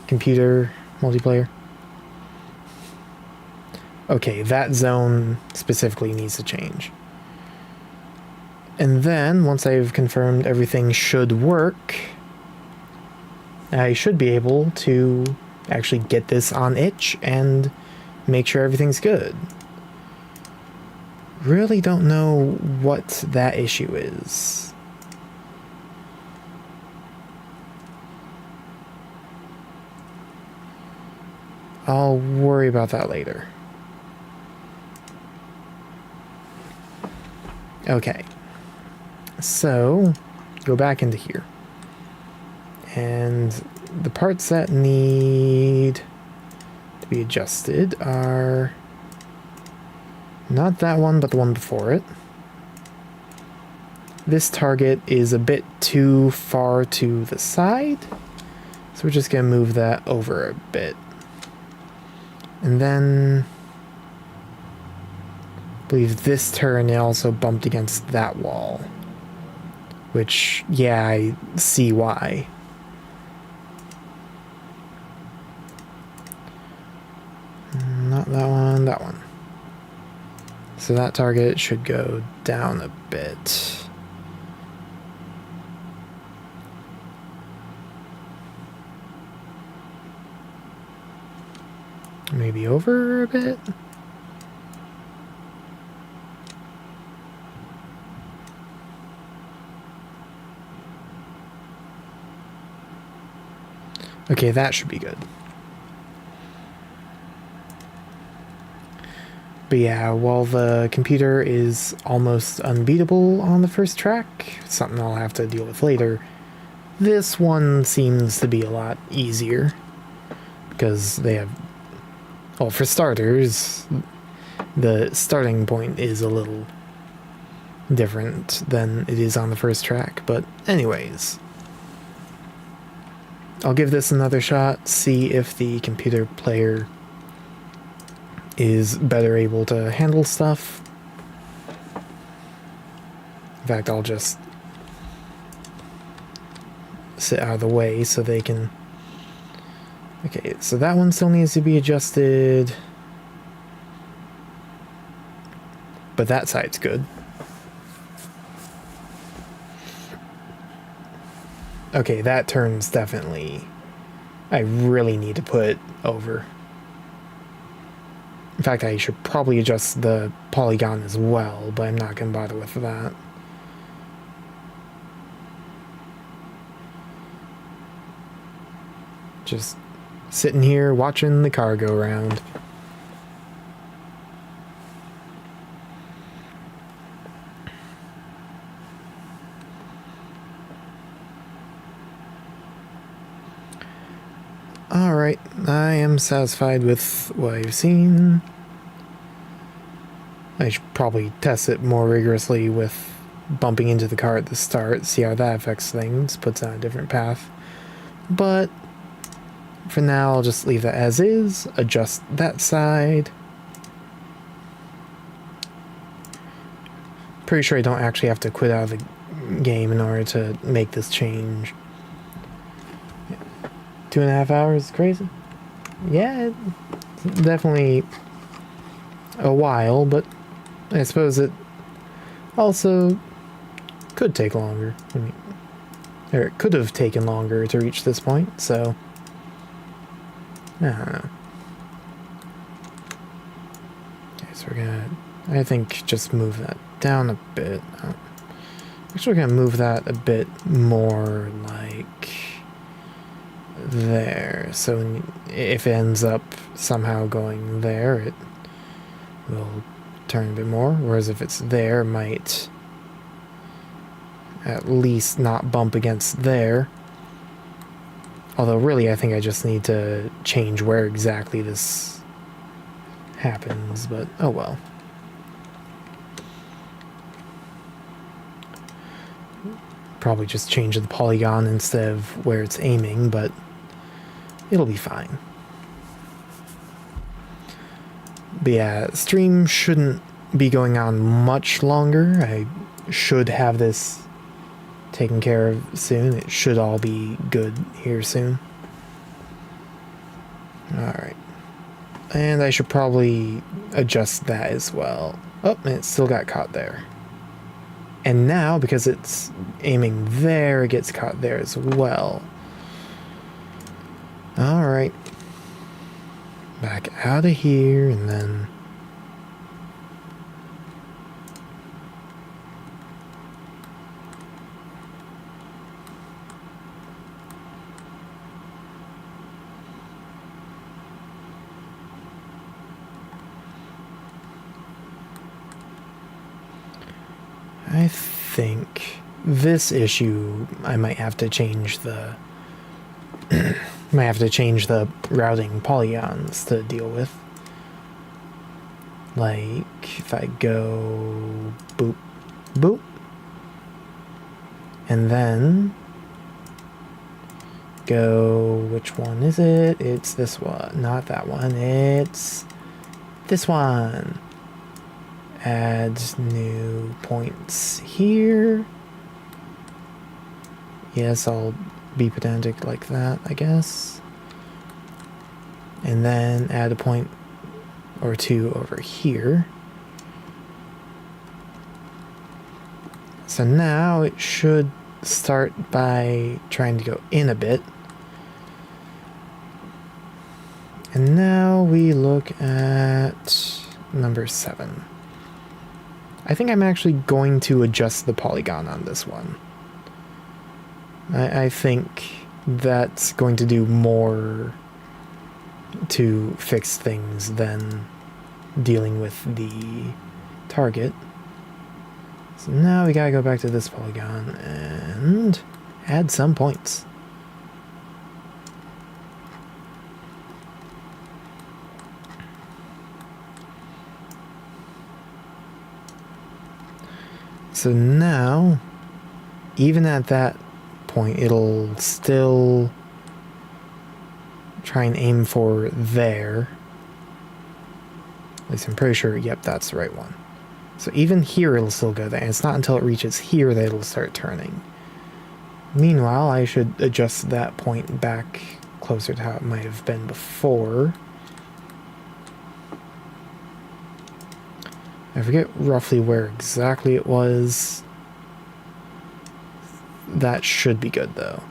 computer multiplayer. Okay, that zone specifically needs to change. And then, once I've confirmed everything should work, I should be able to actually get this on itch and make sure everything's good. Really don't know what that issue is. I'll worry about that later. Okay. So, go back into here. And the parts that need to be adjusted are not that one, but the one before it. This target is a bit too far to the side, so we're just going to move that over a bit. And then I believe this turn it also bumped against that wall. Which, yeah, I see why. Not that one, that one. So that target should go down a bit. Maybe over a bit? Okay, that should be good. But yeah, while the computer is almost unbeatable on the first track, something I'll have to deal with later, this one seems to be a lot easier. Because they have... Well, for starters, the starting point is a little different than it is on the first track. But anyways... I'll give this another shot, see if the computer player is better able to handle stuff. In fact, I'll just sit out of the way so they can... Okay, so that one still needs to be adjusted. But that side's good. Okay, that turn's definitely... I really need to put over. In fact, I should probably adjust the polygon as well, but I'm not going to bother with that. Just sitting here watching the car go around. Alright, I am satisfied with what I've seen. I should probably test it more rigorously with bumping into the car at the start, see how that affects things, puts on a different path. But for now, I'll just leave that as is, adjust that side. Pretty sure I don't actually have to quit out of the game in order to make this change. 2.5 hours, crazy. Yeah, it's definitely a while, but I suppose it also could take longer. I mean, or it could have taken longer to reach this point, so I don't know. Okay, so we're gonna, I think, just move that down a bit. Actually, we're gonna move that a bit more like there. So if it ends up somehow going there, it will turn a bit more. Whereas if it's there, it might at least not bump against there. Although really, I think I just need to change where exactly this happens, but oh well. Probably just change the polygon instead of where it's aiming, but it'll be fine. But yeah, stream shouldn't be going on much longer. I should have this taken care of soon. It should all be good here soon. Alright. And I should probably adjust that as well. Oh, and it still got caught there. And now, because it's aiming there, it gets caught there as well. Alright. Back out of here, and then I think this issue I might have to change the might have to change the routing polygons to deal with. Like if I go boop boop and then go, which one is it? It's this one, not that one. It's this one. Add new points here. Yes, I'll be pedantic like that, I guess. And then add a point or two over here. So now it should start by trying to go in a bit. And now we look at number 7. I think I'm actually going to adjust the polygon on this one. I think that's going to do more to fix things than dealing with the target. So now we gotta go back to this polygon and add some points. So now, even at that point, it'll still try and aim for there. At least I'm pretty sure, yep, that's the right one. So even here, it'll still go there. And it's not until it reaches here that it'll start turning. Meanwhile, I should adjust that point back closer to how it might have been before. I forget roughly where exactly it was. That should be good, though.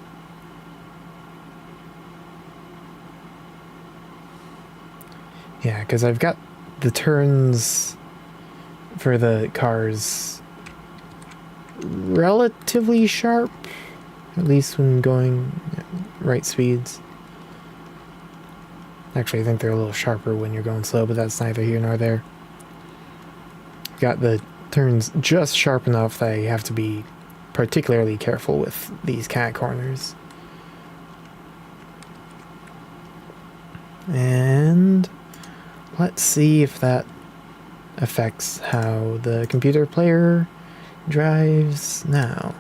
Yeah, because I've got the turns for the cars relatively sharp, at least when going right speeds. Actually, I think they're a little sharper when you're going slow, but that's neither here nor there. Got the turns just sharp enough that I have to be particularly careful with these cat corners. And let's see if that affects how the computer player drives now.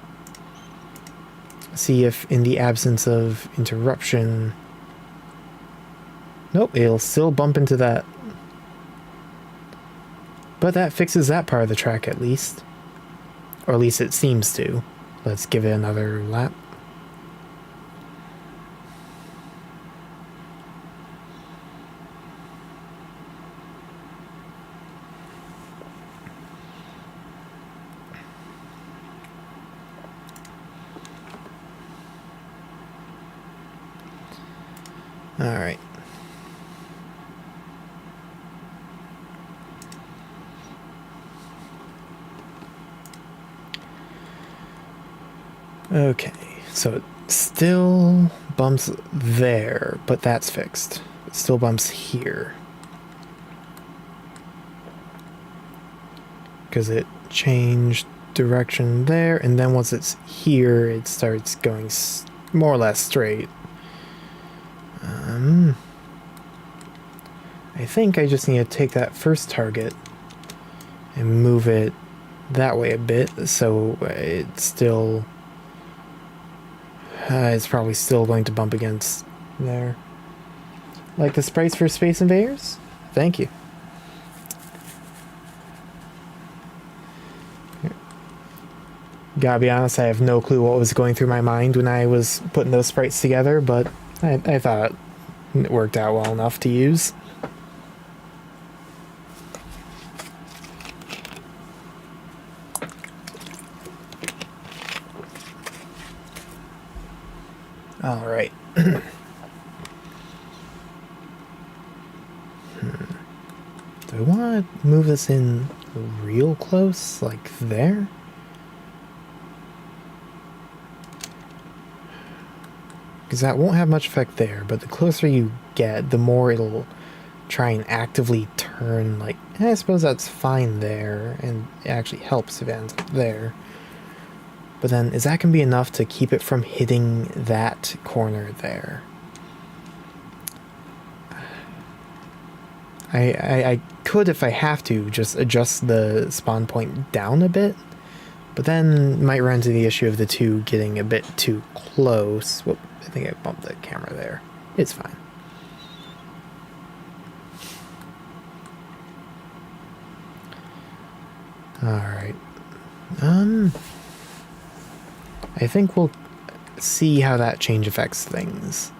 See if in the absence of interruption... Nope, it'll still bump into that. But that fixes that part of the track at least. Or at least it seems to. Let's give it another lap. All right. Okay, so it still bumps there, but that's fixed. It still bumps here. Because it changed direction there, and then once it's here, it starts going more or less straight. I think I just need to take that first target and move it that way a bit, so it's still... it's probably still going to bump against there. Like the sprites for Space Invaders? Thank you. Gotta be honest, I have no clue what was going through my mind when I was putting those sprites together, but I thought it worked out well enough to use. All right. Do I want to move this in real close, like there? Because that won't have much effect there, but the closer you get, the more it'll try and actively turn, like, I suppose that's fine there, and it actually helps if it ends up there. But then, is that going to be enough to keep it from hitting that corner there? I could, if I have to, just adjust the spawn point down a bit, but then might run into the issue of the two getting a bit too close. Whoop, I think I bumped the camera there. It's fine. Alright. I think we'll see how that change affects things.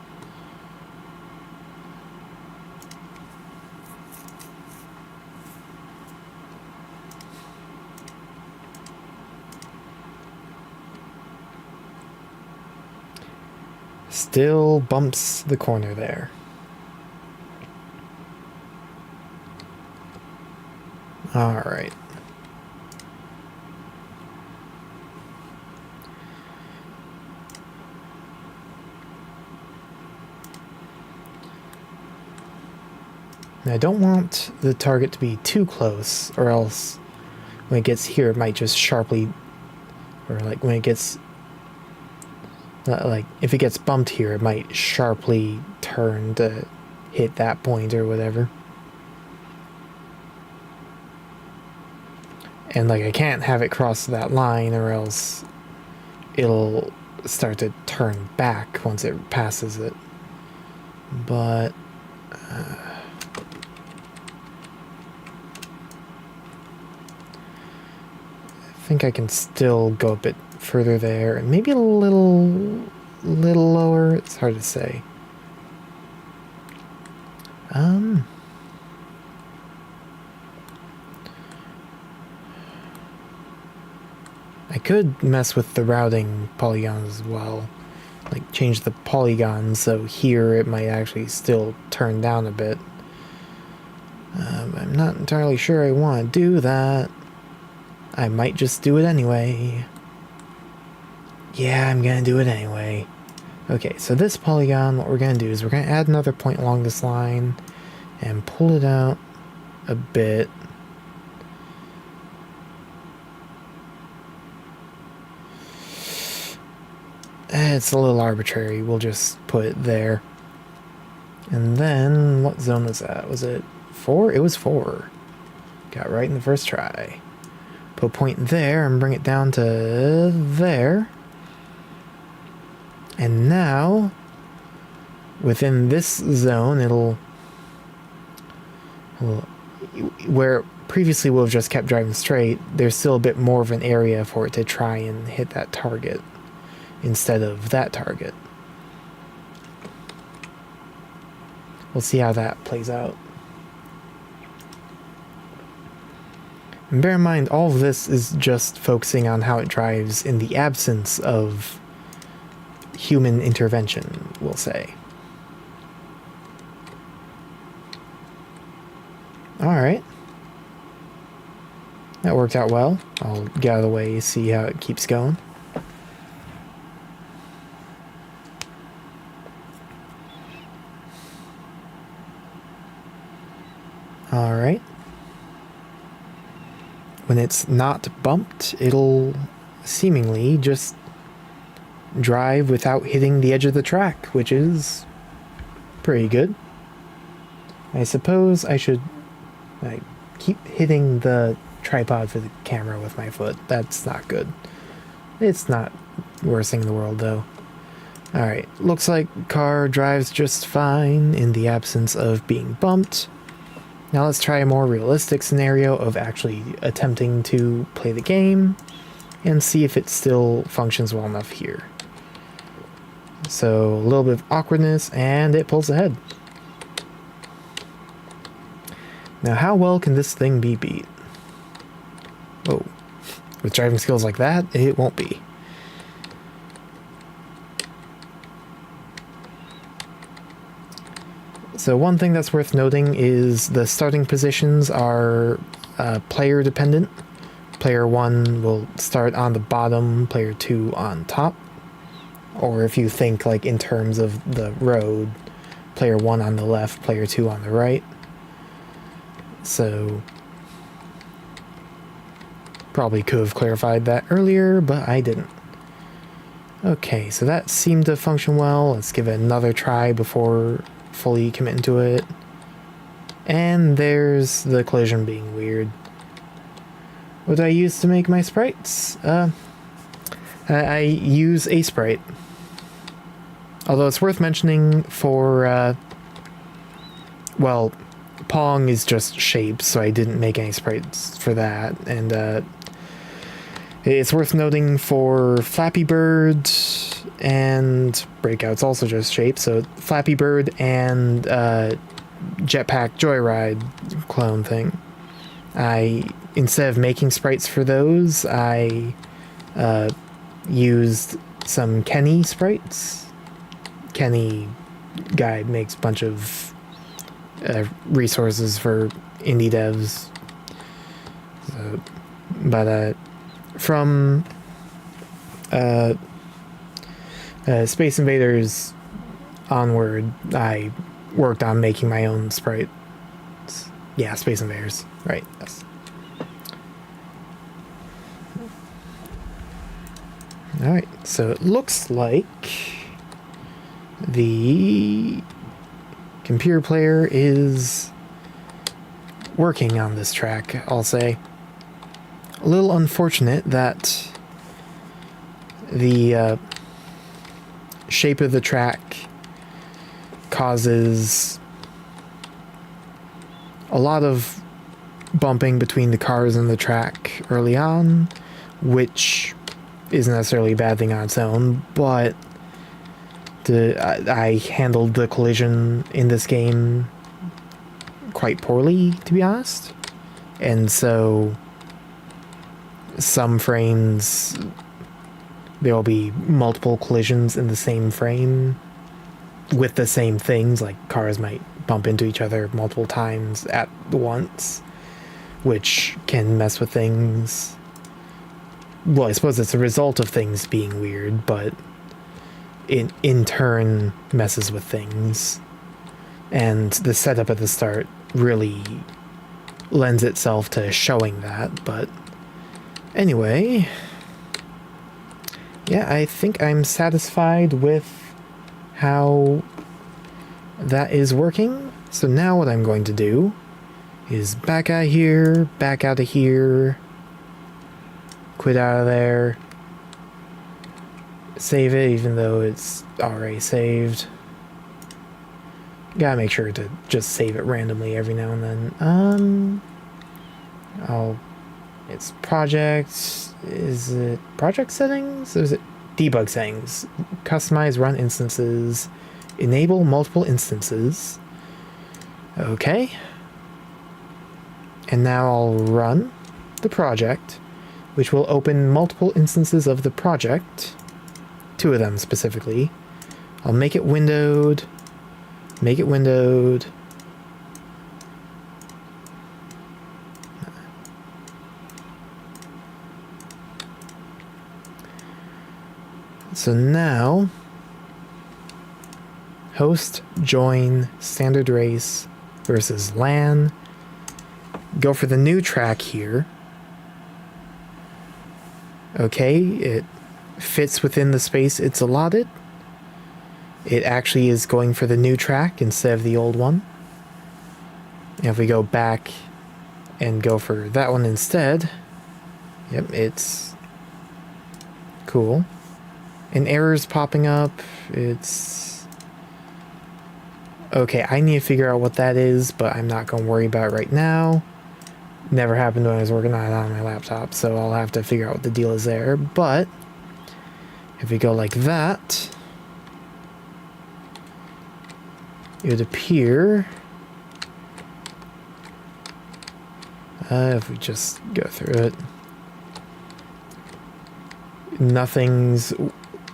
Still bumps the corner there. All right. Now, I don't want the target to be too close, or else when it gets here, it might just sharply, or like when it gets, like if it gets bumped here, it might sharply turn to hit that point or whatever. And like I can't have it cross that line, or else it'll start to turn back once it passes it. But I think I can still go a bit further there, and maybe a little lower. It's hard to say. I could mess with the routing polygons as well, like change the polygons so here it might actually still turn down a bit. I'm not entirely sure I want to do that. I might just do it anyway. Yeah, I'm gonna do it anyway. Okay, so this polygon, what we're gonna do is we're gonna add another point along this line and pull it out a bit. It's a little arbitrary. We'll just put it there. And then, what zone was that? Was it 4? It was 4. Got right in the first try. Put a point there and bring it down to there. And now, within this zone, it'll where previously we'll have just kept driving straight, there's still a bit more of an area for it to try and hit that target instead of that target. We'll see how that plays out. And bear in mind, all of this is just focusing on how it drives in the absence of human intervention, we'll say. Alright. That worked out well. I'll get out of the way, see how it keeps going. Alright. When it's not bumped, it'll seemingly just drive without hitting the edge of the track, which is pretty good. I suppose I should keep hitting the tripod for the camera with my foot. That's not good. It's not the worst thing in the world, though. Alright, looks like car drives just fine in the absence of being bumped. Now let's try a more realistic scenario of actually attempting to play the game and see if it still functions well enough here. So a little bit of awkwardness and it pulls ahead. Now how well can this thing be beat? Whoa. With driving skills like that, it won't be. So one thing that's worth noting is the starting positions are player dependent. Player 1 will start on the bottom, player 2 on top. Or if you think like in terms of the road, player 1 on the left, player 2 on the right. So probably could have clarified that earlier, but I didn't. Okay, so that seemed to function well. Let's give it another try before fully committing to it. And there's the collision being weird. What do I use to make my sprites? I use a sprite. Although it's worth mentioning for, well, Pong is just shapes, so I didn't make any sprites for that. And it's worth noting for Flappy Bird and Breakout's also just shapes. So Flappy Bird and Jetpack Joyride clone thing. Instead of making sprites for those, I used some Kenny sprites. Kenny guy makes a bunch of resources for indie devs. So, but from Space Invaders onward, I worked on making my own sprites. Yeah, Space Invaders. Right, yes. Alright, so it looks like the computer player is working on this track, I'll say. A little unfortunate that the shape of the track causes a lot of bumping between the cars and the track early on, which isn't necessarily a bad thing on its own, but I handled the collision in this game quite poorly, to be honest. And so some frames there will be multiple collisions in the same frame with the same things, like cars might bump into each other multiple times at once, which can mess with things. Well, I suppose it's a result of things being weird, but it in turn messes with things. And the setup at the start really lends itself to showing that, but anyway, yeah, I think I'm satisfied with how That is working. So now what I'm going to do is back out here, back out of here, quit out of there, save it even though it's already saved. Gotta make sure to just save it randomly every now and then. It's project, is it project settings? Or is it debug settings? Customize run instances, enable multiple instances. Okay. And now I'll run the project, which will open multiple instances of the project, 2 of them specifically. I'll make it windowed, make it windowed. So now, host, join, standard race versus LAN. Go for the new track here. Okay, it fits within the space it's allotted. It actually is going for the new track instead of the old one. And if we go back and go for that one instead, yep, it's cool. An error's popping up. It's okay. I need to figure out what that is, but I'm not going to worry about it right now. Never happened when I was working on it on my laptop, so I'll have to figure out what the deal is there. But if we go like that, it would appear, if we just go through it, nothing's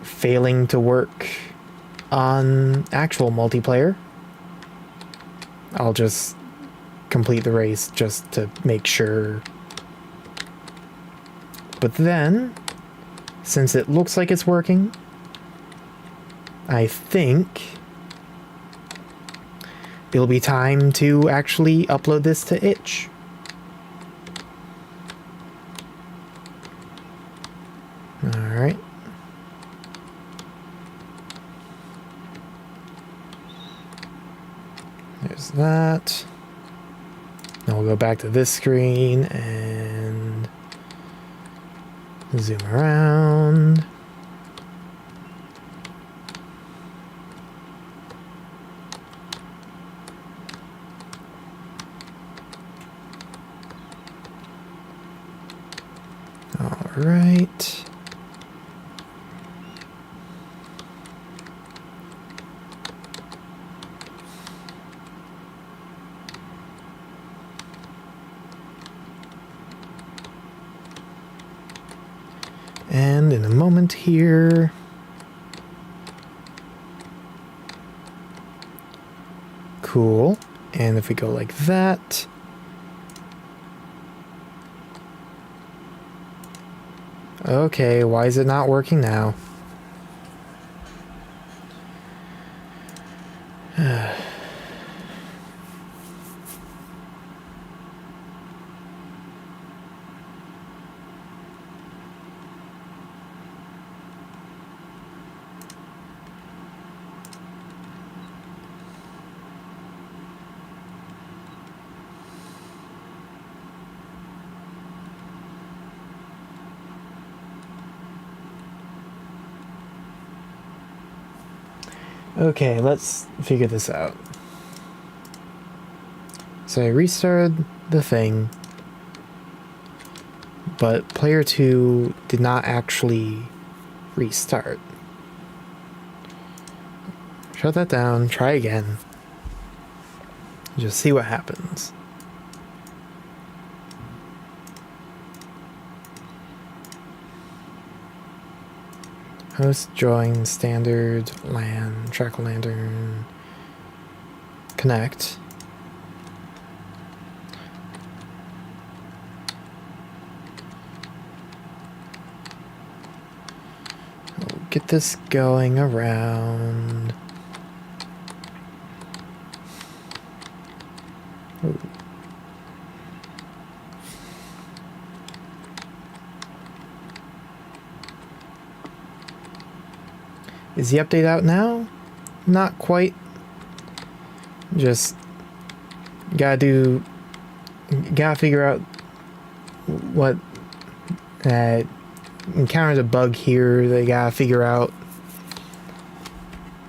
failing to work on actual multiplayer. I'll just complete the race just to make sure. But then, since it looks like it's working, I think it'll be time to actually upload this to itch. Alright. There's that. Now we'll go back to this screen and zoom around. All right. And in a moment here, cool. And if we go like that, okay, why is it not working now? Okay, let's figure this out. So I restarted the thing, but player 2 did not actually restart. Shut that down, try again. Just see what happens. Host, join, standard, LAN, track lantern, connect. We'll get this going around. Ooh. Is the update out now? Not quite. just gotta figure out what encountered a bug here they gotta figure out,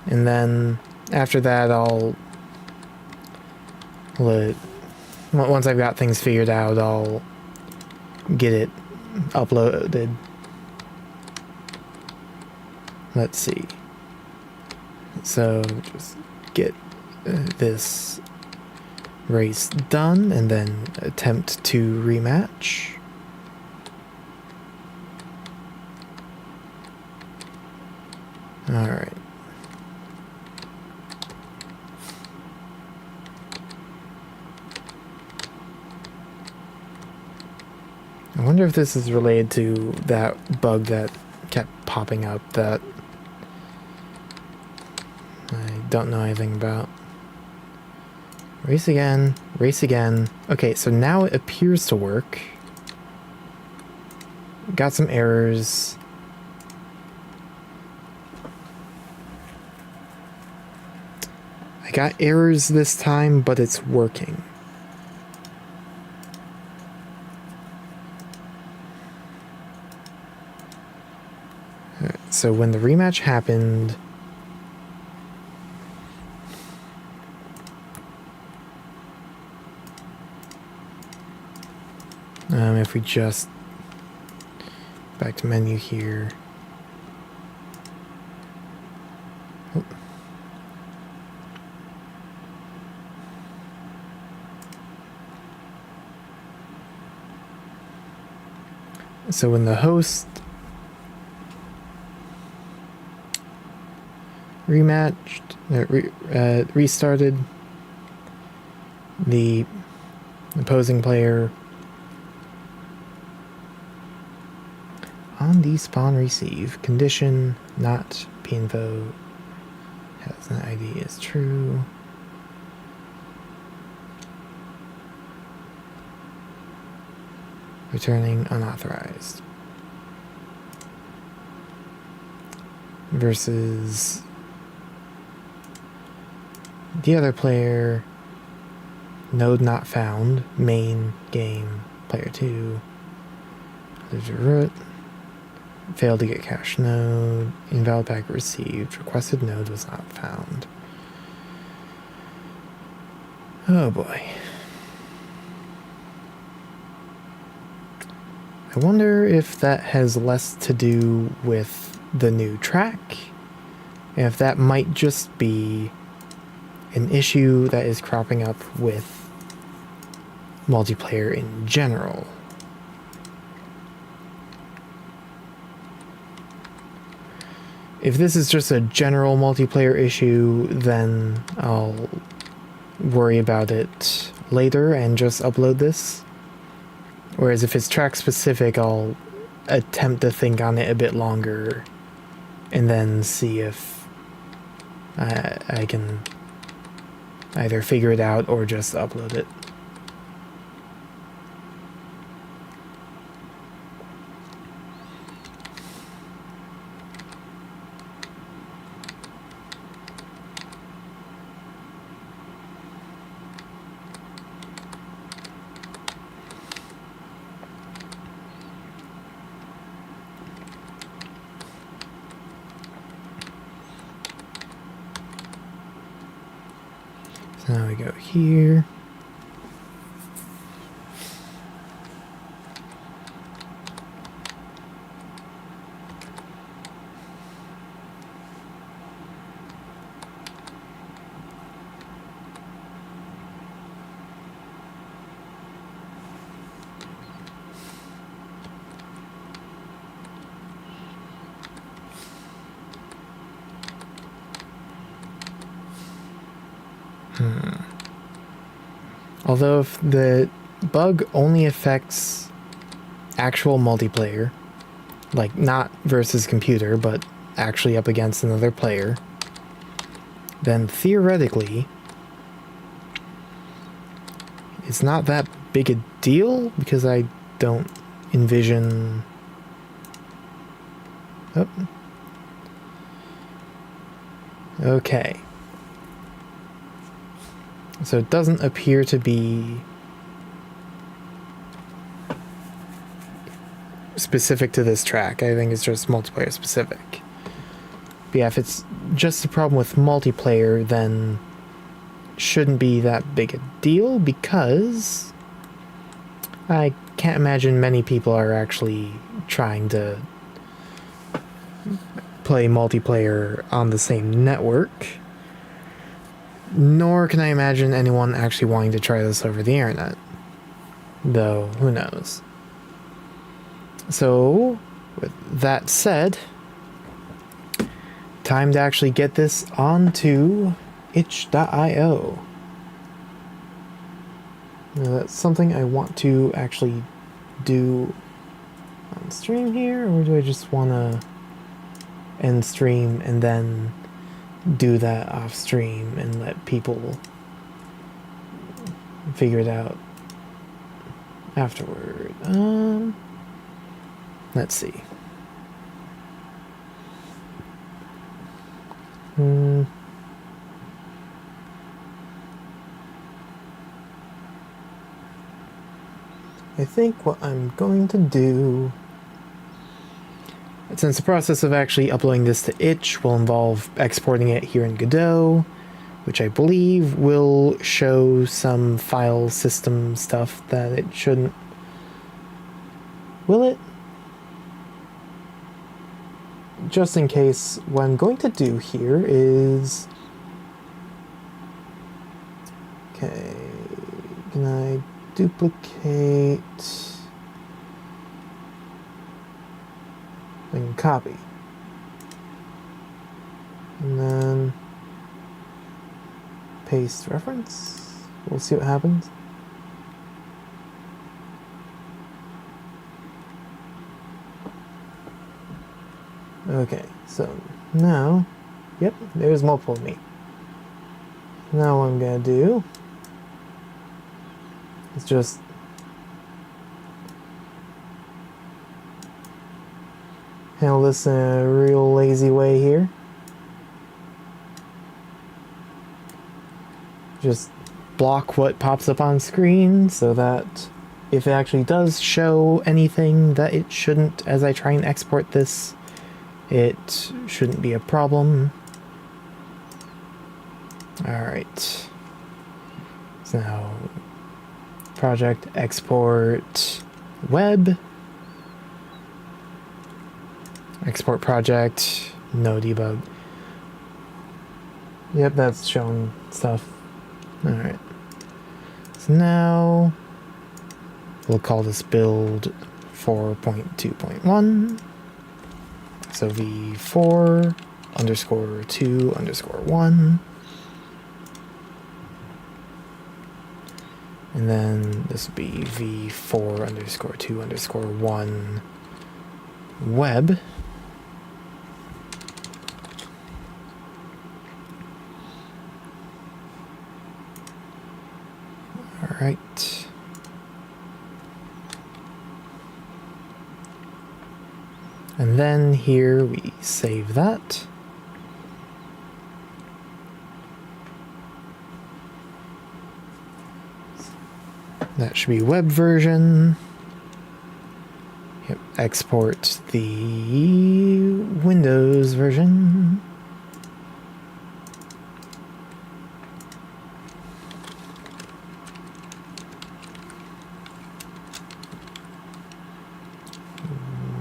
and then after that once I've got things figured out, I'll get it uploaded. Let's see. So just get this race done and then attempt to rematch. All right. I wonder if this is related to that bug that kept popping up that I don't know anything about. Race again, race again. Okay, so now it appears to work. Got some errors. I got errors this time, but it's working. So when the rematch happened, if we just back to menu here. Oh. So when the host restarted, the opposing player on despawn receive condition not pinfo has an ID is true. Returning unauthorized versus the other player, node not found, main game, player 2, there's a root, failed to get cache node, invalid packet received, requested node was not found. Oh boy. I wonder if that has less to do with the new track, and if that might just be an issue that is cropping up with multiplayer in general. If this is just a general multiplayer issue, then I'll worry about it later and just upload this. Whereas if it's track specific, I'll attempt to think on it a bit longer and then see if I can either figure it out or just upload it. So now we go here. Although if the bug only affects actual multiplayer, like not versus computer, but actually up against another player, then theoretically it's not that big a deal because I don't envision... Oh. Okay. So it doesn't appear to be specific to this track. I think it's just multiplayer specific. But yeah, if it's just a problem with multiplayer, then shouldn't be that big a deal, because I can't imagine many people are actually trying to play multiplayer on the same network. Nor can I imagine anyone actually wanting to try this over the internet. Though, who knows? So, with that said, time to actually get this onto itch.io. Now, that's something I want to actually do on stream here, or do I just want to end stream and then do that off stream and let people figure it out afterward? Let's see. I think what I'm going to do, since the process of actually uploading this to itch will involve exporting it here in Godot, which I believe will show some file system stuff that it shouldn't. Will it? Just in case, what I'm going to do here is... Okay, can I duplicate? I can copy. And then paste reference. We'll see what happens. Okay, so now, yep, there's multiple of me. Now what I'm gonna do is just handle this in a real lazy way here. Just block what pops up on screen so that if it actually does show anything that it shouldn't as I try and export this, it shouldn't be a problem. Alright. So now project export web. Export project, no debug. Yep, that's showing stuff. Alright. So now we'll call this build 4.2.1. So v4 underscore 2 underscore 1. And then this would be v4 underscore 2 underscore 1 web. All right. And then here we save that. That should be web version. Yep, export the Windows version.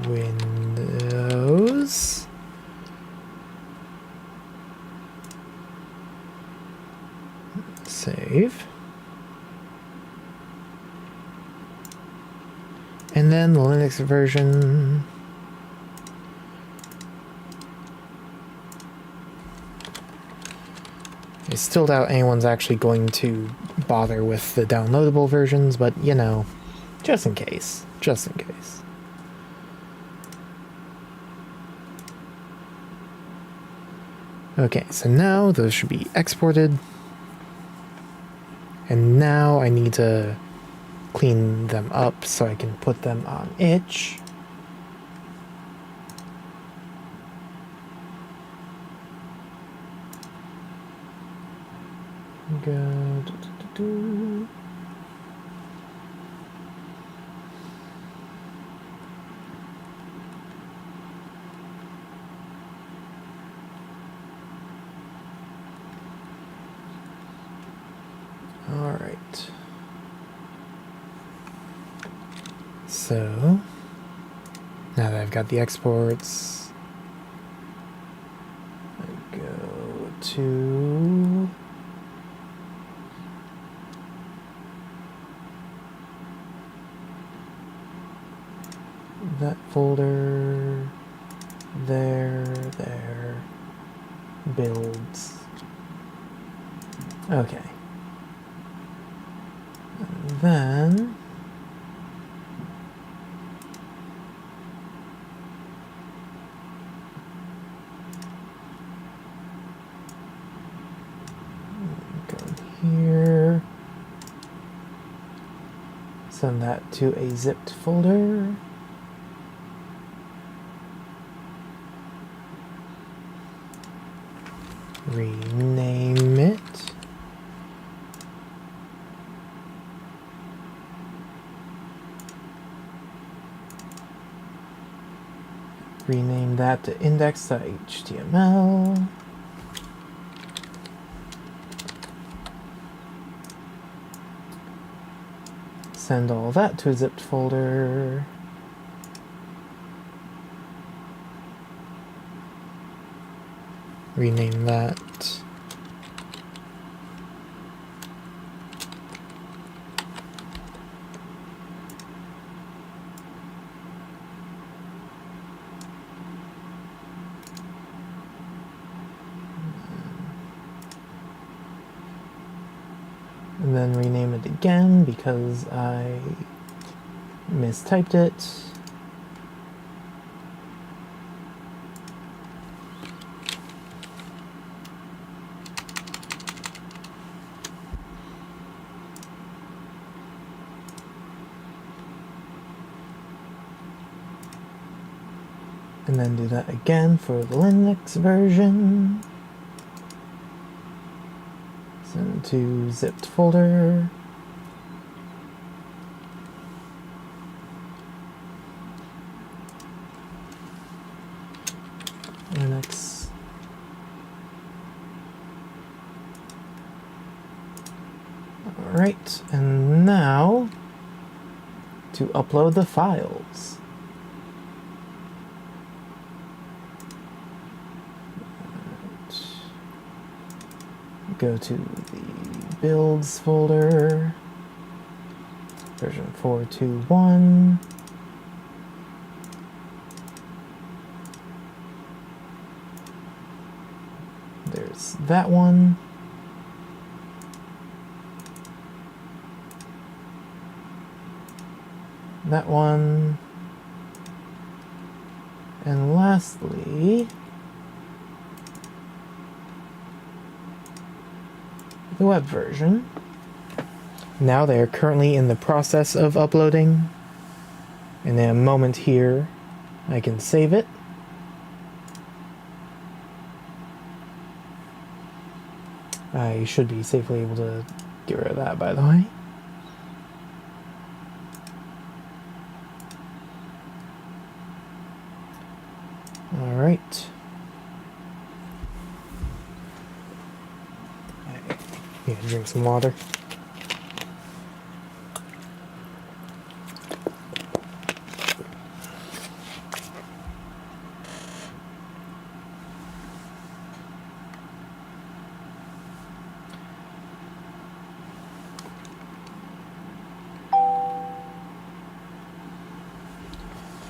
Windows. Save. And then the Linux version. I still doubt anyone's actually going to bother with the downloadable versions, but you know, just in case. Just in case. Okay, so now those should be exported. And now I need to clean them up so I can put them on itch. Good. do. All right. So now that I've got the exports, I go to that folder, there, builds. Okay. And then go here, send that to a zipped folder. Rename it. Rename that to index.html. Send all that to a zipped folder. Rename that. And then rename it again because I mistyped it. And then do that again for the Linux version. Send to zipped folder. Linux. Alright, and now to upload the files. Go to the builds folder, version 4.2.1. There's that one. That one. And lastly, the web version. Now they are currently in the process of uploading. In a moment here, I can save it. I should be safely able to get rid of that, by the way. All right. Yeah, drink some water.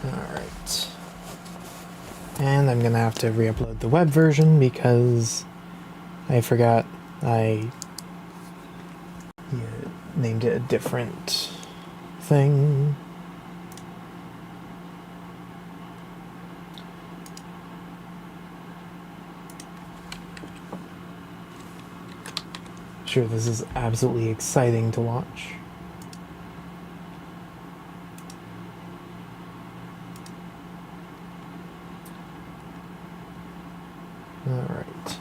Alright. And I'm gonna have to re-upload the web version because I forgot I named it a different thing. Sure, this is absolutely exciting to watch. All right.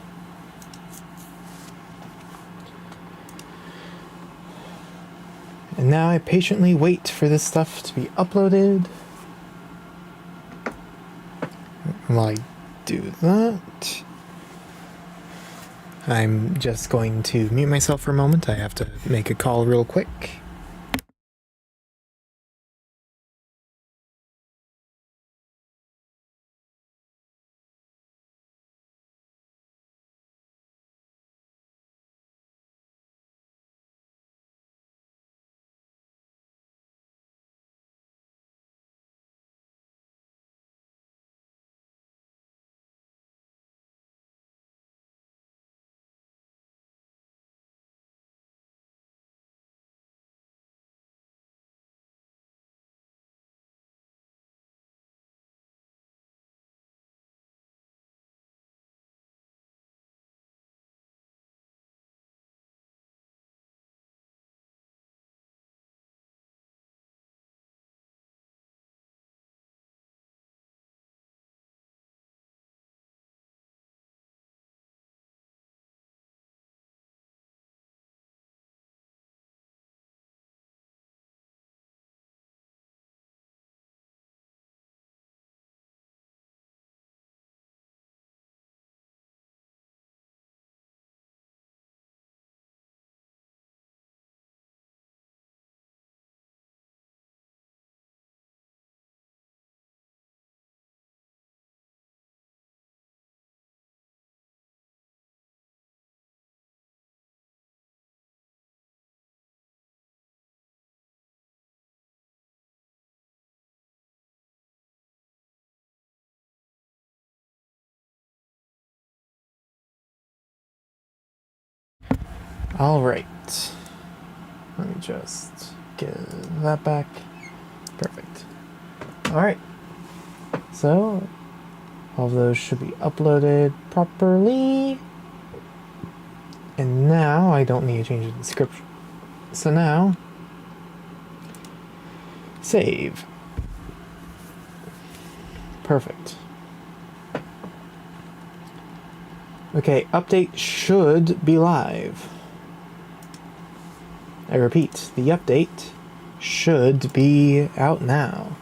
And now I patiently wait for this stuff to be uploaded. And while I do that, I'm just going to mute myself for a moment. I have to make a call real quick. Alright. Let me just get that back. Perfect. Alright. So, all of those should be uploaded properly. And now I don't need to change the description. So now, save. Perfect. Okay, update should be live. I repeat, the update should be out now.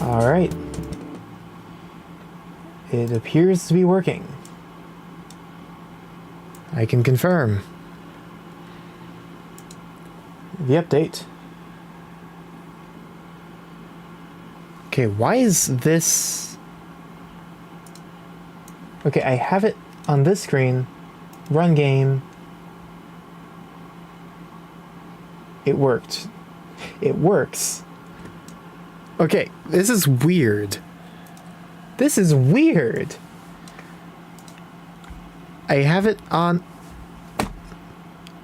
All right. It appears to be working. I can confirm. The update. Okay, why is this... Okay, I have it on this screen. Run game. It worked. It works. Okay, this is weird. This is weird. I have it on...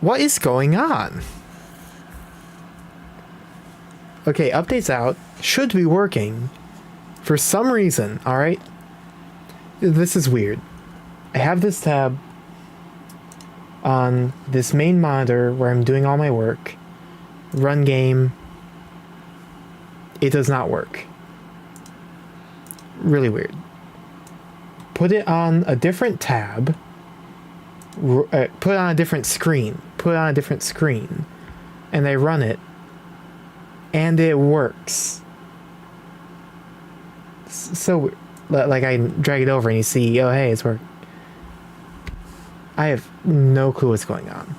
What is going on? Okay, update's out. Should be working. For some reason, alright? This is weird. I have this tab on this main monitor where I'm doing all my work. Run game. It does not work. Really weird. Put it on a different tab. Put it on a different screen. Put it on a different screen. And I run it. And it works. So, like I drag it over and you see, oh hey, it's working. I have no clue what's going on.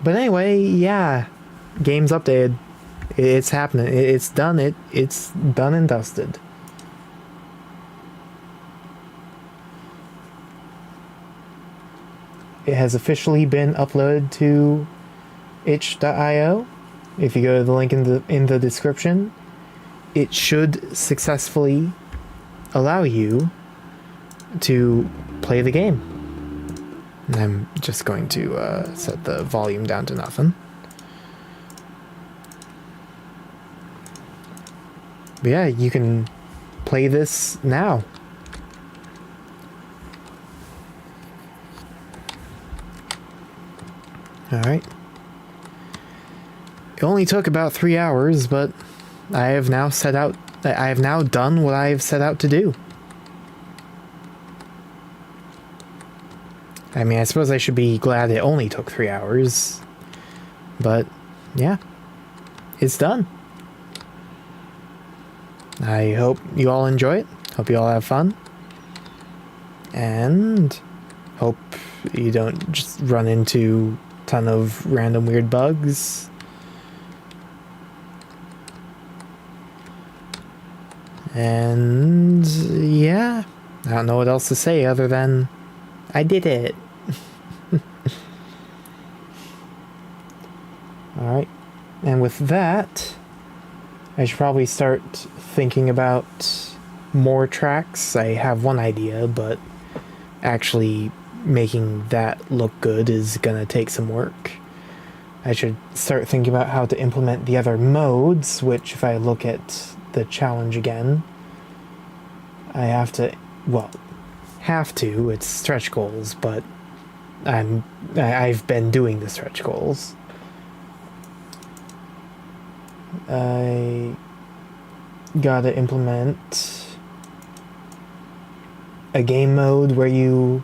But anyway, yeah. Game's updated. It's happening. It's done. It's done and dusted. It has officially been uploaded to itch.io. If you go to the link in the description, it should successfully allow you to play the game. And I'm just going to set the volume down to nothing. But yeah, you can play this now. Alright. It only took about 3 hours, but I have now done what I have set out to do. I mean, I suppose I should be glad it only took 3 hours. But, yeah. It's done. I hope you all enjoy it. Hope you all have fun. And hope you don't just run into a ton of random weird bugs. And yeah, I don't know what else to say other than I did it. Alright, and with that, I should probably start thinking about more tracks. I have one idea, but actually making that look good is gonna take some work. I should start thinking about how to implement the other modes, which if I look at the challenge again, I have to, well, it's stretch goals, but I've been doing the stretch goals. I gotta implement a game mode where you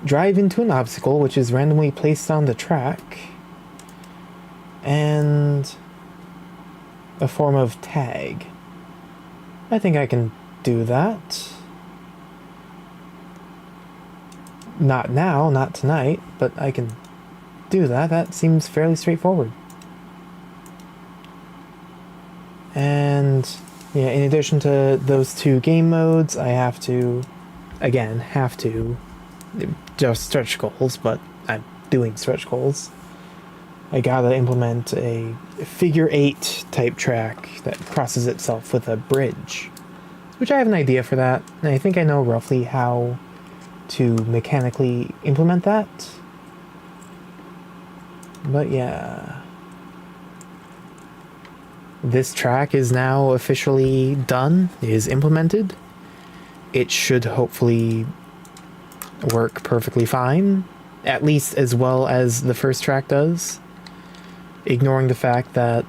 drive into an obstacle which is randomly placed on the track, and a form of tag. I think I can do that. Not now, not tonight, but I can do that. That seems fairly straightforward. And yeah, in addition to those two game modes, I have to just stretch goals, but I'm doing stretch goals. I gotta implement a figure 8 type track that crosses itself with a bridge, which I have an idea for that, and I think I know roughly how to mechanically implement that. But yeah, this track is now officially done, is implemented. It should hopefully work perfectly fine, at least as well as the first track does. Ignoring the fact that,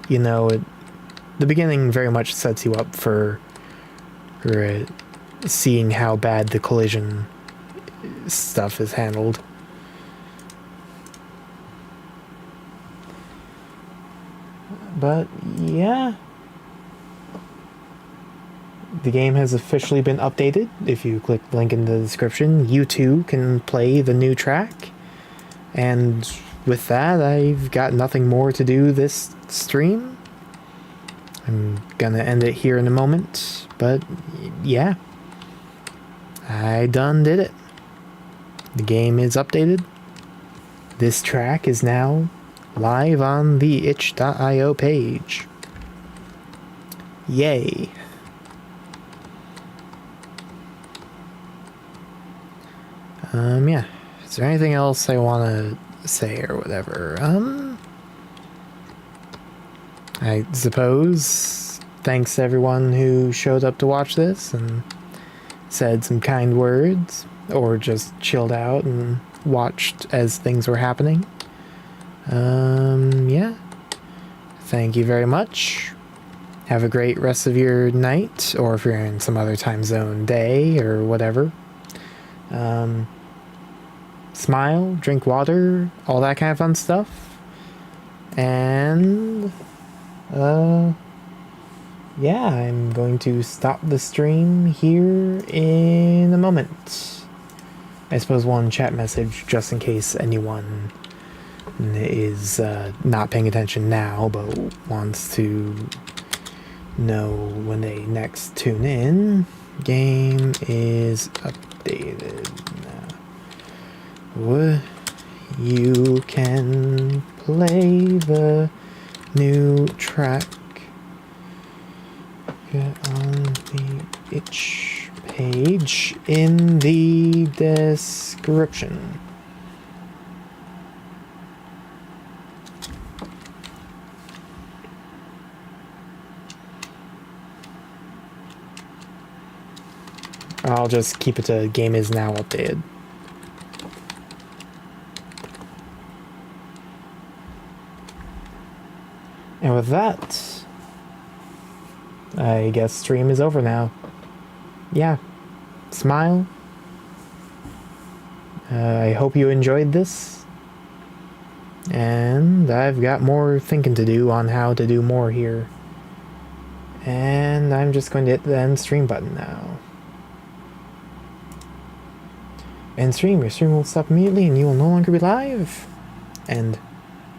you know, the beginning very much sets you up for seeing how bad the collision stuff is handled. But yeah, the game has officially been updated. If you click the link in the description, you too can play the new track. And with that, I've got nothing more to do this stream. I'm gonna end it here in a moment, but yeah, I done did it. The game is updated. This track is now live on the itch.io page. Yay. Yeah. Is there anything else I want to say or whatever? I suppose thanks to everyone who showed up to watch this and said some kind words, or just chilled out and watched as things were happening. Yeah. Thank you very much. Have a great rest of your night, or if you're in some other time zone, day, or whatever. Smile, drink water, all that kind of fun stuff. And, yeah, I'm going to stop the stream here in a moment. I suppose one chat message, just in case anyone is not paying attention now, but wants to know when they next tune in. Game is updated now. You can play the new track. Get on the itch page in the description. I'll just keep it to game is now updated. And with that, I guess stream is over now. Yeah, smile. I hope you enjoyed this. And I've got more thinking to do on how to do more here. And I'm just going to hit the end stream button now. End stream, your stream will stop immediately and you will no longer be live. End.